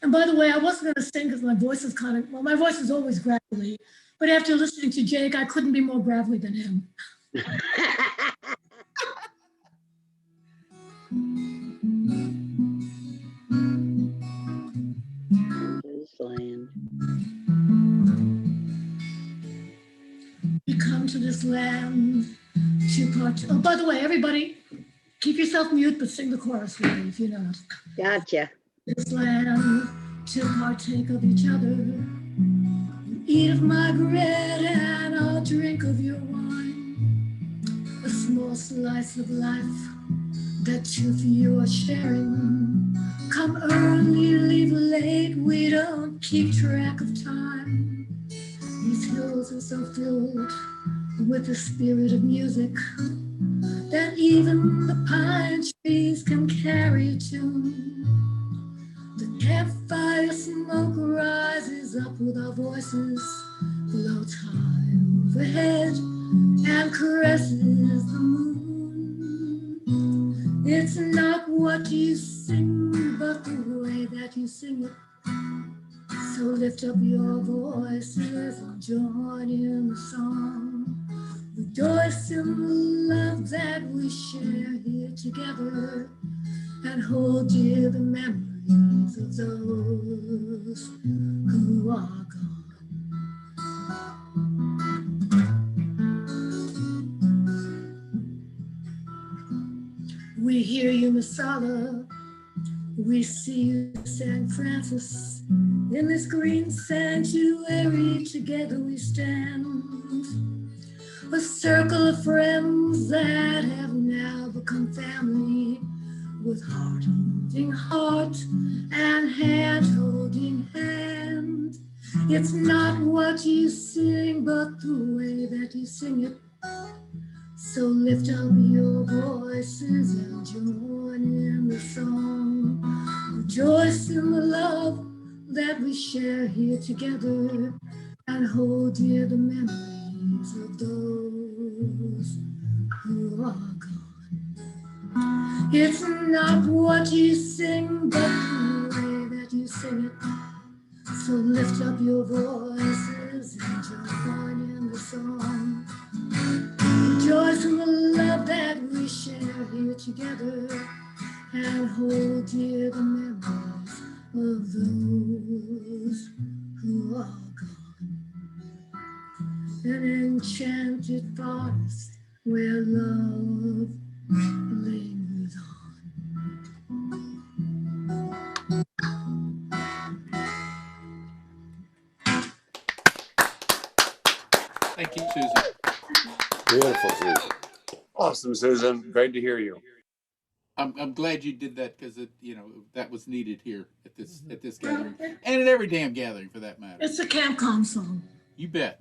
Speaker 9: And by the way, I wasn't going to sing because my voice is my voice is always gravelly. But after listening to Jake, I couldn't be more gravelly than him.
Speaker 3: This land.
Speaker 9: this land to part. Oh, by the way, everybody, keep yourself mute, but sing the chorus with me if you know it.
Speaker 3: Gotcha.
Speaker 9: This land to partake of each other. Eat of my bread and I'll drink of your wine. A small slice of life, that truth you are sharing. Come early, leave late, we don't keep track of time. These hills are so filled with the spirit of music that even the pine trees can carry a tune. The campfire smoke rises up with our voices, floats high overhead and caresses the moon. It's not what you sing, but the way that you sing it. So lift up your voices and join in the song. Rejoice in the love that we share here together, and hold dear the memories of those who are gone. We hear you, Masala. We see you, San Francis. In this green sanctuary, together we stand. A circle of friends that have now become family, with heart holding heart and hand holding hand. It's not what you sing, but the way that you sing it. So lift up your voices and join in the song. Rejoice in the love that we share here together, and hold dear the memories of those who are gone. It's not what you sing, but the way that you sing it. So lift up your voices and join in the song. Rejoice in the love that we share here together, and hold dear the memories of those who are gone. An enchanted forest where love lingers on.
Speaker 2: Thank you, Susan.
Speaker 12: Beautiful, Susan.
Speaker 4: Awesome, Susan. Great to hear you.
Speaker 2: I'm glad you did that, because that was needed here at this gathering, and at every damn gathering for that matter.
Speaker 9: It's a Camp C.A.L.M song.
Speaker 2: You bet.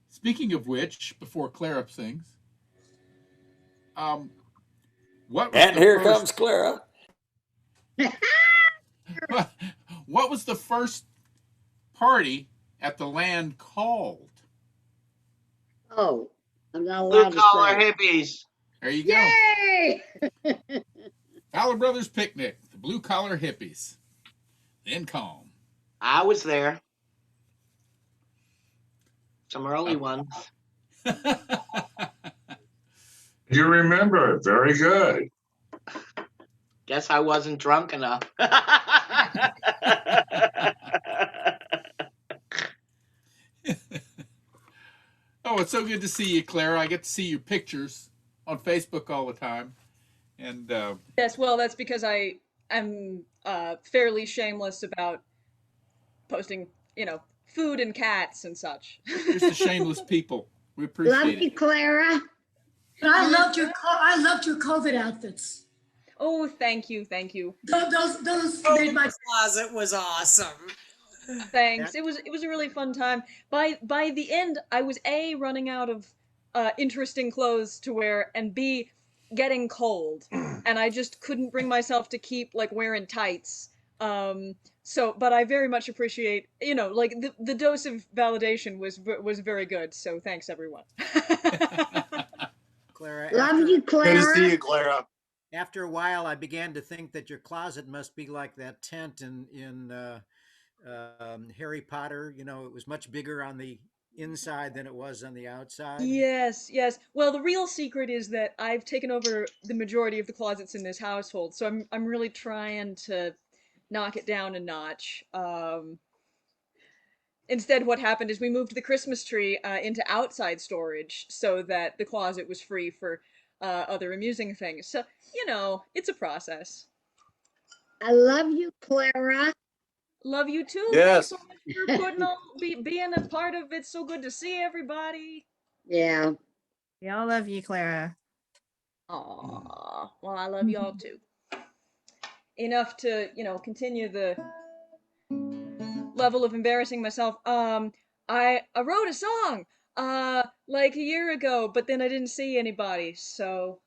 Speaker 2: Speaking of which, before Clara sings, what was
Speaker 12: And
Speaker 2: the
Speaker 12: here
Speaker 2: first,
Speaker 12: comes Clara.
Speaker 2: what was the first party at the land called?
Speaker 3: Oh, I'm not
Speaker 10: Blue
Speaker 3: allowed to
Speaker 10: collar
Speaker 3: say.
Speaker 10: hippies.
Speaker 2: There you go.
Speaker 3: Yay!
Speaker 2: Fowler Brothers Picnic, the Blue Collar Hippies, then C.A.L.M.
Speaker 10: I was there. Some early ones.
Speaker 1: You remember it. Very good.
Speaker 10: Guess I wasn't drunk enough.
Speaker 2: Oh, it's so good to see you, Clara. I get to see your pictures on Facebook all the time. And
Speaker 11: Yes, well, that's because I'm fairly shameless about posting, food and cats and such.
Speaker 2: Here's the shameless people. We appreciate
Speaker 3: Love
Speaker 2: it.
Speaker 3: you, Clara.
Speaker 9: But I loved your COVID outfits.
Speaker 11: Oh, thank you.
Speaker 9: Those made my
Speaker 17: closet was awesome.
Speaker 11: Thanks. It was a really fun time. By the end, I was A, running out of interesting clothes to wear, and B, getting cold, and I just couldn't bring myself to keep wearing tights. But I very much appreciate, the dose of validation was very good. So thanks, everyone.
Speaker 7: Clara,
Speaker 3: Love you, Clara.
Speaker 4: Good to see you, Clara.
Speaker 7: After a while, I began to think that your closet must be like that tent in Harry Potter. It was much bigger on the inside than it was on the outside.
Speaker 11: Yes. Well, the real secret is that I've taken over the majority of the closets in this household, so I'm really trying to knock it down a notch. Instead, what happened is we moved the Christmas tree into outside storage so that the closet was free for other amusing things. So, you know, it's a process.
Speaker 3: I love you, Clara.
Speaker 11: Love you too.
Speaker 4: Yes.
Speaker 11: Thanks so much for being a part of it. So good to see everybody.
Speaker 3: Yeah.
Speaker 19: We all love you, Clara.
Speaker 11: Aw, well, I love y'all too. Enough to, you know, continue the level of embarrassing myself. I wrote a song like a year ago, but then I didn't see anybody. So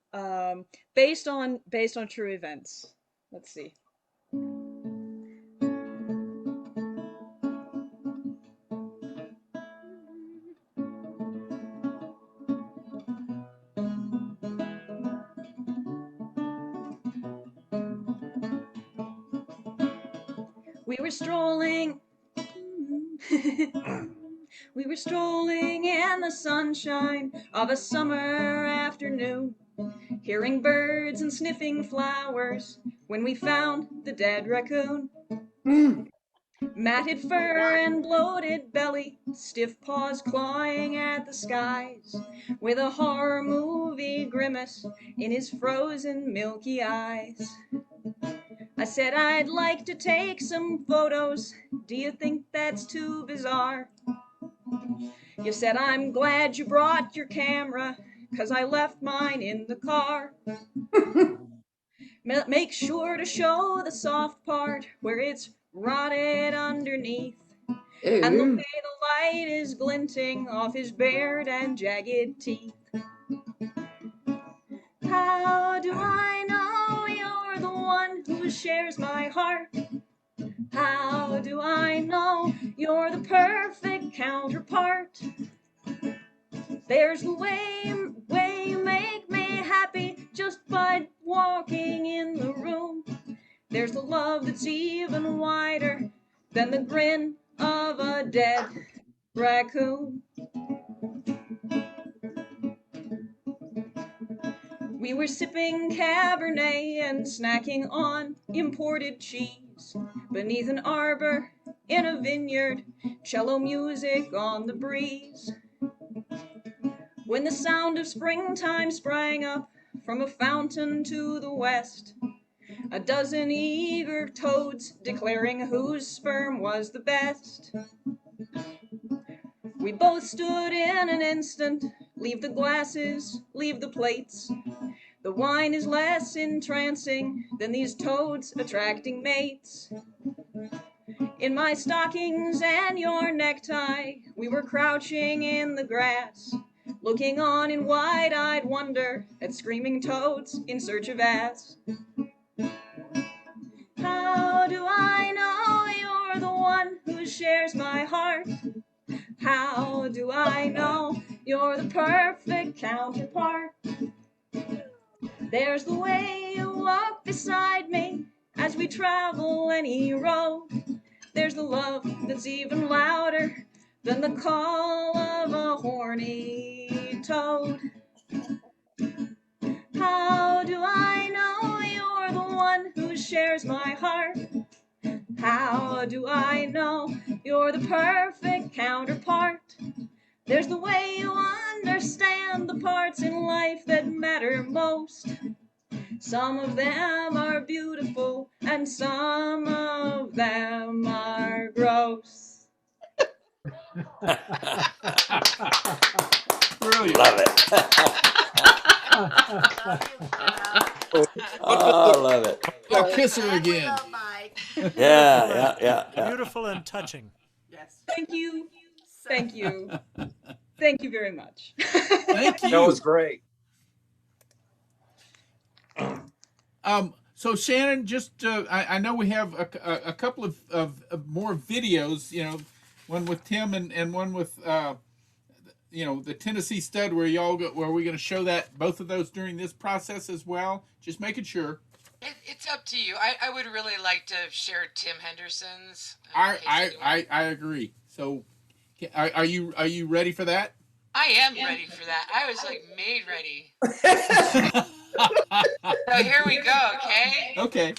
Speaker 11: based on true events. Let's see. We were strolling. We were strolling in the sunshine of a summer afternoon, hearing birds and sniffing flowers when we found the dead raccoon. Matted fur and bloated belly, stiff paws clawing at the skies, with a horror movie grimace in his frozen milky eyes. I said I'd like to take some photos. Do you think that's too bizarre? You said I'm glad you brought your camera, 'cause I left mine in the car. Make sure to show the soft part where it's rotted underneath, and the way the light is glinting off his bared and jagged teeth. How do I know you're the one who shares my heart? How do I know you're the perfect counterpart? There's the way you make me happy just by walking in the room. There's the love that's even wider than the grin of a dead raccoon. We were sipping Cabernet and snacking on imported cheese beneath an arbor in a vineyard, cello music on the breeze. When the sound of springtime sprang up from a fountain to the west, a dozen eager toads declaring whose sperm was the best. We both stood in an instant, leave the glasses, leave the plates. The wine is less entrancing than these toads attracting mates. In my stockings and your necktie, we were crouching in the grass, looking on in wide-eyed wonder at screaming toads in search of ass. How do I know you're the one who shares my heart? How do I know you're the perfect counterpart? There's the way you walk beside me as we travel any road. There's the love that's even louder than the call of a horny toad. How do I know you're the one who shares my heart? How do I know you're the perfect counterpart? There's the way you understand the parts in life that matter most. Some of them are beautiful and some of them are gross.
Speaker 14: Brilliant.
Speaker 12: Love it. Oh, I love it.
Speaker 2: I'll kiss her again.
Speaker 12: Yeah.
Speaker 8: Beautiful and touching.
Speaker 11: Yes. Thank you. Thank you. Thank you very much.
Speaker 2: Thank you.
Speaker 4: That was great.
Speaker 2: So Shannon, just I know we have a couple of more videos, you know, one with Tim and one with you know, the Tennessee Stud, where y'all go, where we're going to show that both of those during this process as well. Just making sure.
Speaker 6: It's up to you. I would really like to share Tim Henderson's.
Speaker 2: I agree. So, are you ready for that?
Speaker 6: I am ready for that. I was like made ready. So here we go, okay?
Speaker 2: Okay.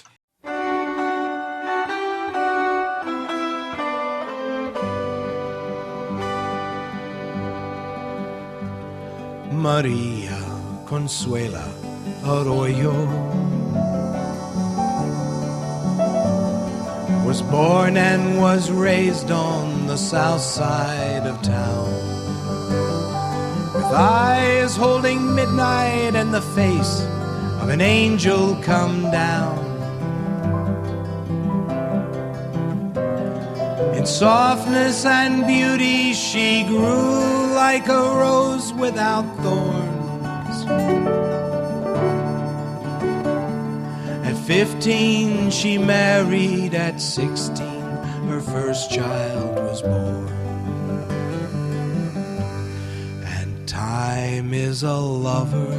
Speaker 8: Maria Consuela Arroyo was born and was raised on the south side of town, with eyes holding midnight and the face of an angel come down. In softness and beauty she grew like a rose without thorns. At 15 she married, at 16 her first child was born. And time is a lover,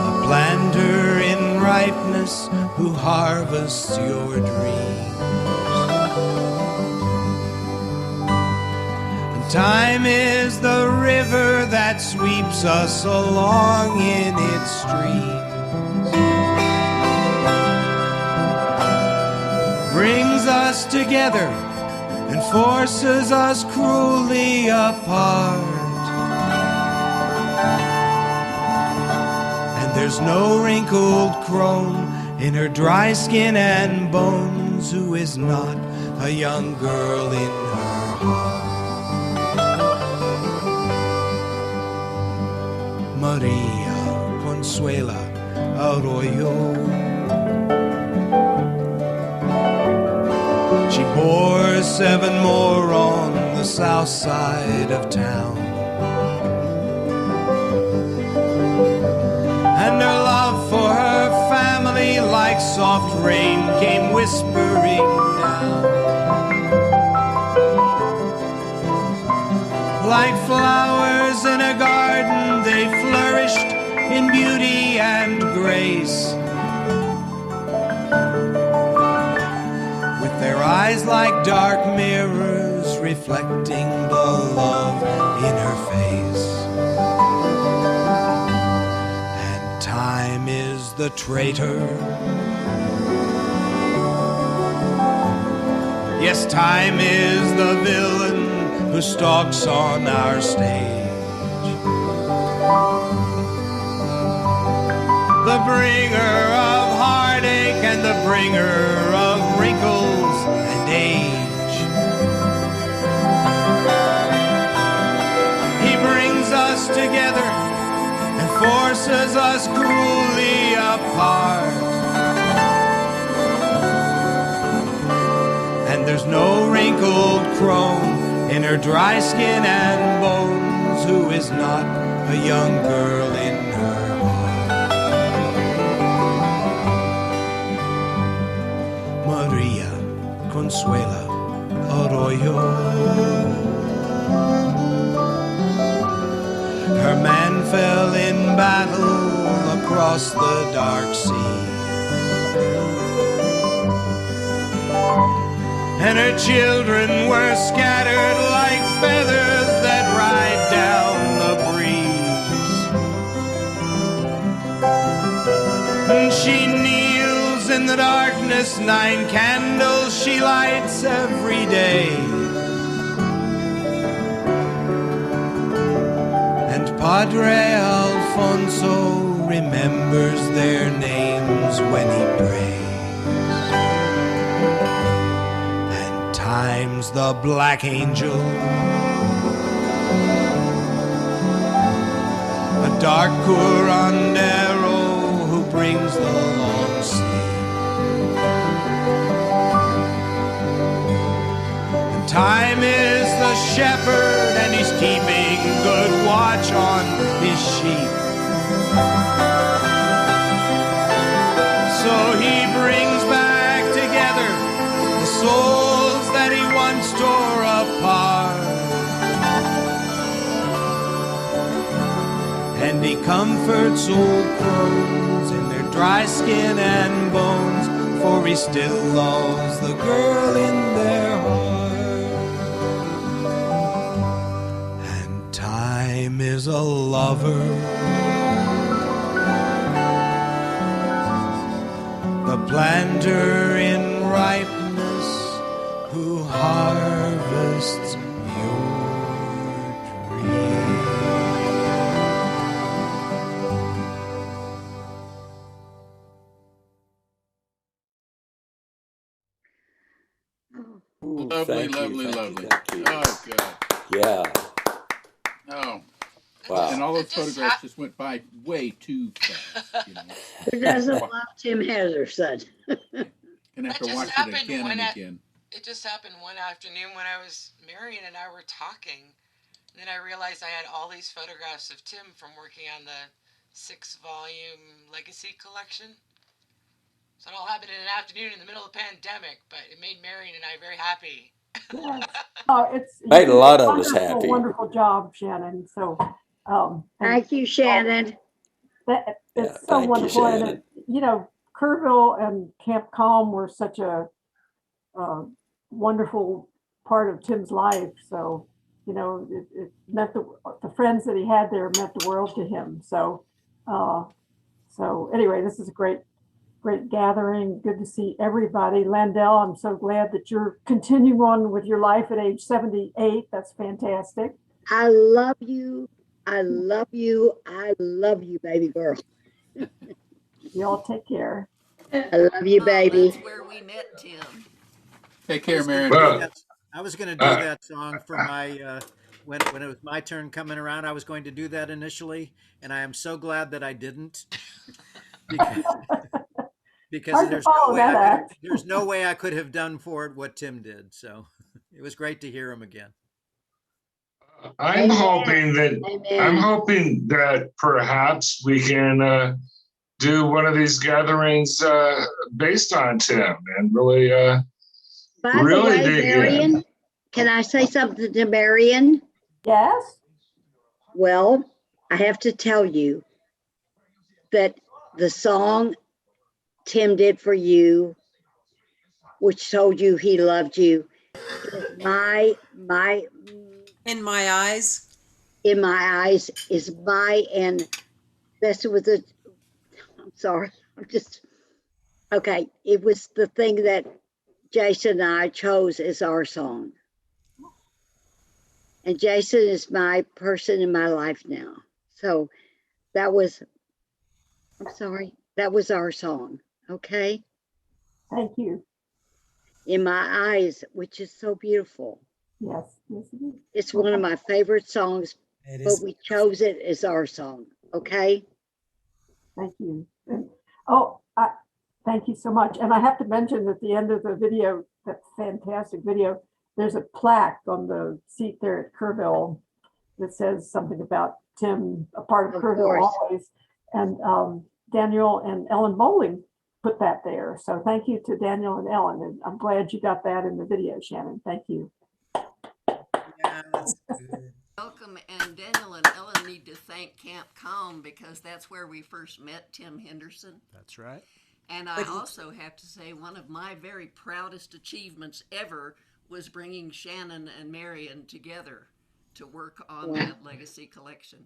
Speaker 8: a planter in ripeness who harvests your dreams. And time is the river that sweeps us along in its streams, brings us together and forces us cruelly apart. There's no wrinkled crone in her dry skin and bones who is not a young girl in her heart. Maria Consuela Arroyo. She bore 7 more on the south side of town. And her love for her family, like soft rain, came whispering down. Like flowers in a garden, they flourished in beauty and grace, with their eyes like dark mirrors reflecting the love in her face. Time is the traitor. Yes, time is the villain who stalks on our stage, the bringer of heartache and the bringer of wrinkles and age. He brings us together and forces us cruelly apart. And there's no wrinkled crone in her dry skin and bones who is not a young girl in her heart. Maria Consuela Arroyo. Her man fell in battle across the dark sea, and her children were scattered like feathers that ride down the breeze. And she kneels in the darkness, 9 candles she lights every day. Padre Alfonso remembers their names when he prays. And time's the black angel, a dark curandero who brings the long sleep. And time is the shepherd, and he's keeping good watch on his sheep. So he brings back together the souls that he once tore apart, and he comforts old crones in their dry skin and bones, for he still loves the girl in their heart. Time is a lover, the planter in ripeness who harvests your
Speaker 12: Ooh,
Speaker 2: Lovely,
Speaker 12: thank you,
Speaker 2: lovely,
Speaker 12: thank you,
Speaker 2: lovely.
Speaker 12: thank you.
Speaker 2: Oh, good.
Speaker 12: Yeah.
Speaker 2: Oh.
Speaker 12: Wow.
Speaker 2: And all those photographs just went by way too fast. You know?
Speaker 3: Who doesn't love Tim Henderson?
Speaker 2: Gonna have to
Speaker 6: just
Speaker 2: watch it
Speaker 6: happened
Speaker 2: again and again.
Speaker 6: It just happened one afternoon when I was Marion and I were talking. And then I realized I had all these photographs of Tim from working on the 6-volume Legacy collection. So it all happened in an afternoon in the middle of the pandemic, but it made Marion and I very happy.
Speaker 18: Yes. Oh, it's
Speaker 12: Made a lot of us
Speaker 18: wonderful,
Speaker 12: happy.
Speaker 18: wonderful job, Shannon. So,
Speaker 3: Thank you, Shannon.
Speaker 18: It's so
Speaker 12: Thank you,
Speaker 18: wonderful. And
Speaker 12: Shannon.
Speaker 18: Kerrville and Camp C.A.L.M were such a wonderful part of Tim's life. So, it meant the friends that he had there meant the world to him. So, anyway, this is a great gathering. Good to see everybody. Landell, I'm so glad that you're continuing on with your life at age 78. That's fantastic.
Speaker 3: I love you. I love you. I love you, baby girl.
Speaker 18: Y'all take care.
Speaker 3: I love you, baby.
Speaker 5: That's where we met Tim.
Speaker 2: Take care, Marion.
Speaker 7: I was going to do that song for my when it was my turn coming around. I was going to do that initially, and I am so glad that I didn't, because there's no way I could have done for it what Tim did. So it was great to hear him again.
Speaker 1: I'm hoping that perhaps we can do one of these gatherings based on Tim and really
Speaker 3: By the way, Marion, can I say something to Marion?
Speaker 18: Yes.
Speaker 3: Well, I have to tell you that the song Tim did for you, which told you he loved you, is my
Speaker 17: In my eyes.
Speaker 3: In my eyes is my and best with the. I'm sorry. I'm just okay. It was the thing that Jason and I chose as our song. And Jason is my person in my life now. So that was, I'm sorry, that was our song. Okay.
Speaker 18: Thank you.
Speaker 3: In My Eyes, which is so beautiful.
Speaker 18: Yes, yes it is.
Speaker 3: It's one of my favorite songs, but we chose it as our song. Okay.
Speaker 18: Thank you. Thank you so much. And I have to mention at the end of the video, that fantastic video, there's a plaque on the seat there at Kerrville that says something about Tim, a part of Kerrville always. And Daniel and Ellen Boling put that there. So thank you to Daniel and Ellen. And I'm glad you got that in the video, Shannon. Thank you.
Speaker 17: Yeah, that's good.
Speaker 5: Welcome, and Daniel and Ellen need to thank Camp C.A.L.M because that's where we first met Tim Henderson.
Speaker 7: That's right.
Speaker 5: And I also have to say one of my very proudest achievements ever was bringing Shannon and Marion together to work on that legacy collection.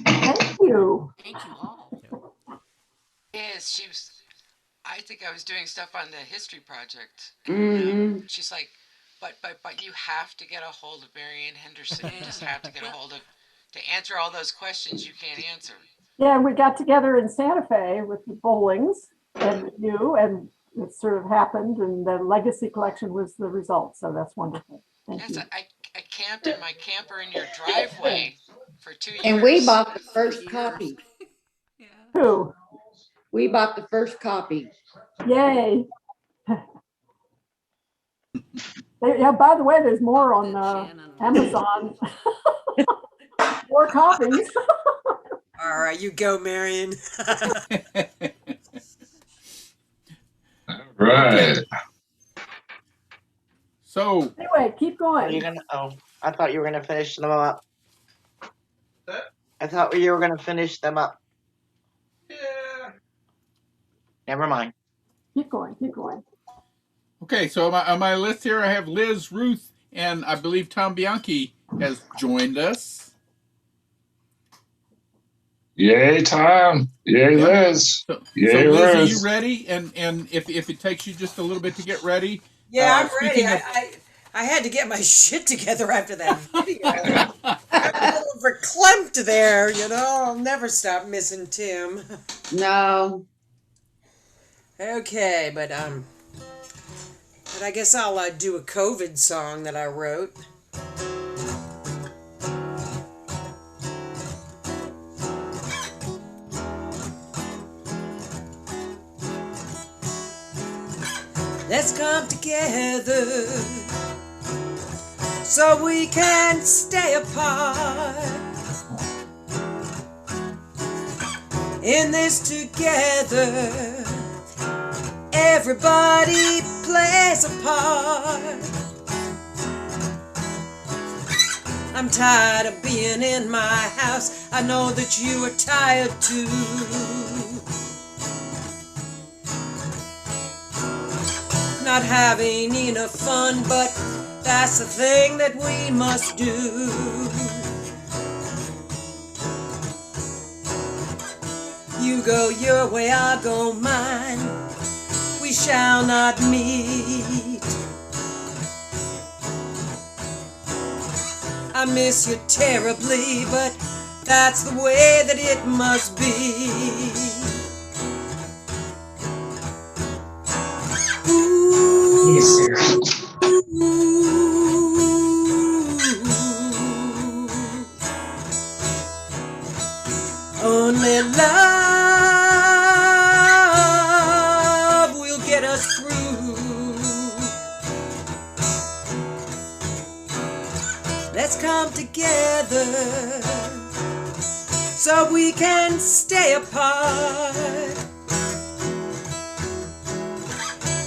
Speaker 18: Thank you.
Speaker 5: Thank you all.
Speaker 6: Yes, she was. I think I was doing stuff on the history project. She's like, but you have to get a hold of Marion Henderson. You just have to get a hold of to answer all those questions you can't answer.
Speaker 18: Yeah, we got together in Santa Fe with the Bolings and you, and it sort of happened, and the legacy collection was the result. So that's wonderful. Thank you.
Speaker 6: I camped in my camper in your driveway for 2 years.
Speaker 15: And we bought the first copy.
Speaker 18: Who?
Speaker 15: We bought the first copy.
Speaker 18: Yay. Yeah, by the way, there's more on Amazon. More copies.
Speaker 17: All right, you go, Marion.
Speaker 1: Right.
Speaker 2: So
Speaker 18: anyway, keep going.
Speaker 10: You're gonna, I thought you were gonna finish them up. I thought you were gonna finish them up.
Speaker 2: Yeah.
Speaker 10: Never mind.
Speaker 18: Keep going. Keep going.
Speaker 2: Okay, so on my list here, I have Liz, Ruth, and I believe Tom Bianchi has joined us.
Speaker 1: Yay, Tom. Yay, Liz. Yay,
Speaker 2: Liz,
Speaker 1: Ruth.
Speaker 2: are you ready? And if it takes you just a little bit to get ready.
Speaker 17: Yeah, I'm ready. I had to get my shit together after that video. I'm a little verklempt there, you know. I'll never stop missing Tim.
Speaker 15: No.
Speaker 17: Okay, but But I guess I'll do a COVID song that I wrote. Let's come together so we can stay apart. In this together, everybody plays a part. I'm tired of being in my house. I know that you are tired too. Not having enough fun, but that's the thing that we must do. You go your way, I'll go mine. We shall not meet. I miss you terribly, but that's the way that it must be. Ooh, yes, sir. Only love will get us through. Let's come together so we can stay apart.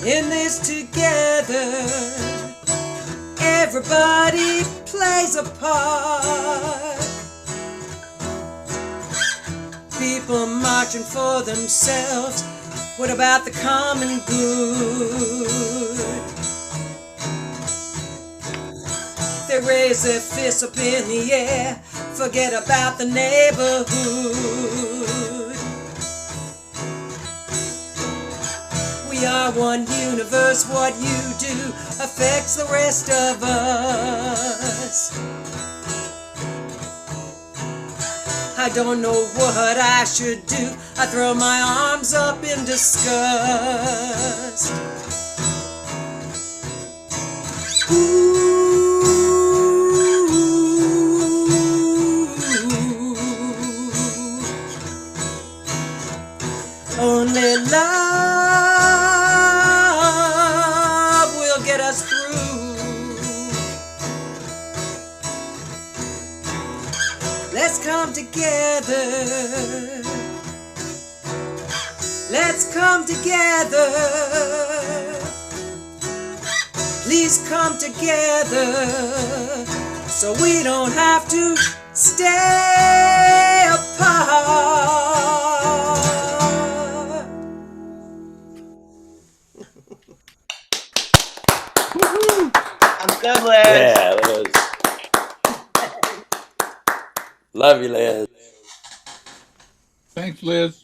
Speaker 17: In this together, everybody plays a part. People marching for themselves. What about the common good? They raise their fists up in the air. Forget about the neighborhood. We are one universe. What you do affects the rest of us. I don't know what I should do. I throw my arms up in disgust. Only love will get us through. Let's come together. Let's come together. Please come together so we don't have to stay apart.
Speaker 10: I'm good, Liz.
Speaker 12: Yeah, Liz. Love you, Liz.
Speaker 2: Thanks, Liz.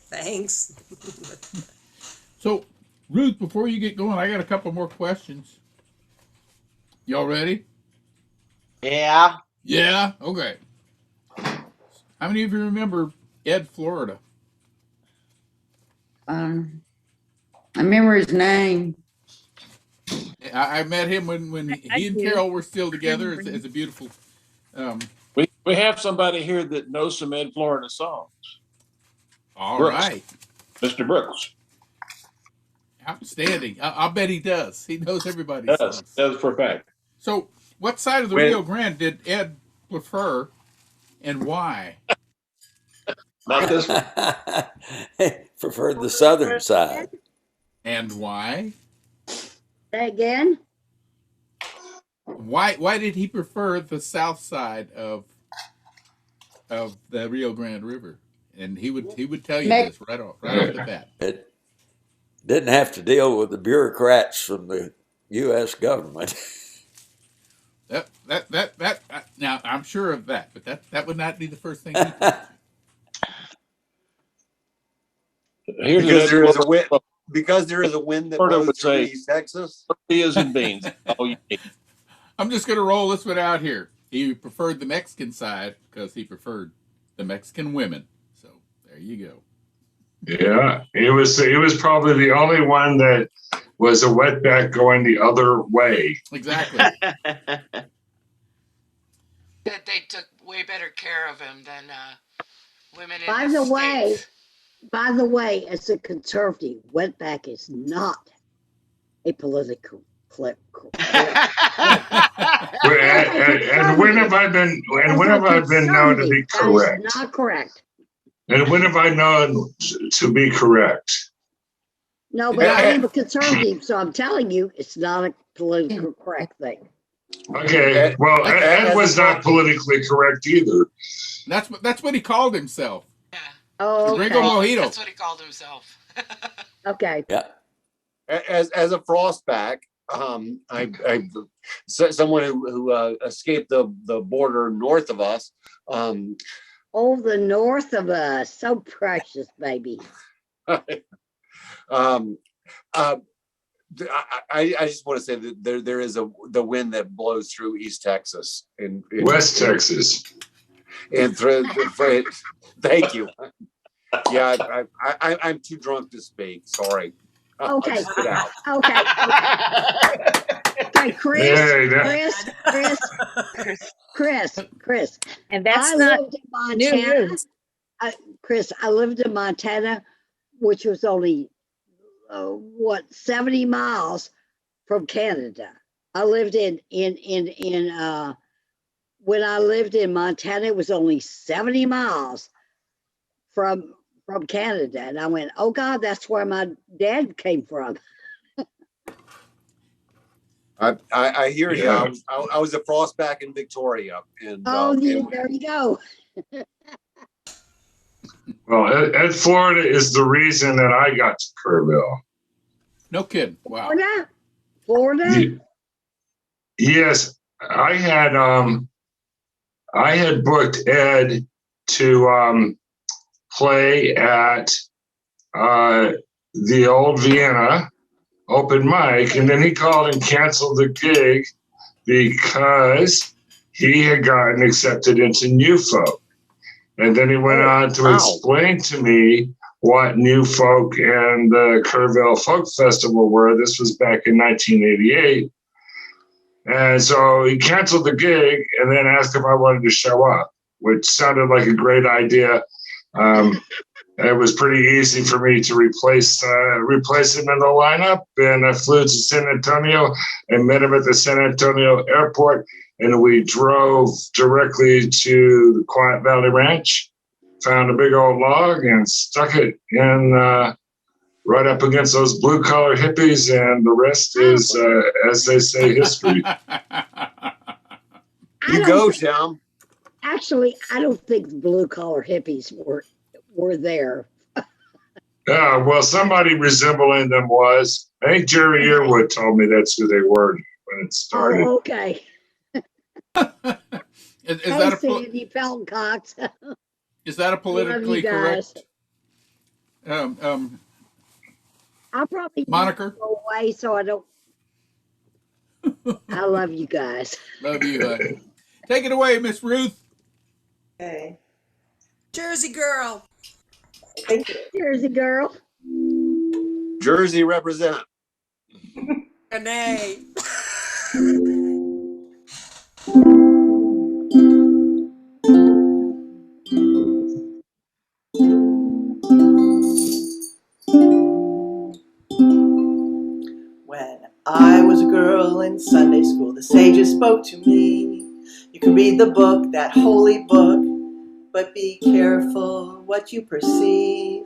Speaker 17: Thanks.
Speaker 2: So, Ruth, before you get going, I got a couple more questions. Y'all ready?
Speaker 10: Yeah.
Speaker 2: Yeah? Okay. How many of you remember Ed, Florida?
Speaker 15: I remember his name.
Speaker 2: I met him when he and Carol were still together. It's a beautiful.
Speaker 14: We have somebody here that knows some Ed Florida songs.
Speaker 2: All
Speaker 14: Brooks.
Speaker 2: right.
Speaker 14: Mr. Brooks.
Speaker 2: Outstanding. I'll bet he does. He knows everybody's songs.
Speaker 14: That's for a fact.
Speaker 2: So, what side of the Rio Grande did Ed prefer, and why?
Speaker 14: Not this one.
Speaker 12: Preferred the southern side.
Speaker 2: And why?
Speaker 3: Say again?
Speaker 2: Why did he prefer the south side of the Rio Grande River? And he would tell you this right off the bat.
Speaker 12: It didn't have to deal with the bureaucrats from the U.S. government.
Speaker 2: That now I'm sure of that, but that would not be the first thing he thought.
Speaker 4: Because there is a wind. Because there is a wind that blows through East Texas.
Speaker 14: Tortillas and beans. All you need.
Speaker 2: I'm just going to roll this one out here. He preferred the Mexican side because he preferred the Mexican women. So there you go.
Speaker 1: Yeah, it was probably the only one that was a wetback going the other way.
Speaker 2: Exactly.
Speaker 6: That they took way better care of him than women in
Speaker 3: By
Speaker 6: the
Speaker 3: the
Speaker 6: States.
Speaker 3: as a conservative, wetback is not a political clip.
Speaker 1: And when have I been known to be correct?
Speaker 3: That is not correct.
Speaker 1: And when have I known to be correct?
Speaker 3: No, but I am a conservative, so I'm telling you, it's not a politically correct thing.
Speaker 1: Okay, well, Ed was not politically correct either.
Speaker 2: That's what he called himself.
Speaker 3: Oh, okay.
Speaker 2: Gringo Mojito.
Speaker 6: That's what he called himself.
Speaker 3: Okay.
Speaker 4: Yeah. As a frostback, someone who escaped the border north of us.
Speaker 3: Oh, the north of us, so precious, baby.
Speaker 4: I just want to say that there is the wind that blows through East Texas and
Speaker 1: West Texas,
Speaker 4: and through. Thank you. Yeah, I'm too drunk to speak. Sorry.
Speaker 3: Okay.
Speaker 4: Get out.
Speaker 3: Okay. Okay, Chris.
Speaker 19: And that's
Speaker 3: I
Speaker 19: not
Speaker 3: lived in Montana. Chris, I lived in Montana, which was only 70 miles from Canada. I lived in when I lived in Montana, it was only 70 miles from Canada. And I went, oh God, that's where my dad came from.
Speaker 4: I hear you.
Speaker 1: Yeah.
Speaker 4: I was a frostback in Victoria. And
Speaker 3: there you go.
Speaker 1: Well, Ed, Florida is the reason that I got to Kerrville.
Speaker 2: No kidding. Wow.
Speaker 3: Florida?
Speaker 1: Yes, I had booked Ed to play at the old Vienna open mic, and then he called and canceled the gig because he had gotten accepted into New Folk. And then he went on to explain to me what New Folk and the Kerrville Folk Festival were. This was back in 1988. And so he canceled the gig and then asked if I wanted to show up, which sounded like a great idea. It was pretty easy for me to replace him in the lineup. And I flew to San Antonio and met him at the San Antonio airport. And we drove directly to the Quiet Valley Ranch, found a big old log and stuck it in right up against those blue collar hippies. And the rest is, as they say, history.
Speaker 4: You go, Tom.
Speaker 3: Actually, I don't think the blue collar hippies were there.
Speaker 1: Yeah, well, somebody resembling them was. I think Jerry Earwood told me that's who they were when it started.
Speaker 3: Oh, okay.
Speaker 2: Is that a
Speaker 3: Sandy Peltoncox.
Speaker 2: Is that a politically correct
Speaker 3: I'll probably
Speaker 2: moniker?
Speaker 3: go away so I don't. I love you guys.
Speaker 2: Love you. Take it away, Miss Ruth.
Speaker 17: Okay. Jersey girl.
Speaker 3: Jersey girl.
Speaker 4: Jersey represent.
Speaker 17: Nay. When I was a girl in Sunday school, the sages spoke to me. You can read the book, that holy book, but be careful what you perceive.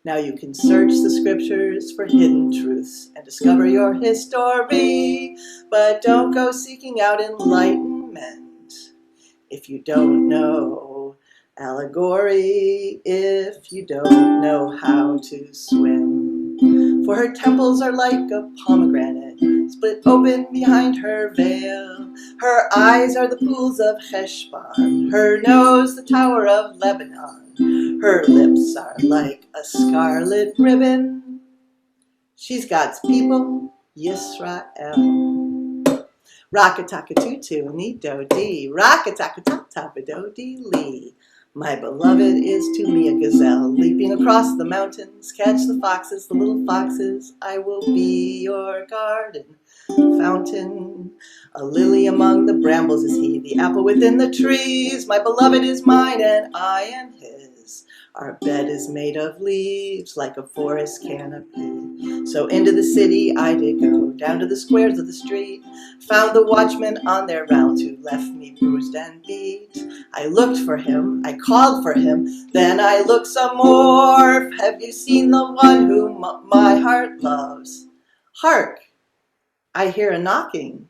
Speaker 17: Now you can search the scriptures for hidden truths and discover your history, but don't go seeking out enlightenment if you don't know allegory, if you don't know how to swim. For her temples are like a pomegranate, split open behind her veil. Her eyes are the pools of Heshbon, her nose the tower of Lebanon. Her lips are like a scarlet ribbon. She's God's people, Yisrael. Rockataka tutu, ni do dee, rockataka ta ta ba do dee lee. My beloved is to me a gazelle, leaping across the mountains. Catch the foxes, the little foxes. I will be your garden fountain. A lily among the brambles is he, the apple within the trees. My beloved is mine and I am his. Our bed is made of leaves like a forest canopy. So into the city I did go, down to the squares of the street. Found the watchmen on their rounds who left me bruised and beat. I looked for him, I called for him, then I looked some more. Have you seen the one whom my heart loves? Hark! I hear a knocking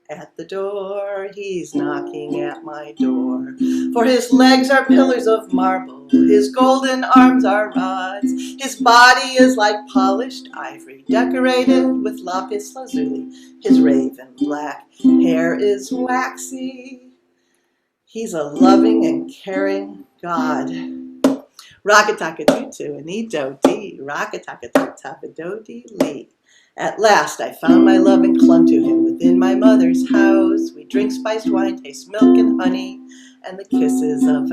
Speaker 17: at the door. He's knocking at my door. For his legs are pillars of marble, his golden arms are rods. His body is like polished ivory, decorated with lapis lazuli. His raven black hair is waxy. He's a loving and caring God. Rockataka-tutu, anito-dee, rockataka-tapa-do-dee-lee. At last I found my love and clung to him within my mother's house. We drink spiced wine, taste milk and honey, and the kisses of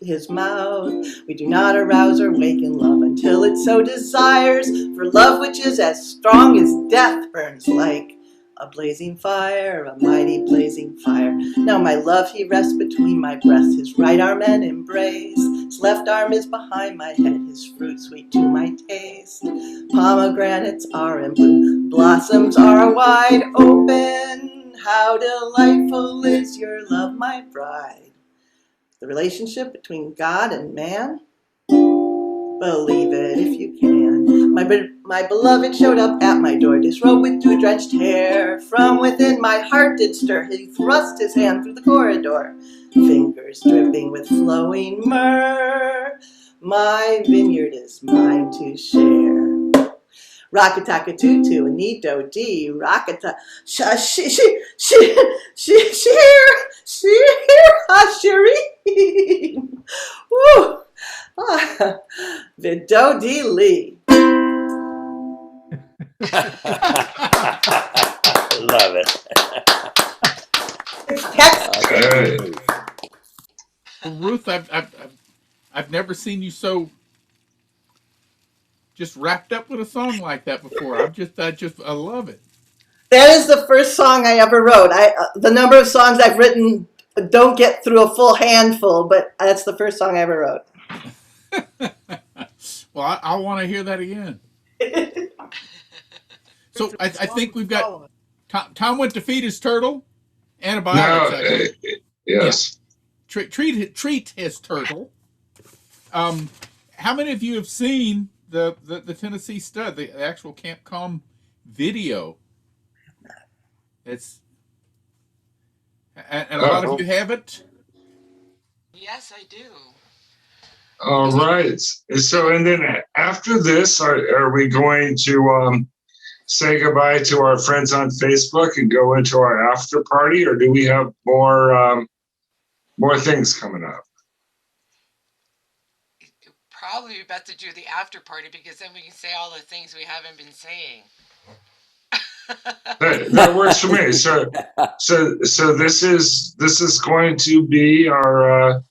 Speaker 17: his mouth. We do not arouse or waken love until it so desires, for love which is as strong as death burns like a blazing fire, a mighty blazing fire. Now my love, he rests between my breasts, his right arm an embrace. His left arm is behind my head, his fruit sweet to my taste. Pomegranates are in bloom, blossoms are wide open. How delightful is your love, my bride. The relationship between God and man? Believe it if you can. My beloved showed up at my door, disrobed with dew-drenched hair. From within my heart did stir, he thrust his hand through the corridor, fingers dripping with flowing myrrh. My vineyard is mine to share. Rockataka-tutu, anito-dee, rockata, shireen. Woo! Vidodee-lee.
Speaker 12: Love it.
Speaker 17: It's Texas.
Speaker 2: Well, Ruth, I've never seen you so just wrapped up with a song like that before. I love it.
Speaker 17: That is the first song I ever wrote. The number of songs I've written don't get through a full handful, but that's the first song I ever wrote.
Speaker 2: Well, I want to hear that again. So I think we've got Tom went to feed his turtle. Antibiotics.
Speaker 1: No, yes.
Speaker 2: Yeah. Treat his turtle. How many of you have seen the Tennessee Stud, the actual Camp C.A.L.M video? And a lot of you haven't?
Speaker 6: Yes, I do.
Speaker 1: All right. So, and then after this, are we going to say goodbye to our friends on Facebook and go into our after party, or do we have more things coming up?
Speaker 6: Probably about to do the after party because then we can say all the things we haven't been saying.
Speaker 1: That works for me. So this is going to be our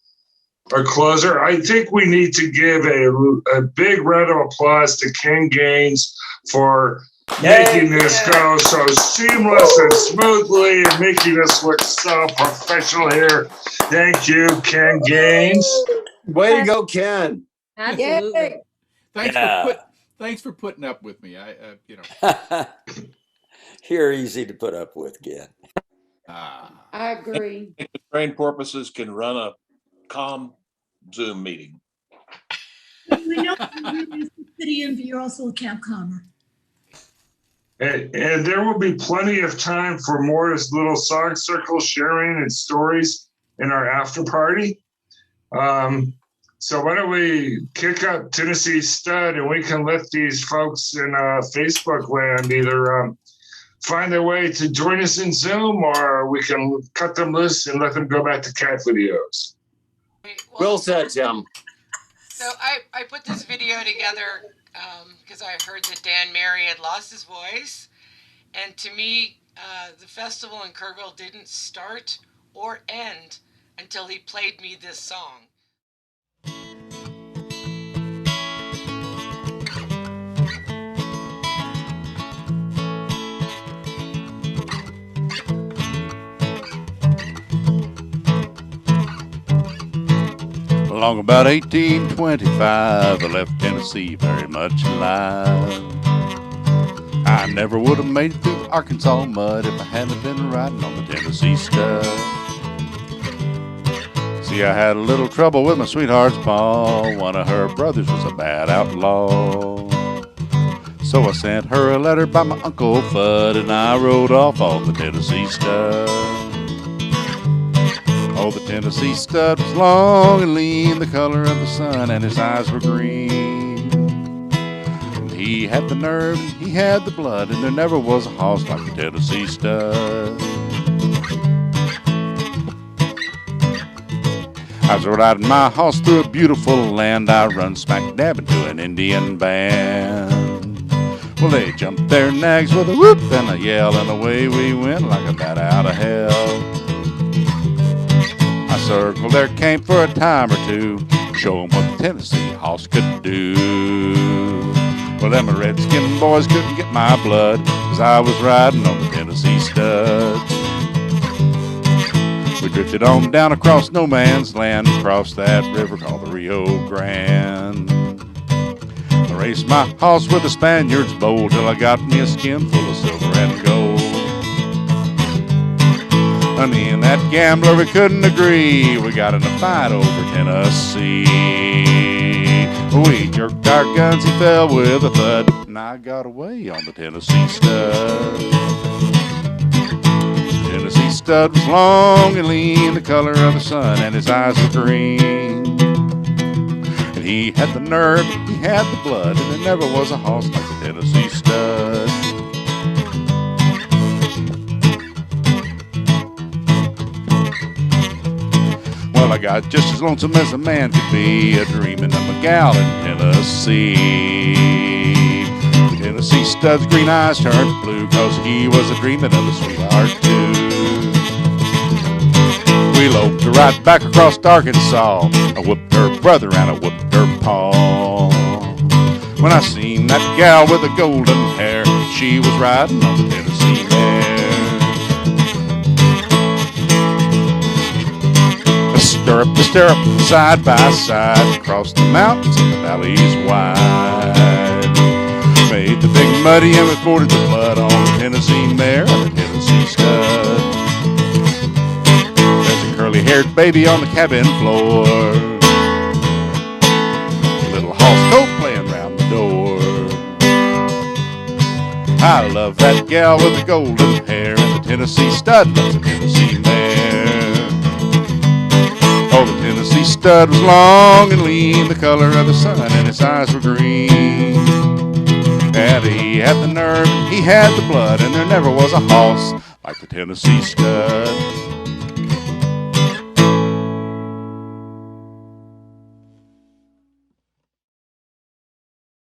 Speaker 1: closer. I think we need to give a big round of applause to Ken Gaines for making this go so seamless and smoothly and making us look so professional here. Thank you, Ken Gaines.
Speaker 4: Way to go, Ken.
Speaker 11: Absolutely.
Speaker 2: Thanks for putting up with me.
Speaker 12: You're easy to put up with, Ken.
Speaker 15: I agree.
Speaker 14: Trained porpoises can run a calm Zoom meeting.
Speaker 9: We know you're city and you're also a Camp Calmer.
Speaker 1: And there will be plenty of time for more little song circle sharing and stories in our after party. So why don't we kick up Tennessee Stud and we can let these folks in Facebook land either find their way to join us in Zoom, or we can cut them loose and let them go back to cat videos.
Speaker 4: Well said, Tim.
Speaker 6: So I put this video together because I heard that Dan Mary had lost his voice. And to me, the festival in Kerrville didn't start or end until he played me this song.
Speaker 2: Along about 1825, I left Tennessee very much alive. I never would have made it through Arkansas mud if I hadn't been riding on the Tennessee stud. See, I had a little trouble with my sweetheart's pa. One of her brothers was a bad outlaw. So I sent her a letter by my Uncle Fudd, and I rode off on the Tennessee stud. Oh, the Tennessee stud was long and lean, the color of the sun, and his eyes were green. And he had the nerve, and he had the blood, and there never was a hoss like the Tennessee stud. I was riding my hoss through a beautiful land. I run smack dab into an Indian band. Well, they jumped their nags with a whoop and a yell, and away we went like a bat out of hell. I circled their camp for a time or two, show 'em what the Tennessee hoss could do. Well, them redskin boys couldn't get my blood, 'cause I was riding on the Tennessee stud. We drifted on down across no man's land, across that river called the Rio Grande. I raced my hoss with the Spaniards bold till I got me a skin full of silver and gold. Me and that gambler, we couldn't agree. We got in a fight over Tennessee. We jerked our guns, he fell with a thud, and I got away on the Tennessee stud. The Tennessee stud was long and lean, the color of the sun, and his eyes were green. And he had the nerve, he had the blood, and there never was a hoss like the Tennessee stud. Well, I got just as lonesome as a man could be, a dreaming of a gal in Tennessee. The Tennessee stud's green eyes turned blue, 'cause he was a dreaming of a sweetheart too. We loped right back across Arkansas. I whooped her brother and I whooped her paw. When I seen that gal with the golden hair, she was riding on the Tennessee mare. Stirrup to stirrup, side by side, across the mountains and the valleys wide. Made the big muddy and we forded the flood on the Tennessee mare and the Tennessee stud. There's a curly-haired baby on the cabin floor, little hoss coat playing round the door. I love that gal with the golden hair, and the Tennessee stud loves the Tennessee mare. Oh, the Tennessee stud was long and lean, the color of the sun, and his eyes were green. And he had the nerve, he had the blood, and there never was a hoss like the Tennessee stud.